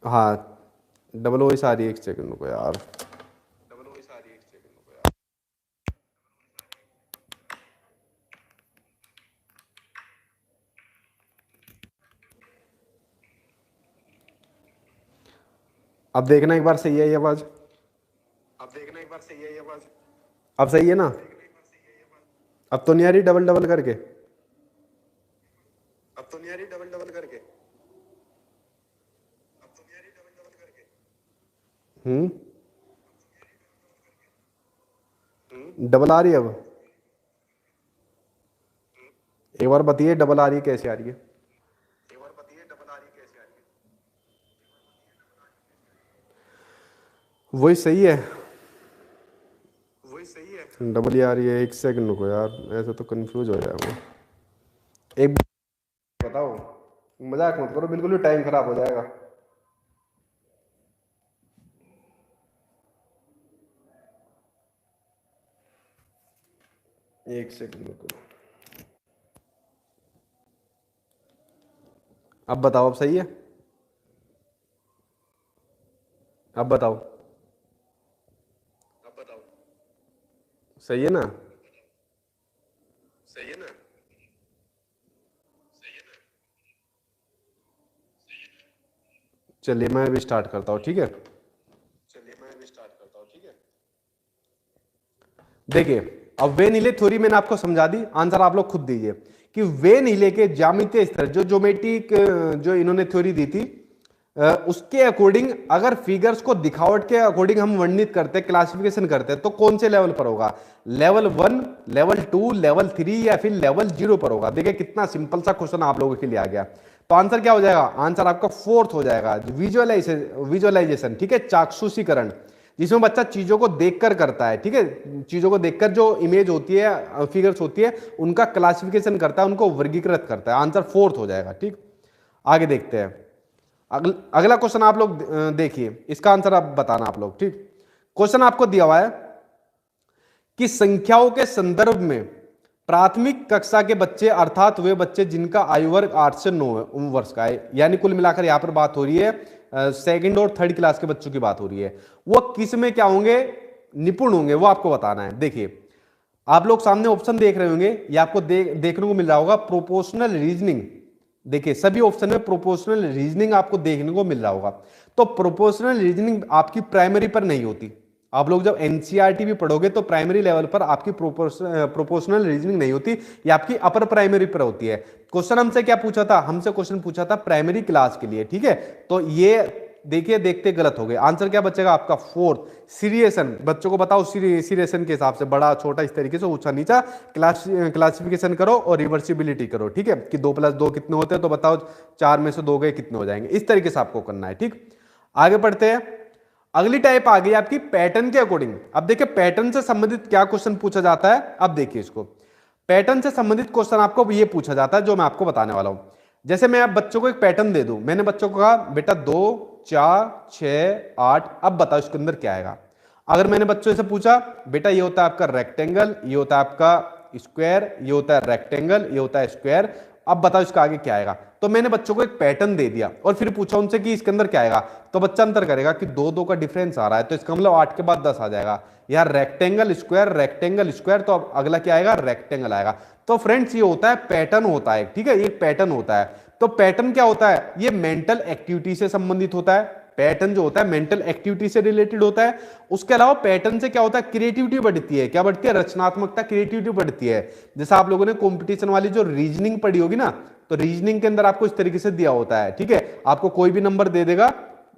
हाँ डबल वॉइस आ रही है, 1 सेकंड को यार, डबल वॉइस आ रही है, 1 सेकंड को यार। अब देखना एक बार सही है ये आवाज, अब देखना एक बार सही है ये आवाज, अब सही है ना? अब तो नहीं आ रही डबल डबल करके, अब तो नहीं आ रही डबल डबल करके, अब तो नहीं आ रही डबल डबल करके। डबल आ रही है अब? एक बार बताइए डबल आ रही है कैसे आ रही है, एक बार बताइए डबल आ रही है कैसे आ रही है। वही सही है, वही सही है, डबल ही आ रही है। एक सेकंड रुको यार, ऐसे तो कंफ्यूज हो जाएगा। एक बताओ, मजाक मत करो, बिल्कुल भी टाइम खराब हो जाएगा। एक सेकंड रुको, अब बताओ, अब सही है? अब बताओ, अब बताओ, सही है ना? सही है ना? सही है ना? चलिए मैं अभी स्टार्ट करता हूँ, ठीक है? चलिए मैं अभी स्टार्ट करता हूँ, ठीक है? देखिए, अब वेन हिले थ्योरी मैंने आपको समझा दी, आंसर आप लोग खुद दीजिए कि वेन हिले के ज्यामितीय स्तर, जो ज्योमेट्रिक जो इन्होंने थ्योरी दी थी, उसके अकॉर्डिंग अगर फिगर्स को दिखावट के अकॉर्डिंग हम वर्णित करते हैं, क्लासिफिकेशन करते हैं, तो कौन से लेवल पर होगा? लेवल 1, लेवल 2, लेवल 3 या फिर लेवल 0 पर होगा? देखिए कितना सिंपल सा क्वेश्चन आप लोगों के लिए आ गया। तो आंसर क्या हो जाएगा? आंसर आपका फोर्थ हो जाएगा, विजुअलाइजेशन, ठीक है, चाक्षुषीकरण, जिसमें बच्चा चीजों को देखकर करता है, ठीक है, चीजों को देखकर जो इमेज होती है, फिगर्स होती है, उनका क्लासिफिकेशन करता है, उनको वर्गीकृत करता है। आंसर फोर्थ हो जाएगा, ठीक। आगे देखते हैं, अगला क्वेश्चन आप लोग देखिए, इसका आंसर आप बताना आप लोग, ठीक। क्वेश्चन आपको दिया हुआ है कि संख्याओं के संदर्भ में प्राथमिक कक्षा के बच्चे, अर्थात वे बच्चे जिनका आयु वर्ग 8 से 9 वर्ष का है, यानी कुल मिलाकर यहां पर बात हो रही है सेकंड और थर्ड क्लास के बच्चों की बात हो रही है, वो किस में क्या होंगे? निपुण होंगे, वो आपको बताना है। देखिए आप लोग सामने ऑप्शन देख रहे होंगे, ये आपको देखने को मिल रहा होगा प्रोपोर्शनल रीजनिंग। देखिए सभी ऑप्शन में प्रोपोर्शनल रीजनिंग आपको देखने को मिल रहा होगा। तो प्रोपोर्शनल रीजनिंग आपकी प्राइमरी पर नहीं होती। आप लोग जब एनसीईआरटी भी पढ़ोगे तो प्राइमरी लेवल पर आपकी प्रोपोर्शनल रीजनिंग नहीं होती, ये आपकी अपर प्राइमरी पर होती है। क्वेश्चन हमसे क्या पूछा था? हमसे क्वेश्चन पूछा था प्राइमरी क्लास के लिए, ठीक है। तो ये देखिए देखते गलत हो गए। आंसर क्या बचेगा आपका? Fourth, seriation. बच्चों को बताओ सीरिएशन के हिसाब से बड़ा छोटा इस तरीके से ऊंचा नीचा क्लासिफिकेशन करो और रिवर्सिबिलिटी करो, ठीक है, कि 2 + 2 कितने होते हैं, तो बताओ 4 में से 2 गए कितने हो जाएंगे, इस तरीके से आपको करना है, ठीक। आगे बढ़ते हैं, अगली टाइप आ गई आपकी पैटर्न के अकॉर्डिंग। अब देखिए पैटर्न से संबंधित क्या क्वेश्चन पूछा जाता है। अब देखिए इसको, पैटर्न से संबंधित क्वेश्चन आपको ये पूछा जाता है जो मैं आपको बताने वाला हूं। जैसे मैं आप बच्चों को एक पैटर्न दे दूं, मैंने बच्चों को कहा बेटा 2, 4, 6, 8, अब बताओ इसके अंदर क्या आएगा। अगर मैंने बच्चों से पूछा बेटा ये होता है आपका रेक्टेंगल, ये होता है आपका स्क्वायर, ये होता है रेक्टेंगल, ये होता है स्क्वायर, अब बताओ इसका आगे क्या आएगा। तो मैंने बच्चों को एक पैटर्न दे दिया और फिर पूछा उनसे कि इसके अंदर क्या आएगा, तो बच्चा अंतर करेगा कि 2 का डिफरेंस आ रहा है, तो इसका मतलब 8 के बाद 10 आ जाएगा। यार रेक्टेंगल स्क्वायर, तो अब अगला क्या आएगा? रेक्टेंगल आएगा। तो फ्रेंड्स ये होता है पैटर्न होता है, ठीक है, ये पैटर्न होता है। तो पैटर्न क्या होता है? ये मेंटल एक्टिविटी से संबंधित होता है। पैटर्न जो होता है मेंटल एक्टिविटी से रिलेटेड होता है। उसके अलावा पैटर्न से क्या होता है? क्रिएटिविटी बढ़ती है। क्या बढ़ती है? रचनात्मकता, क्रिएटिविटी बढ़ती है। जैसा आप लोगों ने कंपटीशन वाली जो रीजनिंग पढ़ी होगी ना, तो रीजनिंग के अंदर आपको इस तरीके से दिया होता है, ठीक है, आपको कोई भी नंबर दे देगा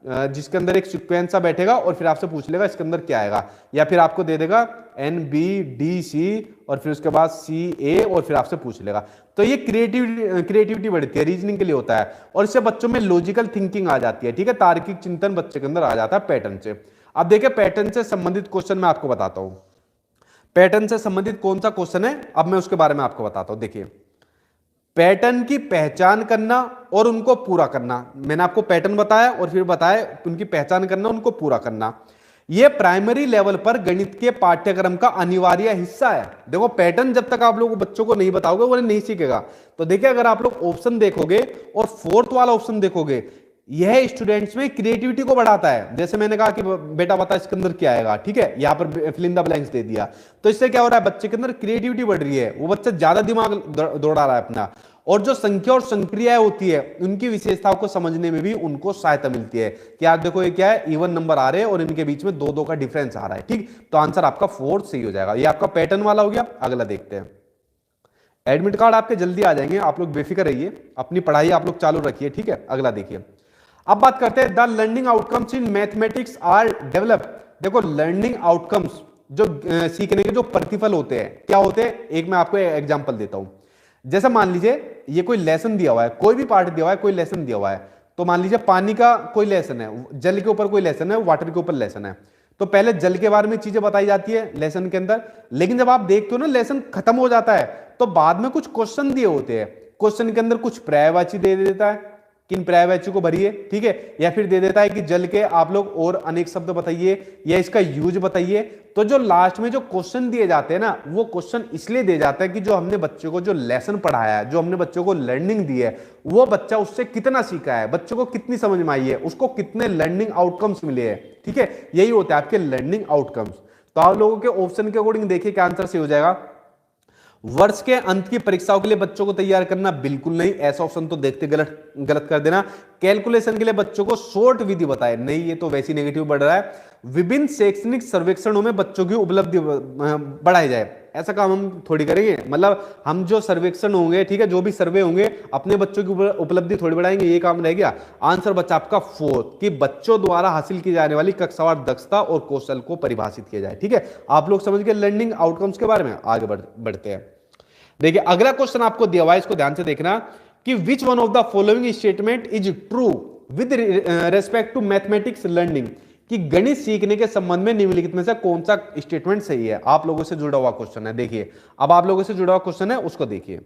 जिसके अंदर एक सीक्वेंस सा बैठेगा और फिर आपसे पूछ लेगा इसके अंदर क्या आएगा, या फिर आपको दे देगा NBDC और फिर उसके बाद CA और फिर आपसे पूछ लेगा। तो ये क्रिएटिविटी बढ़ती है, रीजनिंग के लिए होता है, और इससे बच्चों में लॉजिकल थिंकिंग आ जाती है, ठीक है, तार्किक चिंतन बच्चे के अंदर आ जाता है पैटर्न से। अब देखिए पैटर्न से संबंधित क्वेश्चन मैं आपको बताता हूं। पैटर्न से संबंधित कौन सा क्वेश्चन है अब मैं उसके बारे में आपको बताता हूं। देखिए पैटर्न की पहचान करना और उनको पूरा करना, मैंने आपको पैटर्न बताया और फिर बताया उनकी पहचान करना, उनको पूरा करना, यह प्राइमरी लेवल पर गणित के पाठ्यक्रम का अनिवार्य हिस्सा है। देखो पैटर्न जब तक आप लोग बच्चों को नहीं बताओगे वो नहीं सीखेगा। तो देखिए अगर आप लोग ऑप्शन देखोगे और फोर्थ वाला ऑप्शन देखोगे, यह स्टूडेंट्स में क्रिएटिविटी को बढ़ाता है। जैसे मैंने कहा कि बेटा बता इसके अंदर क्या आएगा, ठीक है, यहां पर फिल इन द ब्लैंक्स दे दिया, तो इससे क्या हो रहा है? बच्चे के अंदर क्रिएटिविटी बढ़ रही है, वो बच्चा ज्यादा दिमाग दौड़ा रहा है अपना, और जो संख्या और संक्रियाएं होती है उनकी विशेषताओं को समझने में भी उनको सहायता मिलती है कि आप देखो ये क्या है, इवन नंबर आ रहे हैं और इनके बीच में दो दो का डिफरेंस आ रहा है। ठीक, तो आंसर आपका 4 सही हो जाएगा। ये आपका पैटर्न वाला हो गया। अगला देखते हैं। एडमिट कार्ड आपके जल्दी आ जाएंगे, आप लोग बेफिक्र रहिए, अपनी पढ़ाई आप लोग चालू रखिए। ठीक है, अगला देखिए। अब बात करते हैं the learning outcomes in mathematics are develop. देखो लर्निंग आउटकम्स जो सीखने के जो प्रतिफल होते हैं क्या होते हैं, एक मैं आपको एग्जांपल देता हूं। जैसे मान लीजिए ये कोई लेसन दिया हुआ है, कोई भी पार्ट दिया हुआ है, कोई लेसन दिया हुआ है। तो मान लीजिए पानी का कोई लेसन है, जल के ऊपर कोई लेसन है, वाटर के ऊपर लेसन है। तो पहले जल के बारे में चीजें बताई जाती है लेसन के अंदर, लेकिन जब आप देखते हो ना लेसन खत्म हो जाता है तो बाद में कुछ क्वेश्चन दिए होते हैं। क्वेश्चन के अंदर कुछ पर्यायवाची दे देता है, किन पर्यायवाची को भरिए। ठीक है, या फिर दे देता है कि जल के आप लोग और अनेक शब्द बताइए या इसका यूज बताइए। तो जो लास्ट में जो क्वेश्चन दिए जाते हैं ना, वो क्वेश्चन इसलिए दिए जाते हैं कि जो हमने बच्चों को जो लेसन पढ़ाया है, जो हमने बच्चों को लर्निंग दी है, वो बच्चा उससे कितना सीखा है, बच्चों को कितनी समझ में आई है, उसको कितने लर्निंग आउटकम्स मिले हैं। ठीक है, यही होता है आपके लर्निंग आउटकम्स। तो आप लोगों के ऑप्शन के अकॉर्डिंग देखिए क्या आंसर से हो जाएगा। वर्ष के अंत की परीक्षाओं के लिए बच्चों को तैयार करना, बिल्कुल नहीं, ऐसा ऑप्शन तो देखते गलत कर देना। कैलकुलेशन के लिए बच्चों को शॉर्ट विधि बताए, नहीं, ये तो वैसी नेगेटिव बढ़ रहा है। विभिन्न शैक्षणिक सर्वेक्षणों में बच्चों की उपलब्धि बढ़ाई जाए, ऐसा काम हम थोड़ी करेंगे। मतलब हम जो सर्वेक्षण होंगे, ठीक है, जो भी सर्वे होंगे, अपने बच्चों की उपलब्धि थोड़ी बढ़ाएंगे, ये काम रह गया। आंसर बच्चा आपका 4 कि बच्चों द्वारा हासिल की जाने वाली कक्षावार दक्षता और कौशल को परिभाषित किया जाए। ठीक है, आप लोग समझ गए लर्निंग आउटकम्स के बारे में। आगे बढ़ते हैं। देखिए अगला क्वेश्चन आपको दिया हुआ है, इसको ध्यान से देखना कि which one of the following statement is true with respect to mathematics learning, कि गणित सीखने के संबंध में निम्नलिखित में से कौन सा स्टेटमेंट सही है। आप लोगों से जुड़ा हुआ क्वेश्चन है। देखिए अब आप लोगों से जुड़ा हुआ क्वेश्चन है, उसको देखिए।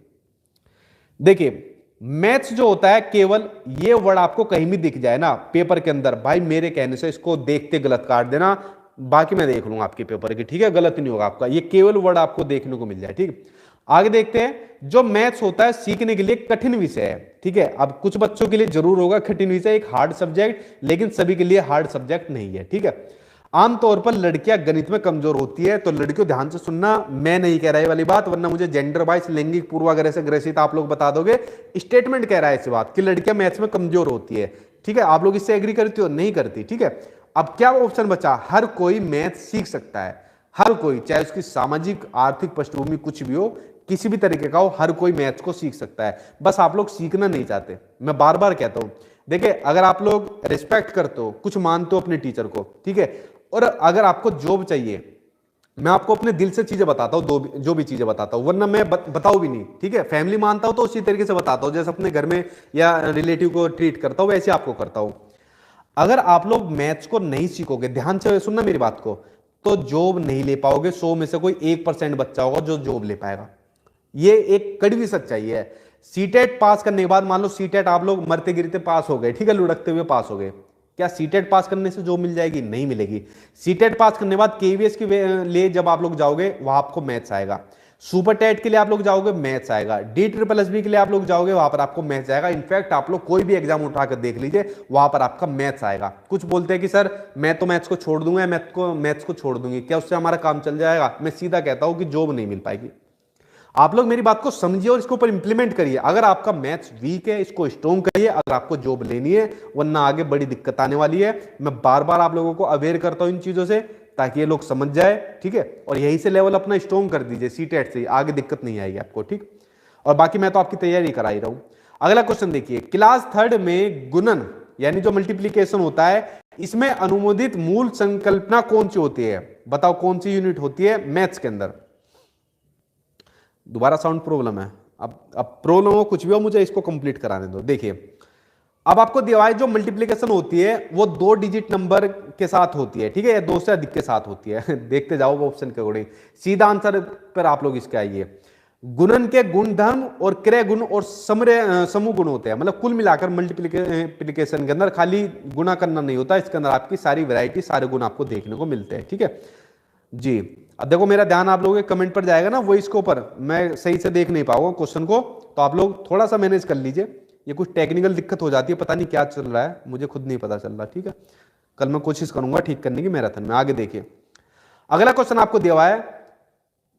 देखिए मैथ्स जो होता है, केवल ये वर्ड आपको कहीं भी दिख जाए ना पेपर के अंदर, भाई मेरे कहने से इसको देखते गलत काट देना, बाकी मैं देख लूंगा आपके पेपर की। ठीक है, गलत नहीं होगा आपका, ये केवल वर्ड आपको देखने को मिल जाए। ठीक, आगे देखते हैं। जो मैथ्स होता है सीखने के लिए कठिन विषय है। ठीक है, अब कुछ बच्चों के लिए जरूर होगा कठिन विषय, एक हार्ड सब्जेक्ट, लेकिन सभी के लिए हार्ड सब्जेक्ट नहीं है। ठीक है, आमतौर पर लड़कियां गणित में कमजोर होती है। तो लड़कियों ध्यान से सुनना, मैं नहीं कह रहा है वाली बात, वरना मुझे जेंडर वाइज लैंगिक पूर्वाग्रह से ग्रसित आप लोग बता दोगे। स्टेटमेंट कह रहा है इस बात कि लड़कियां मैथ्स में कमजोर होती है। ठीक है, आप लोग इससे एग्री करती हो? नहीं करती। ठीक है, अब क्या ऑप्शन बचा? हर कोई मैथ सीख सकता है, हर कोई, चाहे उसकी सामाजिक आर्थिक पृष्ठभूमि कुछ भी हो, किसी भी तरीके का हो, हर कोई मैथ्स को सीख सकता है। बस आप लोग सीखना नहीं चाहते। मैं बार बार कहता हूं, देखिए अगर आप लोग रिस्पेक्ट करते हो, कुछ मानते हो अपने टीचर को, ठीक है, और अगर आपको जॉब चाहिए, मैं आपको अपने दिल से चीजें बताता हूं, जो भी चीजें बताता हूं, वरना मैं बताऊं भी नहीं। ठीक है, फैमिली मानता हूं तो उसी तरीके से बताता हूं, जैसे अपने घर में या रिलेटिव को ट्रीट करता हूं वैसे आपको करता हूं। अगर आप लोग मैथ्स को नहीं सीखोगे, ध्यान से सुनना मेरी बात को, तो जॉब नहीं ले पाओगे। 100 में से कोई 1% बच्चा होगा जो जॉब ले पाएगा। ये एक कड़वी सच्चाई है। सीटेट पास करने के बाद, मान लो सीटेट आप लोग मरते गिरते पास हो गए, ठीक है, लुढ़कते हुए पास हो गए, क्या सीटेट पास करने से जॉब मिल जाएगी? नहीं मिलेगी। सीटेट पास करने के बाद केवीएस के लिए जब आप लोग जाओगे, वहां आपको मैथ्स आएगा। सुपर टेट के लिए आप लोग जाओगे, मैथ्स आएगा। DSSB के लिए आप लोग जाओगे, वहां पर आपको मैथ्स आएगा। इनफैक्ट आप लोग कोई भी एग्जाम उठाकर देख लीजिए, वहां पर आपका मैथ्स आएगा। कुछ बोलते हैं कि सर मैं तो मैथ्स को छोड़ दूंगा, मैथ्स को छोड़ दूंगी, क्या उससे हमारा काम चल जाएगा? मैं सीधा कहता हूं कि जॉब नहीं मिल पाएगी। आप लोग मेरी बात को समझिए और इसके ऊपर इंप्लीमेंट करिए। अगर आपका मैथ्स वीक है, इसको स्ट्रॉन्ग करिए अगर आपको जॉब लेनी है, वरना आगे बड़ी दिक्कत आने वाली है। मैं बार बार आप लोगों को अवेयर करता हूं इन चीजों से, ताकि ये लोग समझ जाए। ठीक है, और यहीं से लेवल अपना स्ट्रॉन्ग कर दीजिए, सीटेट से आगे दिक्कत नहीं आएगी आपको। ठीक, और बाकी मैं तो आपकी तैयारी करा ही रहा हूं। अगला क्वेश्चन देखिए, क्लास 3 में गुणन यानी जो मल्टीप्लीकेशन होता है, इसमें अनुमोदित मूल संकल्पना कौन सी होती है? बताओ कौन सी यूनिट होती है मैथ्स के अंदर? दोबारा साउंड प्रॉब्लम है। अब प्रॉब्लम हो कुछ भी हो, मुझे इसको कंप्लीट कराने दो। देखिए अब आपको दिया है जो मल्टीप्लिकेशन होती है वो 2 डिजिट नंबर के साथ होती है, ठीक है, या 2 से अधिक के साथ होती है। देखते जाओ वो ऑप्शन के अकॉर्डिंग। सीधा आंसर पर आप लोग इसके आइए। गुणन के गुण धर्म और क्रय गुण और समूह गुण होते हैं। मतलब कुल मिलाकर मल्टीप्लिकेशन के अंदर खाली गुणा करना नहीं होता, इसके अंदर आपकी सारी वैरायटी, सारे गुण आपको देखने को मिलते हैं। ठीक है जी, अब देखो मेरा ध्यान आप लोगों के कमेंट पर जाएगा ना, वो इसके ऊपर मैं सही से देख नहीं पाऊंगा क्वेश्चन को, तो आप लोग थोड़ा सा मैनेज कर लीजिए। ये कुछ टेक्निकल दिक्कत हो जाती है, पता नहीं क्या चल रहा है, मुझे खुद नहीं पता चल रहा। ठीक है, कल मैं कोशिश करूंगा ठीक करने की मैराथन में। आगे देखिए, अगला क्वेश्चन आपको दिया हुआ है,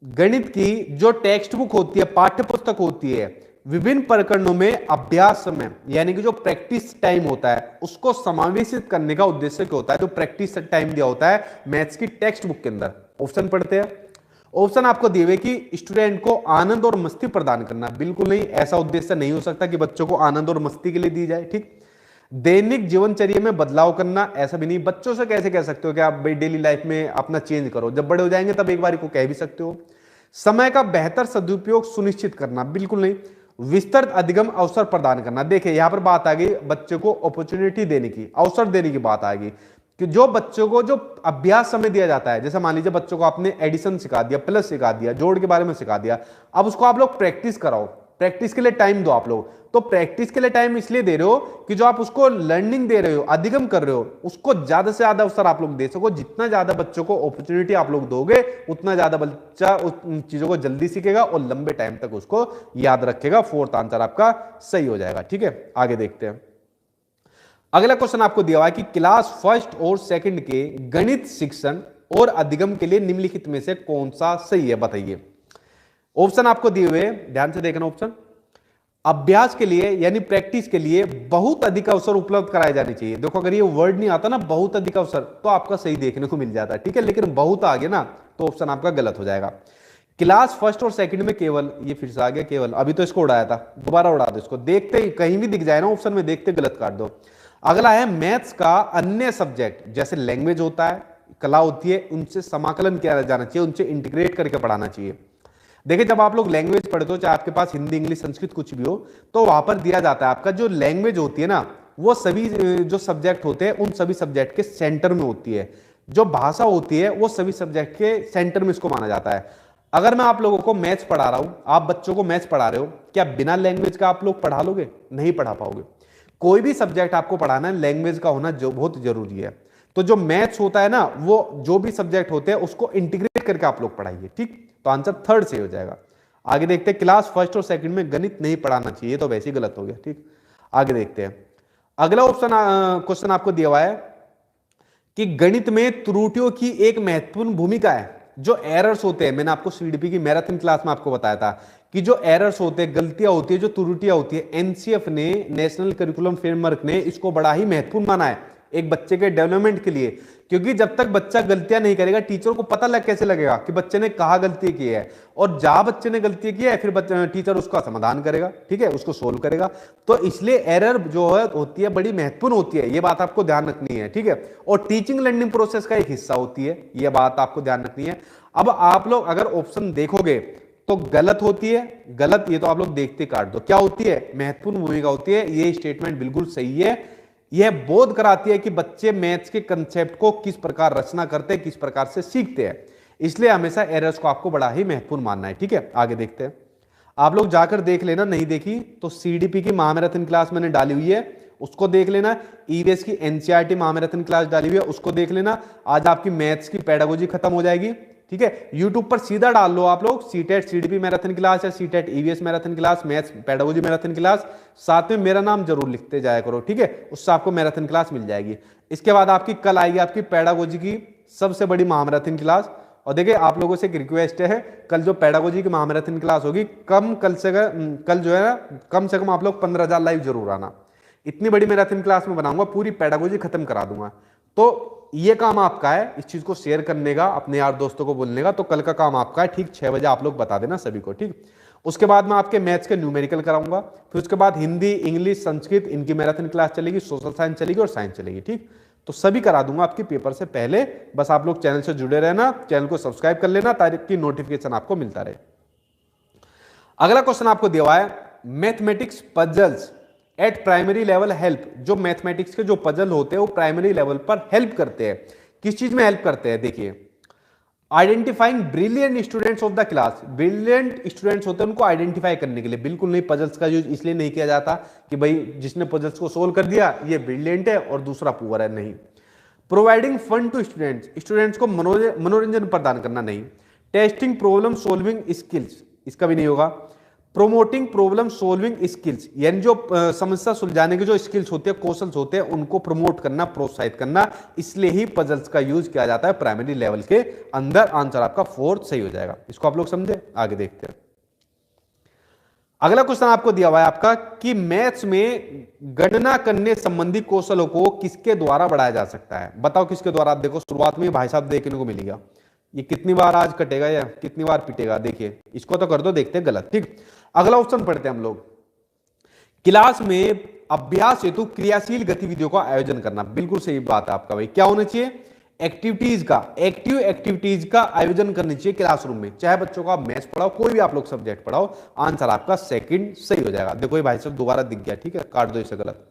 गणित की जो टेक्स्ट बुक होती है, पाठ्य पुस्तक होती है, विभिन्न प्रकरणों में अभ्यास समय यानी कि जो प्रैक्टिस टाइम होता है उसको समावेशित करने का उद्देश्य क्या होता है? जो प्रैक्टिस टाइम दिया होता है मैथ्स की टेक्स्ट बुक के अंदर, ऑप्शन पढ़ते हैं। ऑप्शन आपको दिए हुए कि स्टूडेंट को आनंद और मस्ती प्रदान करना, बिल्कुल नहीं, ऐसा उद्देश्य नहीं हो सकता कि बच्चों को आनंद और मस्ती के लिए दी जाए। ठीक, दैनिक जीवनचर्या में बदलाव करना, ऐसा भी नहीं, बच्चों से कैसे कह सकते हो कि आप भाई डेली लाइफ में अपना चेंज करो, जब बड़े हो जाएंगे तब एक बार को कह भी सकते हो। समय का बेहतर सदुपयोग सुनिश्चित करना, बिल्कुल नहीं। विस्तृत अधिगम अवसर प्रदान करना, देखिए यहां पर बात आ गई बच्चे को अपॉर्चुनिटी देने की, अवसर देने की बात आ गई कि जो बच्चों को जो अभ्यास समय दिया जाता है, जैसे मान लीजिए बच्चों को आपने एडिशन सिखा दिया, प्लस सिखा दिया, जोड़ के बारे में सिखा दिया, अब उसको आप लोग प्रैक्टिस कराओ, प्रैक्टिस के लिए टाइम दो आप लोग। तो प्रैक्टिस के लिए टाइम इसलिए दे रहे हो कि जो आप उसको लर्निंग दे रहे हो, अधिगम कर रहे हो, उसको ज्यादा से ज्यादा अवसर आप लोग दे सको। जितना ज्यादा बच्चों को अपॉर्चुनिटी आप लोग दोगे उतना ज्यादा बच्चा उन चीजों को जल्दी सीखेगा और लंबे टाइम तक उसको याद रखेगा। फोर्थ आंसर आपका सही हो जाएगा। ठीक है, आगे देखते हैं। अगला क्वेश्चन आपको दिया हुआ है कि क्लास फर्स्ट और सेकंड के गणित शिक्षण और अधिगम के लिए निम्नलिखित में से कौन सा सही है, बताइए। ऑप्शन आपको दिए हुए, ध्यान से देखना ऑप्शन। अभ्यास के लिए यानी प्रैक्टिस के लिए बहुत अधिक अवसर उपलब्ध कराए जाने चाहिए। देखो अगर ये वर्ड नहीं आता ना बहुत अधिक अवसर, तो आपका सही देखने को मिल जाता है। ठीक है, लेकिन बहुत आ गया ना तो ऑप्शन आपका गलत हो जाएगा। क्लास फर्स्ट और सेकंड में केवल, ये फिर से आ गया केवल, अभी तो इसको उड़ाया था, दोबारा उड़ा दो इसको, देखते ही कहीं भी दिख जाए ना ऑप्शन में, देखते गलत काट दो। अगला है मैथ्स का अन्य सब्जेक्ट जैसे लैंग्वेज होता है, कला होती है, उनसे समाकलन किया जाना चाहिए, उनसे इंटीग्रेट करके पढ़ाना चाहिए। देखिए जब आप लोग लैंग्वेज पढ़ते हो, चाहे आपके पास हिंदी इंग्लिश संस्कृत कुछ भी हो, तो वहां पर दिया जाता है आपका जो लैंग्वेज होती है ना, वो सभी जो सब्जेक्ट होते हैं उन सभी सब्जेक्ट के सेंटर में होती है। जो भाषा होती है वो सभी सब्जेक्ट के सेंटर में इसको माना जाता है। अगर मैं आप लोगों को मैथ्स पढ़ा रहा हूं, आप बच्चों को मैथ्स पढ़ा रहे हो, क्या बिना लैंग्वेज का आप लोग पढ़ा लोगे? नहीं पढ़ा पाओगे। कोई भी सब्जेक्ट आपको पढ़ाना है लैंग्वेज का होना जो बहुत जरूरी है। तो जो मैथ्स होता है ना, वो जो भी सब्जेक्ट होते हैं उसको इंटीग्रेट करके आप लोग पढ़ाइए। ठीक, तो आंसर थर्ड से हो जाएगा। आगे देखते हैं, क्लास फर्स्ट और सेकंड में गणित नहीं पढ़ाना चाहिए, तो वैसे ही गलत हो गया। ठीक, आगे देखते हैं। अगला ऑप्शन क्वेश्चन आपको दिया हुआ है कि गणित में त्रुटियों की एक महत्वपूर्ण भूमिका है। जो एरर्स होते हैं, मैंने आपको सीडीपी की मैराथन क्लास में आपको बताया था कि जो एरर्स होते हैं, गलतियां होती है, जो त्रुटियां होती है, एनसीएफ ने, नेशनल करिकुलम फ्रेमवर्क ने इसको बड़ा ही महत्वपूर्ण माना है एक बच्चे के डेवलपमेंट के लिए। क्योंकि जब तक बच्चा गलतियां नहीं करेगा, टीचर को पता कैसे लगेगा कि बच्चे ने कहां गलती की है, और जहां बच्चे ने गलती की है फिर टीचर उसका समाधान करेगा। ठीक है, उसको सोल्व करेगा। तो इसलिए एरर जो है होती है बड़ी महत्वपूर्ण होती है, ये बात आपको ध्यान रखनी है। ठीक है, और टीचिंग लर्निंग प्रोसेस का एक हिस्सा होती है, ये बात आपको ध्यान रखनी है। अब आप लोग अगर ऑप्शन देखोगे तो गलत होती है, गलत, ये तो आप लोग देखते काट दो। क्या होती है? महत्वपूर्ण भूमिका होती है। ये स्टेटमेंट बिल्कुल सही है। यह बोध कराती है कि बच्चे मैथ्स के कंसेप्ट को किस प्रकार रचना करते हैं, किस प्रकार से सीखते हैं। इसलिए हमेशा एरर्स को आपको बड़ा ही महत्वपूर्ण मानना है। ठीक है, आगे देखते हैं। आप लोग जाकर देख लेना, नहीं देखी तो सीडीपी की महामैराथन क्लास मैंने डाली हुई है, उसको देख लेना। ईवीएस की एनसीईआरटी महामैराथन क्लास डाली हुई है, उसको देख लेना। आज आपकी मैथ्स की पेडागोजी खत्म हो जाएगी। ठीक है, यूट्यूब पर सीधा डाल लो आप लोग सीटेट सीडीपी मैराथन क्लास या CTET EVS marathon class, maths pedagogy marathon class, साथ में मेरा नाम जरूर लिखते जाया करो। ठीक है, उससे आपको मैराथन क्लास मिल जाएगी। इसके बाद आपकी कल आएगी आपकी पेडागोजी की सबसे बड़ी महामैराथन क्लास। और देखिए आप लोगों से एक रिक्वेस्ट है, कल जो पेडागोजी की महामैराथन क्लास होगी, कल जो है ना, कम से कम आप लोग 15,000 लाइव जरूर आना। इतनी बड़ी मैराथन क्लास में बनाऊंगा, पूरी पेडागोजी खत्म करा दूंगा। तो ये काम आपका है, इस चीज को शेयर करने का, अपने यार दोस्तों को बोलने का। तो कल का काम आपका है, ठीक 6 बजे आप लोग बता देना सभी को। ठीक, उसके बाद मैं आपके मैथ्स के न्यूमेरिकल कराऊंगा, फिर उसके बाद हिंदी इंग्लिश संस्कृत इनकी मैराथन क्लास चलेगी, सोशल साइंस चलेगी और साइंस चलेगी। ठीक, तो सभी करा दूंगा आपके पेपर से पहले। बस आप लोग चैनल से जुड़े रहना, चैनल को सब्सक्राइब कर लेना ताकि नोटिफिकेशन आपको मिलता रहे। अगला क्वेश्चन आपको दिया हुआ है, mathematics puzzles eight primary level help. जो मैथमेटिक्स के जो पजल होते हैं वो प्राइमरी लेवल पर हेल्प करते हैं। किस चीज में हेल्प करते हैं? देखिए, identifying brilliant students of the class. Brilliant students होते हैं उनको आइडेंटिफाई करने के लिए। बिल्कुल नहीं, पजल्स का यूज इसलिए नहीं किया जाता कि भाई जिसने पजल्स को सोल्व कर दिया ये ब्रिलियंट है और दूसरा पुअर है, नहीं। Providing fun to students, students को मनोरंजन प्रदान करना, नहीं। टेस्टिंग प्रॉब्लम सोल्विंग स्किल्स, इसका भी नहीं होगा। प्रोमोटिंग प्रॉब्लम सोल्विंग स्किल्स, यानी जो समस्या सुलझाने के जो स्किल्स होते हैं, कौशल होते हैं, उनको प्रमोट करना, प्रोत्साहित करना। इसलिए ही पजल्स का यूज किया जाता है प्राइमरी लेवल के अंदर। आंसर आपका फोर्थ सही हो जाएगा। इसको आप लोग समझे, आगे देखते हैं। अगला क्वेश्चन आपको दिया हुआ है आपका कि मैथ्स में गणना करने संबंधी कौशलों को किसके द्वारा बढ़ाया जा सकता है। बताओ किसके द्वारा। आप देखो शुरुआत में भाई साहब देखने को मिलेगा, ये कितनी बार आज कटेगा या कितनी बार पिटेगा। देखिए इसको तो कर दो, देखते हैं गलत। ठीक, अगला ऑप्शन पढ़ते हैं हम लोग। क्लास में अभ्यास हेतु क्रियाशील गतिविधियों का आयोजन करना। बिल्कुल सही बात है आपका भाई। क्या होना चाहिए, एक्टिविटीज का, एक्टिव एक्टिविटीज का आयोजन करनी चाहिए क्लासरूम में। चाहे बच्चों को आप मैथ्स पढ़ाओ, कोई भी आप लोग सब्जेक्ट पढ़ाओ, आंसर आपका सेकंड सही हो जाएगा। देखो ये भाई साहब दोबारा दिख गया, ठीक है, काट दो इसे गलत।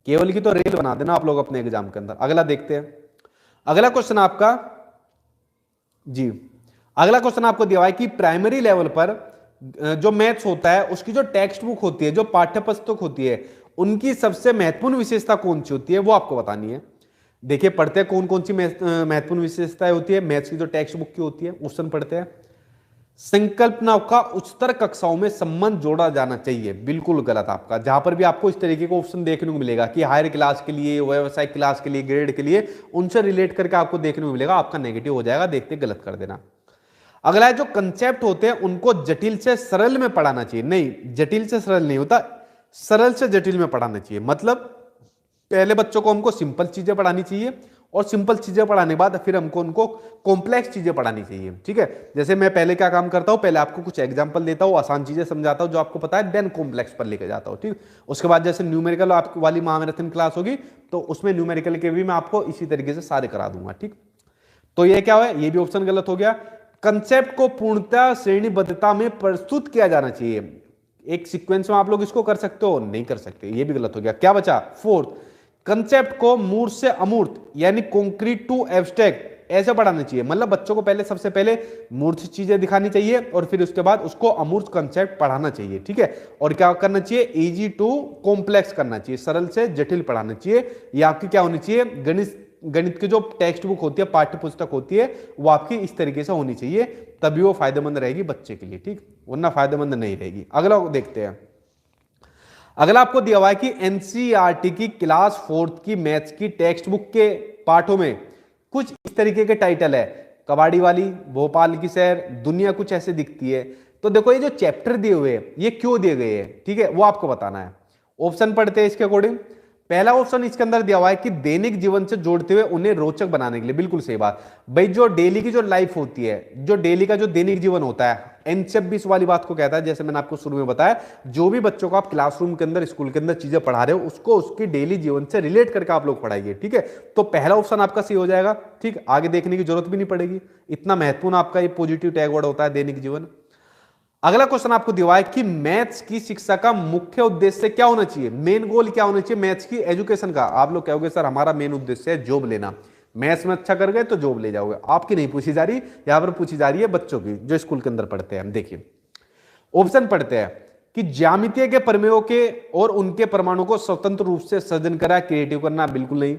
केवल की तो रेल बना देना आप लोग अपने एग्जाम के अंदर। अगला देखते हैं। अगला क्वेश्चन आपका जी, अगला क्वेश्चन आपको दिया हुआ है कि प्राइमरी लेवल पर जो मैथ्स होता है उसकी जो टेक्स्ट बुक होती है, जो पाठ्य पुस्तक होती है, उनकी सबसे महत्वपूर्ण विशेषता कौन सी होती है, वो आपको बतानी है। देखिए पढ़ते हैं कौन कौन सी महत्वपूर्ण विशेषताएं होती है मैथ्स की जो टेक्स्ट बुक की होती है। क्वेश्चन पढ़ते हैं। संकल्पनाओं का उच्चतर कक्षाओं में संबंध जोड़ा जाना चाहिए। बिल्कुल गलत आपका। जहां पर भी आपको इस तरीके का ऑप्शन देखने को मिलेगा कि हायर क्लास के लिए, व्यावसायिक क्लास के लिए, ग्रेड के लिए, उनसे रिलेट करके आपको देखने को मिलेगा, आपका नेगेटिव हो जाएगा। देखते गलत कर देना। अगला है जो कंसेप्ट होते हैं उनको जटिल से सरल में पढ़ाना चाहिए। नहीं, जटिल से सरल नहीं होता, सरल से जटिल में पढ़ाना चाहिए। मतलब पहले बच्चों को हमको सिंपल चीजें पढ़ानी चाहिए और सिंपल चीजें पढ़ाने के बाद फिर हमको उनको कॉम्प्लेक्स चीजें पढ़ानी चाहिए। ठीक है, जैसे मैं पहले क्या काम करता हूं, पहले आपको कुछ एग्जांपल देता हूं, आसान चीजें समझाता हूं जो आपको पता है, देन कॉम्प्लेक्स पर लेके जाता हूं। ठीक, उसके बाद जैसे न्यूमेरिकल आपकी वाली महामैराथन क्लास होगी तो उसमें न्यूमेरिकल के भी मैं आपको इसी तरीके से सारे करा दूंगा। ठीक, तो ये क्या है, ये भी ऑप्शन गलत हो गया। कंसेप्ट को पूर्णतः श्रेणीबद्धता में प्रस्तुत किया जाना चाहिए। एक सीक्वेंस में आप लोग इसको कर सकते हो, नहीं कर सकते, ये भी गलत हो गया। क्या बचा, फोर्थ, कंसेप्ट को मूर्त से अमूर्त यानी कॉन्क्रीट टू एब्स्ट्रैक्ट ऐसे पढ़ाना चाहिए। मतलब बच्चों को पहले सबसे पहले मूर्त चीजें दिखानी चाहिए और फिर उसके बाद उसको अमूर्त कंसेप्ट पढ़ाना चाहिए। ठीक है, और क्या करना चाहिए, इजी टू कॉम्प्लेक्स करना चाहिए, सरल से जटिल पढ़ाना चाहिए। ये आपकी क्या होनी चाहिए, गणित की जो टेक्स्ट बुक होती है, पाठ्य पुस्तक होती है, वो आपकी इस तरीके से होनी चाहिए, तभी वो फायदेमंद रहेगी बच्चे के लिए। ठीक, वरना फायदेमंद नहीं रहेगी। अगला देखते हैं। अगला आपको दिया हुआ है कि एनसीईआरटी की क्लास 4th की मैथ्स की टेक्स्ट बुक के पाठों में कुछ इस तरीके के टाइटल है, कबाड़ी वाली, भोपाल की सैर, दुनिया, कुछ ऐसे दिखती है। तो देखो ये जो चैप्टर दिए हुए हैं ये क्यों दिए गए हैं, ठीक है, वो आपको बताना है। ऑप्शन पढ़ते हैं इसके अकॉर्डिंग। पहला ऑप्शन इसके अंदर दिया हुआ है कि दैनिक जीवन से जोड़ते हुए उन्हें रोचक बनाने के लिए। बिल्कुल सही बात भाई, जो डेली की जो लाइफ होती है, जो डेली का जो दैनिक जीवन होता है, N26 वाली बात को कहता है। जैसे मैंने आपको शुरू में बताया, जो भी बच्चों को आप क्लासरूम के अंदर, स्कूल के अंदर चीजें पढ़ा रहे हो, उसको उसकी डेली जीवन से रिलेट करके आप लोग पढ़ाइए। ठीक है, तो पहला ऑप्शन आपका सही हो जाएगा। ठीक, आगे देखने की जरूरत भी नहीं पड़ेगी, इतना महत्वपूर्ण आपका ये पॉजिटिव टैग वर्ड होता है, दैनिक जीवन। अगला क्वेश्चन आपको दिया है कि मैथ्स की शिक्षा का मुख्य उद्देश्य क्या होना चाहिए, मेन गोल क्या होना चाहिए मैथ्स की एजुकेशन का। आप लोग कहोगे सर हमारा मेन उद्देश्य है जॉब लेना, मैथ्स में अच्छा कर गए तो जॉब ले जाओगे। आपकी नहीं पूछी जा रही, यहां पर पूछी जा रही है बच्चों की जो स्कूल के अंदर पढ़ते हैं। देखिए ऑप्शन पढ़ते हैं कि ज्यामितीय के प्रमेयों के और उनके प्रमाणों को स्वतंत्र रूप से सृजन करा, क्रिएटिव करना। बिल्कुल नहीं।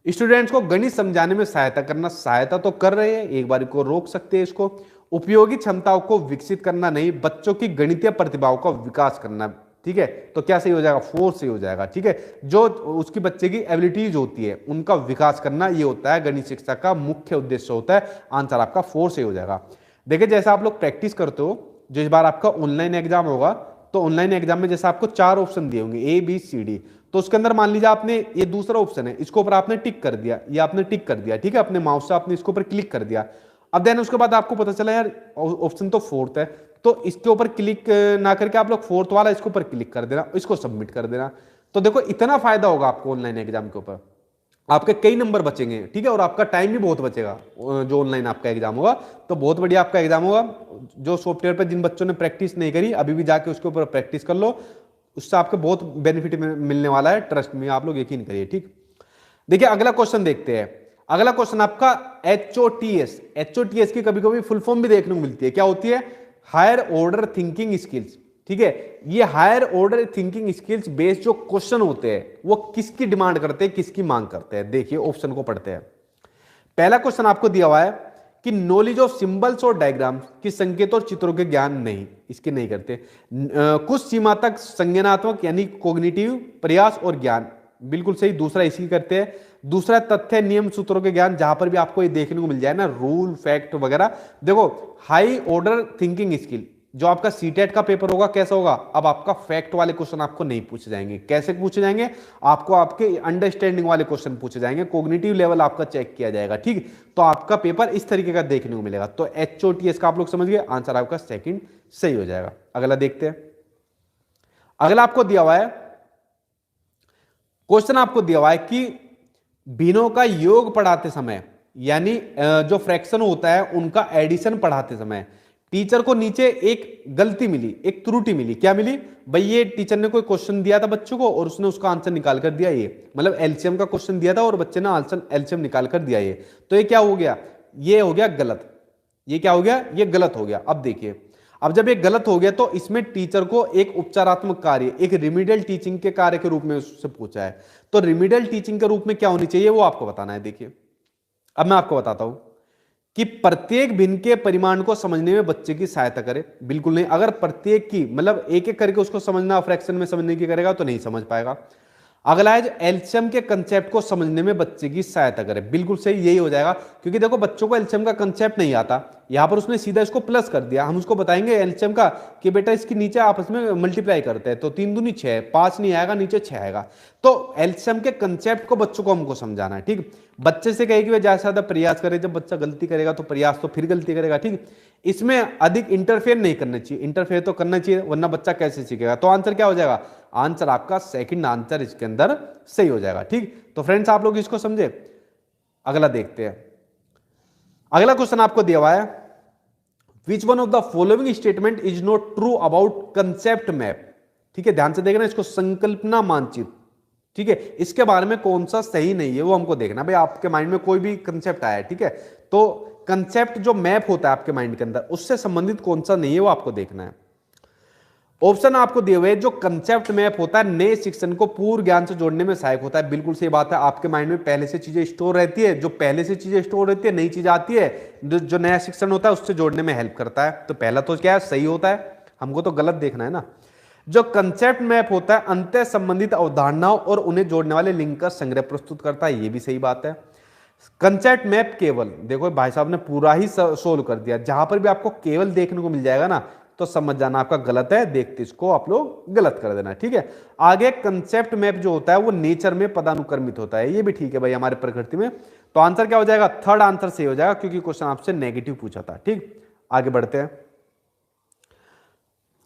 स्टूडेंट्स को गणित समझाने में सहायता करना, सहायता तो कर रहे हैं, एक बार को रोक सकते हैं इसको। उपयोगी क्षमताओं को विकसित करना नहीं, बच्चों की गणितीय प्रतिभाओं का विकास करना। ठीक है, तो क्या सही हो जाएगा, 4 सही हो जाएगा। ठीक है, जो उसकी बच्चे की एबिलिटीज होती है उनका विकास करना, ये होता है गणित शिक्षा का मुख्य उद्देश्य होता है। आंसर आपका 4 सही हो जाएगा। देखिए जैसे आप लोग प्रैक्टिस करते हो, जो इस बार आपका ऑनलाइन एग्जाम होगा, तो ऑनलाइन एग्जाम में जैसे आपको 4 ऑप्शन दिए होंगे ABCD, तो उसके अंदर मान लीजिए आपने ये दूसरा ऑप्शन है, इसके ऊपर आपने टिक कर दिया, ये आपने टिक कर दिया। ठीक है, अपने माउस से आपने इसके ऊपर क्लिक कर दिया। अब देन उसके बाद आपको पता चला यार ऑप्शन तो 4th है, तो इसके ऊपर क्लिक ना करके आप लोग 4th वाला इसके ऊपर क्लिक कर देना, इसको सबमिट कर देना। तो देखो इतना फायदा होगा आपको ऑनलाइन एग्जाम के ऊपर, आपके कई नंबर बचेंगे। ठीक है, और आपका टाइम भी बहुत बचेगा। जो ऑनलाइन आपका एग्जाम होगा तो बहुत बढ़िया आपका एग्जाम होगा। जो सॉफ्टवेयर पर जिन बच्चों ने प्रैक्टिस नहीं करी, अभी भी जाके उसके ऊपर प्रैक्टिस कर लो, उससे आपको बहुत बेनिफिट मिलने वाला है, ट्रस्ट में, आप लोग यकीन करिए। ठीक, देखिए अगला क्वेश्चन देखते हैं। अगला क्वेश्चन आपका HOTS की कभी कभी फुल फॉर्म भी देखने को मिलती है। क्या होती है, हायर ऑर्डर थिंकिंग स्किल्स। ठीक है, ये higher order thinking skills based जो क्वेश्चन होते हैं वो किसकी डिमांड करते हैं, किसकी मांग करते हैं। देखिए ऑप्शन को पढ़ते हैं। पहला क्वेश्चन आपको दिया हुआ है कि नॉलेज ऑफ सिंबल्स और डायग्राम्स की संकेत और चित्रों के ज्ञान नहीं, इसके नहीं करते। कुछ सीमा तक संज्ञानात्मक यानी कॉग्निटिव प्रयास और ज्ञान, बिल्कुल सही, दूसरा इसी करते हैं। दूसरा तथ्य नियम सूत्रों के ज्ञान, जहां पर भी आपको ये देखने को मिल जाए ना, रूल फैक्ट वगैरह। देखो हाई ऑर्डर थिंकिंग स्किल, जो आपका सीटेट का पेपर होगा कैसा होगा, अब आपका फैक्ट वाले क्वेश्चन आपको नहीं पूछे जाएंगे। कैसे पूछे जाएंगे, आपको आपके अंडरस्टैंडिंग वाले क्वेश्चन पूछे जाएंगे, कॉग्निटिव लेवल आपका चेक किया जाएगा। ठीक, तो आपका पेपर इस तरीके का देखने को मिलेगा। तो HOTS का आप लोग समझ गए, आंसर आपका सेकंड सही हो जाएगा। अगला देखते हैं। अगला आपको दिया हुआ है क्वेश्चन, आपको दिया हुआ है कि भिन्नों का योग पढ़ाते समय, यानी जो फ्रैक्शन होता है उनका एडिशन पढ़ाते समय टीचर को नीचे एक गलती मिली, एक त्रुटि मिली। क्या मिली भाई, ये टीचर ने कोई क्वेश्चन दिया था बच्चों को और उसने उसका आंसर निकाल कर दिया, ये मतलब एलसीएम का क्वेश्चन दिया था और बच्चे ने आंसर एलसीएम निकाल कर दिया, ये तो ये क्या हो गया, ये हो गया गलत। ये क्या हो गया, ये गलत हो गया। अब देखिए, अब जब ये गलत हो गया तो इसमें टीचर को एक उपचारात्मक कार्य, एक रिमीडियल टीचिंग के कार्य के रूप में उससे पूछा है। तो रिमीडियल टीचिंग के रूप में क्या होनी चाहिए वो आपको बताना है। देखिए, अब मैं आपको बताता हूं कि प्रत्येक भिन्न के परिमाण को समझने में बच्चे की सहायता करे। बिल्कुल नहीं, अगर प्रत्येक की मतलब एक एक करके उसको समझना, फ्रैक्शन में समझने की करेगा तो नहीं समझ पाएगा। अगला है एलसीएम के कंसेप्ट को समझने में बच्चे की सहायता करे। बिल्कुल सही, यही हो जाएगा, क्योंकि देखो बच्चों को एलसीएम का कंसेप्ट नहीं आता, यहां पर उसने सीधा इसको प्लस कर दिया। हम उसको बताएंगे एलसीएम का कि बेटा इसके नीचे आपस में मल्टीप्लाई करते हैं, तो 3 दूनी 6, 5 नहीं आएगा, नीचे 6 आएगा। तो एलसीएम के कंसेप्ट को बच्चों को हमको समझाना है। ठीक, बच्चे से कहे कि वह ज्यादा से ज्यादा प्रयास करे, जब बच्चा गलती करेगा तो प्रयास तो फिर गलती करेगा। ठीक, इसमें अधिक इंटरफेयर नहीं करना चाहिए, इंटरफेयर तो करना चाहिए वरना बच्चा कैसे सीखेगा। तो आंसर क्या हो जाएगा, आंसर आपका सेकंड आंसर इसके अंदर सही हो जाएगा। ठीक, तो फ्रेंड्स आप लोग इसको समझे। अगला देखते हैं। अगला क्वेश्चन आपको दिया हुआ है, विच one of the following statement is not true about concept map. ठीक है, ध्यान से देखना इसको, संकल्पना मानचित्र। ठीक है, इसके बारे में कौन सा सही नहीं है वो हमको देखना। भाई आपके माइंड में कोई भी कंसेप्ट आया है, ठीक है, तो कंसेप्ट जो मैप होता है आपके माइंड के अंदर उससे संबंधित कौन सा नहीं है वो आपको देखना है। ऑप्शन आपको दिए हुए, जो कंसेप्ट मैप होता है नए शिक्षण को पूर्व ज्ञान से जोड़ने में सहायक होता है। बिल्कुल सही बात है, आपके माइंड में पहले से चीजें स्टोर रहती है, जो पहले से चीजें स्टोर रहती है, नई चीज आती है, जो नया शिक्षण होता है उससे जोड़ने में हेल्प करता है। तो पहला तो क्या है, सही होता है, हमको तो गलत देखना है ना। जो कंसेप्ट मैप होता है अंतः संबंधित अवधारणाओं और उन्हें जोड़ने वाले लिंक का संग्रह प्रस्तुत करता है, ये भी सही बात है। कंसेप्ट मैप केवल, देखो भाई साहब ने पूरा ही सोल्व कर दिया, जहां पर भी आपको केवल देखने को मिल जाएगा ना तो समझ जाना आपका गलत है, देखते इसको आप लोग गलत कर देना। ठीक है, आगे कंसेप्ट मैप जो होता है वो नेचर में पदानुक्रमित होता है, ये भी ठीक है भाई हमारे प्रकृति में। तो आंसर क्या हो जाएगा, थर्ड आंसर सही हो जाएगा, क्योंकि क्वेश्चन आपसे नेगेटिव पूछा था। ठीक, आगे बढ़ते हैं।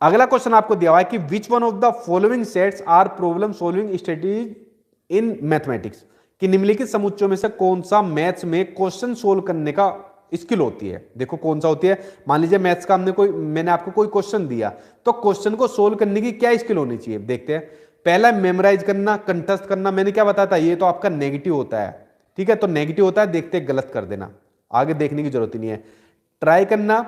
अगला क्वेश्चन आपको दिया हुआ है कि which one of the following sets are problem solving strategies in mathematics, कि निम्नलिखित समुच्चयों में से कौन सा मैथ्स में क्वेश्चन सोल्व करने का स्किल होती है। देखो कौन सा होती है, मान लीजिए मैथ्स का मैंने आपको कोई क्वेश्चन दिया, तो क्वेश्चन को सोल्व करने की क्या स्किल होनी चाहिए। देखते हैं, पहला मेमोराइज करना, कंठस्थ करना। मैंने क्या बताया था, ये तो आपका नेगेटिव होता है। ठीक है, तो नेगेटिव होता है, देखते गलत कर देना, आगे देखने की जरूरत ही नहीं है। ट्राई करना,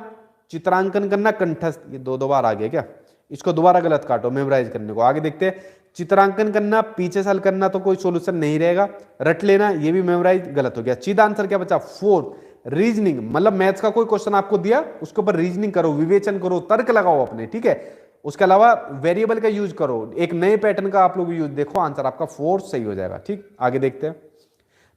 चित्रांकन करना, कंठस्थ, ये दो बार आ गया क्या, इसको दोबारा गलत काटो मेमोराइज करने को। आगे देखते हैं, चित्रांकन करना, पीछे साल करना, तो कोई सॉल्यूशन नहीं रहेगा। रट लेना, ये भी मेमोराइज, गलत हो गया। सीधा आंसर क्या बचा, 4 रीजनिंग, मतलब मैथ्स का कोई क्वेश्चन आपको दिया उसके ऊपर रीजनिंग करो, विवेचन करो, तर्क लगाओ अपने। ठीक है, उसके अलावा वेरिएबल का यूज करो, एक नए पैटर्न का आप लोग यूज, देखो आंसर आपका 4 सही हो जाएगा। ठीक, आगे देखते हैं।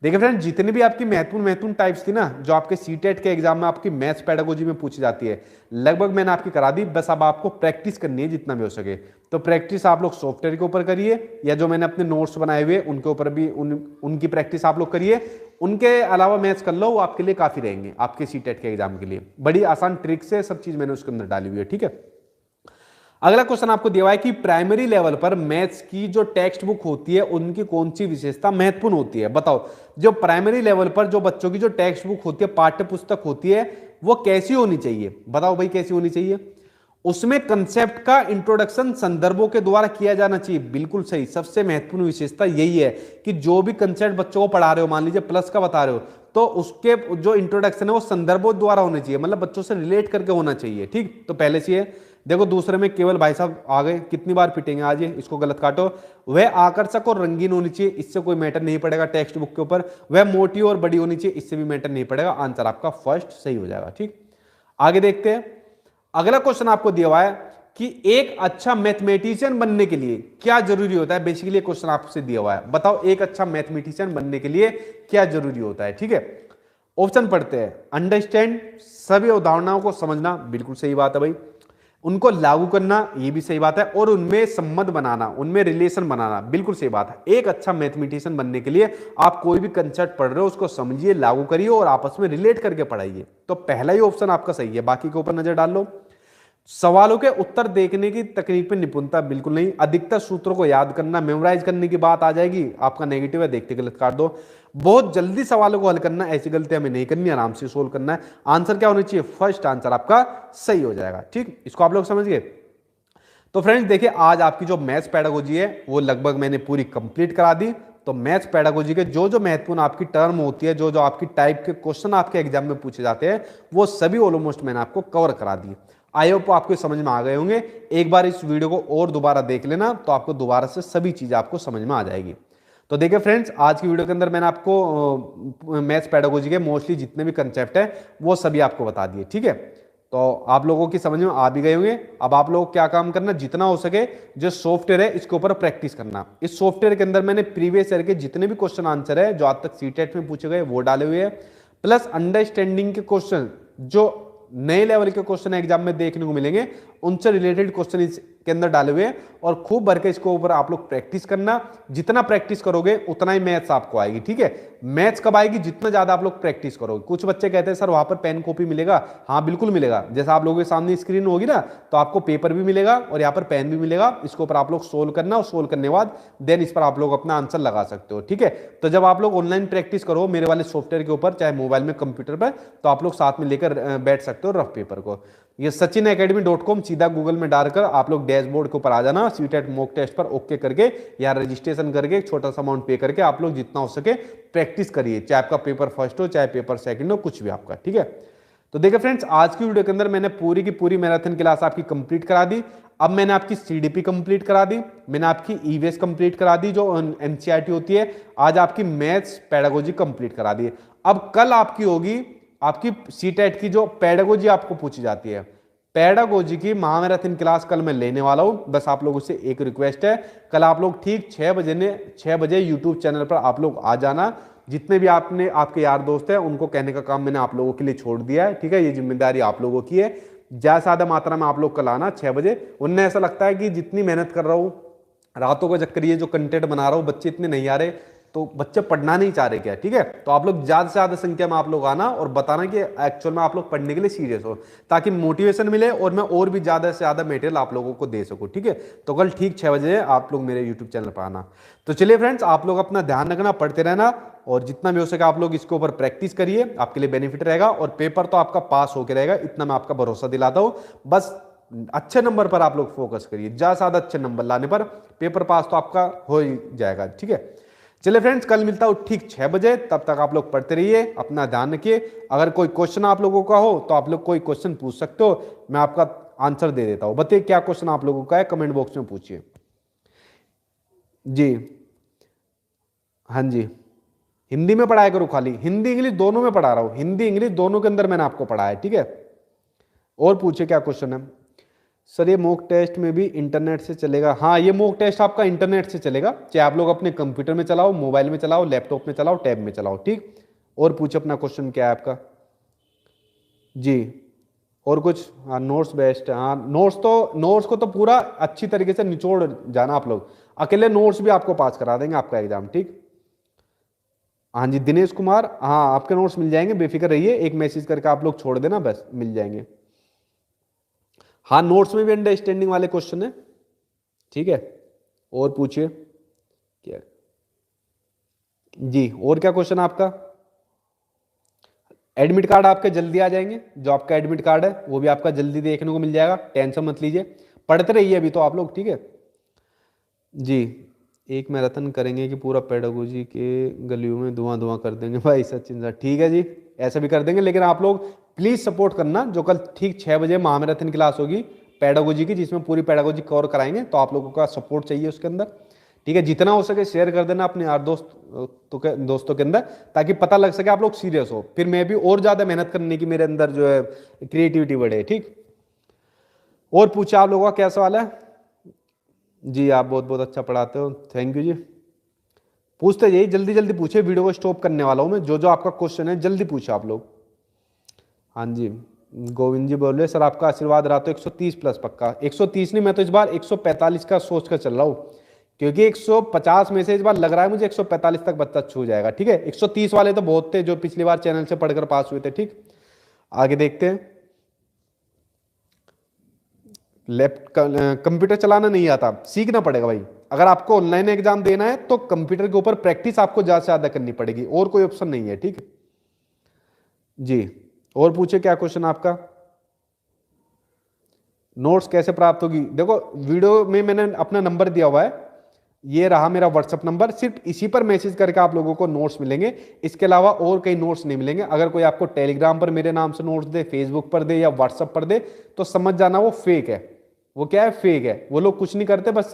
देखिए फ्रेंड, जितनी भी आपकी महत्वपूर्ण टाइप्स थी ना जो आपके सीटेट के एग्जाम में आपकी मैथ्स पेडागोजी में पूछी जाती है, लगभग मैंने आपकी करा दी, बस अब आपको प्रैक्टिस करनी है जितना भी हो सके। तो प्रैक्टिस आप लोग सॉफ्टवेयर के ऊपर करिए, या जो मैंने अपने नोट्स बनाए हुए उनके ऊपर भी उनकी प्रैक्टिस आप लोग करिए। उनके अलावा मैथ्स कर लो, वो आपके लिए काफी रहेंगे आपके सीटेट के एग्जाम के लिए। बड़ी आसान ट्रिक से सब चीज मैंने उसके अंदर डाली हुई है। ठीक है, अगला क्वेश्चन आपको दिया हुआ है कि प्राइमरी लेवल पर मैथ्स की जो टेक्स्ट बुक होती है उनकी कौन सी विशेषता महत्वपूर्ण होती है। बताओ, जो प्राइमरी लेवल पर जो बच्चों की जो टेक्स्ट बुक होती है, पाठ्य पुस्तक होती है, वो कैसी होनी चाहिए। बताओ भाई कैसी होनी चाहिए। उसमें कंसेप्ट का इंट्रोडक्शन संदर्भों के द्वारा किया जाना चाहिए। बिल्कुल सही, सबसे महत्वपूर्ण विशेषता यही है कि जो भी कंसेप्ट बच्चों को पढ़ा रहे हो, मान लीजिए प्लस का बता रहे हो, तो उसके जो इंट्रोडक्शन है वो संदर्भों द्वारा होने चाहिए, मतलब बच्चों से रिलेट करके होना चाहिए। ठीक, तो पहले से देखो, दूसरे में केवल भाई साहब आ गए, कितनी बार पिटेंगे आज, ये इसको गलत काटो। वह आकर्षक और रंगीन होनी चाहिए, इससे कोई मैटर नहीं पड़ेगा टेक्स्ट बुक के ऊपर। वह मोटी और बड़ी होनी चाहिए, इससे भी मैटर नहीं पड़ेगा। आंसर आपका फर्स्ट सही हो जाएगा। ठीक, आगे देखते हैं। अगला क्वेश्चन आपको दिया हुआ है कि एक अच्छा मैथमेटिशियन बनने के लिए क्या जरूरी होता है। बेसिकली क्वेश्चन आपसे दिया हुआ है, बताओ एक अच्छा मैथमेटिशियन बनने के लिए क्या जरूरी होता है। ठीक है, ऑप्शन पढ़ते हैं। अंडरस्टैंड, सभी अवधारणाओं को समझना, बिल्कुल सही बात है भाई। उनको लागू करना ये भी सही बात है, और उनमें संबंध बनाना, उनमें रिलेशन बनाना बिल्कुल सही बात है। एक अच्छा मैथमेटिशियन बनने के लिए आप कोई भी कंसेप्ट पढ़ रहे हो उसको समझिए, लागू करिए और आपस में रिलेट करके पढ़ाइए। तो पहला ही ऑप्शन आपका सही है, बाकी के ऊपर नजर डाल लो। सवालों के उत्तर देखने की तकनीक में निपुणता बिल्कुल नहीं, अधिकतर सूत्रों को याद करना, मेमोराइज करने की बात आ जाएगी, आपका नेगेटिव है, देखते गलत काट दो। बहुत जल्दी सवालों को हल करना, ऐसी गलती हमें नहीं करनी, आराम से सोल्व करना है। आंसर क्या होना चाहिए? फर्स्ट आंसर आपका सही हो जाएगा। ठीक, इसको आप लोग समझ गए। तो फ्रेंड्स देखिए, आज आपकी जो मैथ्स पेडागोजी है वो लगभग मैंने पूरी कंप्लीट करा दी। तो मैथ्स पेडागोजी के जो जो महत्वपूर्ण आपकी टर्म होती है, जो जो आपकी टाइप के क्वेश्चन आपके एग्जाम में पूछे जाते हैं, वो सभी ऑलमोस्ट मैंने आपको कवर करा दिए। आई होप आपको समझ में आ गए होंगे। एक बार इस वीडियो को और दोबारा देख लेना, तो आपको दोबारा से सभी चीजें आपको समझ में आ जाएगी। तो देखिए फ्रेंड्स, आज की वीडियो के अंदर मैंने आपको मैथ्स पेडागोजी के मोस्टली जितने भी कंसेप्ट है वो सभी आपको बता दिए। ठीक है, तो आप लोगों की समझ में आ भी गए होंगे। अब आप लोग क्या काम करना, जितना हो सके जो सॉफ्टवेयर है इसके ऊपर प्रैक्टिस करना। इस सॉफ्टवेयर के अंदर मैंने प्रीवियस ईयर के जितने भी क्वेश्चन आंसर है जो आज तक सीटेट में पूछे गए वो डाले हुए हैं, प्लस अंडरस्टैंडिंग के क्वेश्चन जो नए लेवल के क्वेश्चन एग्जाम में देखने को मिलेंगे, उनसे रिलेटेड क्वेश्चन इसके अंदर डाले हुए हैं। और खूब भर के इसके ऊपर आप लोग प्रैक्टिस करना। जितना प्रैक्टिस करोगे उतना ही मैथ्स आपको आएगी। ठीक है, मैथ्स कब आएगी? जितना ज्यादा आप लोग प्रैक्टिस करोगे। कुछ बच्चे कहते हैं सर वहां पर पेन कॉपी मिलेगा, हाँ बिल्कुल मिलेगा। जैसा आप लोगों के सामने स्क्रीन होगी ना, तो आपको पेपर भी मिलेगा और यहाँ पर पेन भी मिलेगा। इसके ऊपर आप लोग सोल्व करना, और सोल्व करने के बाद देन इस पर आप लोग अपना आंसर लगा सकते हो। ठीक है, तो जब आप लोग ऑनलाइन प्रैक्टिस करो मेरे वाले सॉफ्टवेयर के ऊपर, चाहे मोबाइल में, कंप्यूटर पर, तो आप लोग साथ में लेकर बैठ सकते हो रफ पेपर को। ये sachinacademy.com सीधा गूगल में डालकर आप लोग डैशबोर्ड के ऊपर आ जाना, सीटेट मॉक टेस्ट पर ओके करके या रजिस्ट्रेशन करके एक छोटा सा अमाउंट पे करके आप लोग जितना हो सके प्रैक्टिस करिए, चाहे आपका पेपर फर्स्ट हो चाहे पेपर सेकंड हो, कुछ भी आपका। ठीक है, तो देखिए फ्रेंड्स, आज की वीडियो के अंदर मैंने पूरी की पूरी मैराथन क्लास आपकी कंप्लीट करा दी। अब मैंने आपकी सीडीपी कंप्लीट करा दी, मैंने आपकी ईवीएस कंप्लीट करा दी जो एनसीईआरटी होती है, आज आपकी मैथ्स पेडागोजी कंप्लीट करा दी। अब कल आपकी होगी आपकी सीटेट की जो पेडागोजी आपको पूछी जाती है। पेडागोजी की महामैराथन क्लास कल मैं लेने वाला हूं। बस आप लोगों से एक रिक्वेस्ट है, कल आप लोग ठीक 6 बजे यूट्यूब चैनल पर आप लोग आ जाना। जितने भी आपने आपके यार दोस्त हैं उनको कहने का काम मैंने आप लोगों के लिए छोड़ दिया है। ठीक है, ये जिम्मेदारी आप लोगों की है। ज्यादा ज्यादा मात्रा में आप लोग कल आना 6 बजे। उनने ऐसा लगता है कि जितनी मेहनत कर रहा हूं रातों का चक्कर, ये जो कंटेंट बना रहा हूं, बच्चे इतने नहीं आ रहे, तो बच्चे पढ़ना नहीं चाह रहे क्या। ठीक है, तो आप लोग ज्यादा से ज्यादा संख्या में आप लोग आना और बताना कि एक्चुअल में आप लोग पढ़ने के लिए सीरियस हो, ताकि मोटिवेशन मिले और मैं और भी ज्यादा से ज्यादा मटेरियल आप लोगों को दे सकूं। ठीक है, तो कल ठीक 6 बजे आप लोग मेरे यूट्यूब चैनल पर आना। तो चलिए फ्रेंड्स, आप लोग अपना ध्यान रखना, पढ़ते रहना, और जितना भी हो सके आप लोग इसके ऊपर प्रैक्टिस करिए, आपके लिए बेनिफिट रहेगा। और पेपर तो आपका पास होकर रहेगा, इतना मैं आपका भरोसा दिलाता हूं। बस अच्छे नंबर पर आप लोग फोकस करिए, ज्यादा से ज्यादा अच्छे नंबर लाने पर पेपर पास तो आपका हो ही जाएगा। ठीक है, चलिए फ्रेंड्स, कल मिलता हूं ठीक 6 बजे। तब तक आप लोग पढ़ते रहिए, अपना ध्यान रखिए। अगर कोई क्वेश्चन आप लोगों का हो तो आप लोग कोई क्वेश्चन पूछ सकते हो, मैं आपका आंसर दे देता हूं। बताइए क्या क्वेश्चन आप लोगों का है, कमेंट बॉक्स में पूछिए। जी हाँ जी, हिंदी में पढ़ाया करो खाली, हिंदी इंग्लिश दोनों में पढ़ा रहा हूं, हिंदी इंग्लिश दोनों के अंदर मैंने आपको पढ़ाया है। ठीक है, और पूछिए क्या क्वेश्चन है। सर ये मॉक टेस्ट में भी इंटरनेट से चलेगा? हाँ, ये मॉक टेस्ट आपका इंटरनेट से चलेगा, चाहे आप लोग अपने कंप्यूटर में चलाओ, मोबाइल में चलाओ, लैपटॉप में चलाओ, टैब में चलाओ। ठीक, और पूछे अपना क्वेश्चन क्या है आपका। जी, और कुछ? हाँ, नोट्स बेस्ट है। हाँ, नोट्स को तो पूरा अच्छी तरीके से निचोड़ जाना आप लोग, अकेले नोट्स भी आपको पास करा देंगे आपका एग्जाम। ठीक, हाँ जी, दिनेश कुमार, हाँ आपके नोट्स मिल जाएंगे, बेफिक्र रहिए, एक मैसेज करके आप लोग छोड़ देना, बस मिल जाएंगे। हाँ, नोट्स में भी अंडरस्टैंडिंग वाले क्वेश्चन है। ठीक है, और पूछिए क्या जी, और क्या क्वेश्चन आपका। एडमिट कार्ड आपके जल्दी आ जाएंगे, जो आपका एडमिट कार्ड है वो भी आपका जल्दी देखने को मिल जाएगा, टेंशन मत लीजिए, पढ़ते रहिए अभी तो आप लोग। ठीक है जी, एक मैराथन करेंगे कि पूरा पेडागोजी के गलियों में धुआं धुआं कर देंगे भाई सचिन सर। ठीक है जी, ऐसा भी कर देंगे, लेकिन आप लोग प्लीज सपोर्ट करना। जो कल ठीक 6 बजे महामैराथन क्लास होगी पेडागोजी की, जिसमें पूरी पेडागोजी कवर कराएंगे, तो आप लोगों का सपोर्ट चाहिए उसके अंदर। ठीक है, जितना हो सके शेयर कर देना अपने यार दोस्तों के अंदर, ताकि पता लग सके आप लोग सीरियस हो, फिर मैं भी और ज्यादा मेहनत करने की मेरे अंदर जो है क्रिएटिविटी बढ़े। ठीक, और पूछे आप लोगों का क्या सवाल है। जी, आप बहुत बहुत अच्छा पढ़ाते हो, थैंक यू जी। पूछते यही, जल्दी जल्दी पूछे, वीडियो को स्टॉप करने वाला हूं मैं। जो जो आपका क्वेश्चन है जल्दी पूछे आप लोग। हाँ जी, गोविंद जी बोल रहे सर आपका आशीर्वाद रहा तो 130 प्लस पक्का। 130 नहीं, मैं तो इस बार 145 का सोच कर चल रहा हूँ, क्योंकि 150 में से इस बार लग रहा है मुझे 145 तक बच्चा छू जाएगा। ठीक है, 130 वाले तो बहुत थे जो पिछली बार चैनल से पढ़कर पास हुए थे। ठीक, आगे देखते हैं। कंप्यूटर चलाना नहीं आता, सीखना पड़ेगा भाई। अगर आपको ऑनलाइन एग्जाम देना है तो कंप्यूटर के ऊपर प्रैक्टिस आपको ज्यादा से ज्यादा करनी पड़ेगी, और कोई ऑप्शन नहीं है। ठीक है जी, और पूछे क्या क्वेश्चन आपका। नोट्स कैसे प्राप्त होगी, देखो वीडियो में मैंने अपना नंबर दिया हुआ है, ये रहा मेरा व्हाट्सअप नंबर। सिर्फ इसी पर मैसेज करके आप लोगों को नोट्स मिलेंगे, इसके अलावा और कई नोट्स नहीं मिलेंगे। अगर कोई आपको टेलीग्राम पर मेरे नाम से नोट्स दे, फेसबुक पर दे या व्हाट्सअप पर दे, तो समझ जाना वो फेक है। वो क्या है, फेक है। वो लोग कुछ नहीं करते, बस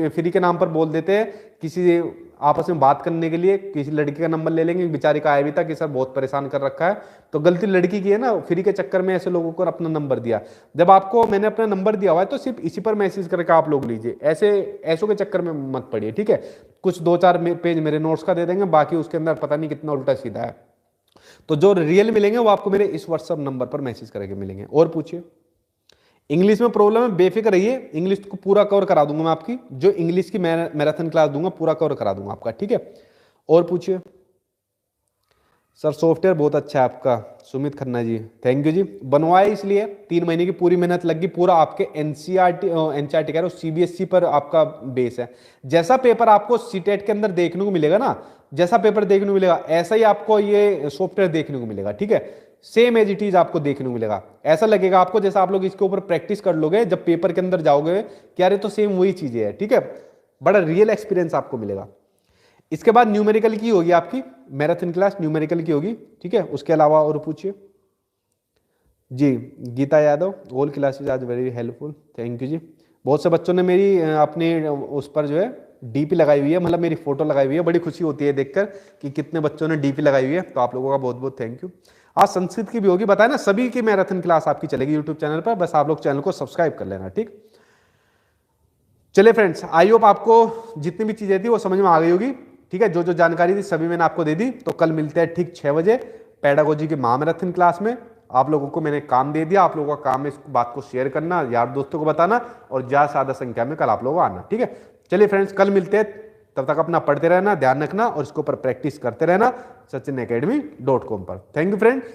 फ्री के नाम पर बोल देते हैं। किसी आपस में बात करने के लिए किसी लड़की का नंबर ले लेंगे, बेचारी का आया भी था कि सर बहुत परेशान कर रखा है, तो गलती लड़की की है ना, फ्री के चक्कर में ऐसे लोगों को अपना नंबर दिया। जब आपको मैंने अपना नंबर दिया हुआ है तो सिर्फ इसी पर मैसेज करके आप लोग लीजिए, ऐसे ऐसों के चक्कर में मत पड़िए। ठीक है, कुछ 2-4 पेज मेरे नोट्स का दे देंगे, बाकी उसके अंदर पता नहीं कितना उल्टा सीधा है। तो जो रियल मिलेंगे वो आपको मेरे इस व्हाट्सअप नंबर पर मैसेज करके मिलेंगे। और पूछिए। इंग्लिश में प्रॉब्लम है, बेफिक्र रहिए, इंग्लिश को पूरा कवर करा दूंगा मैं आपकी। जो इंग्लिश की मैराथन क्लास दूंगा पूरा कवर करा दूंगा आपका। ठीक है, और पूछिए। सर सॉफ्टवेयर बहुत अच्छा है आपका, सुमित खन्ना जी, थैंक यू जी। बनवाया इसलिए 3 महीने की पूरी मेहनत लगी, पूरा आपके एनसीईआरटी कह रहे हो सीबीएसई पर आपका बेस है। जैसा पेपर आपको सीटेट के अंदर देखने को मिलेगा ना, जैसा पेपर देखने को मिलेगा ऐसा ही आपको ये सॉफ्टवेयर देखने को मिलेगा। ठीक है, सेम एज इट इज आपको देखने को मिलेगा। ऐसा लगेगा आपको जैसा आप लोग इसके ऊपर प्रैक्टिस कर लोगे, जब पेपर के अंदर जाओगे क्या रे तो सेम वही चीजें है। ठीक है, बड़ा रियल एक्सपीरियंस आपको मिलेगा। इसके बाद न्यूमेरिकल की होगी आपकी मैराथन क्लास, न्यूमेरिकल की होगी। ठीक है, उसके अलावा और पूछिए जी। गीता यादव, ऑल क्लासेज आज वेरी हेल्पफुल, थैंक यू जी। बहुत से बच्चों ने मेरी अपने उस पर जो है डीपी लगाई हुई है, मतलब मेरी फोटो लगाई हुई है। बड़ी खुशी होती है देखकर कि कितने बच्चों ने डीपी लगाई हुई है, तो आप लोगों का बहुत बहुत थैंक यू। आज संस्कृत की भी होगी, बताया ना, सभी की मैराथन क्लास आपकी चलेगी यूट्यूब चैनल पर, बस आप लोग चैनल को सब्सक्राइब कर लेना। ठीक, चलिए फ्रेंड्स, आई होप आपको जितनी भी चीजें थी वो समझ में आ गई होगी। ठीक है, जो जो जानकारी थी सभी मैंने आपको दे दी। तो कल मिलते हैं ठीक 6 बजे पेडागोजी की महामैराथन क्लास में। आप लोगों को मैंने काम दे दिया, आप लोगों का काम है इस बात को शेयर करना, यार दोस्तों को बताना, और ज्यादा से ज्यादा संख्या में कल आप लोग आना। ठीक है, चलिए फ्रेंड्स, कल मिलते हैं। तब तक अपना पढ़ते रहना, ध्यान रखना और इसके ऊपर प्रैक्टिस करते रहना सचिन academy.com पर। Thank you friends.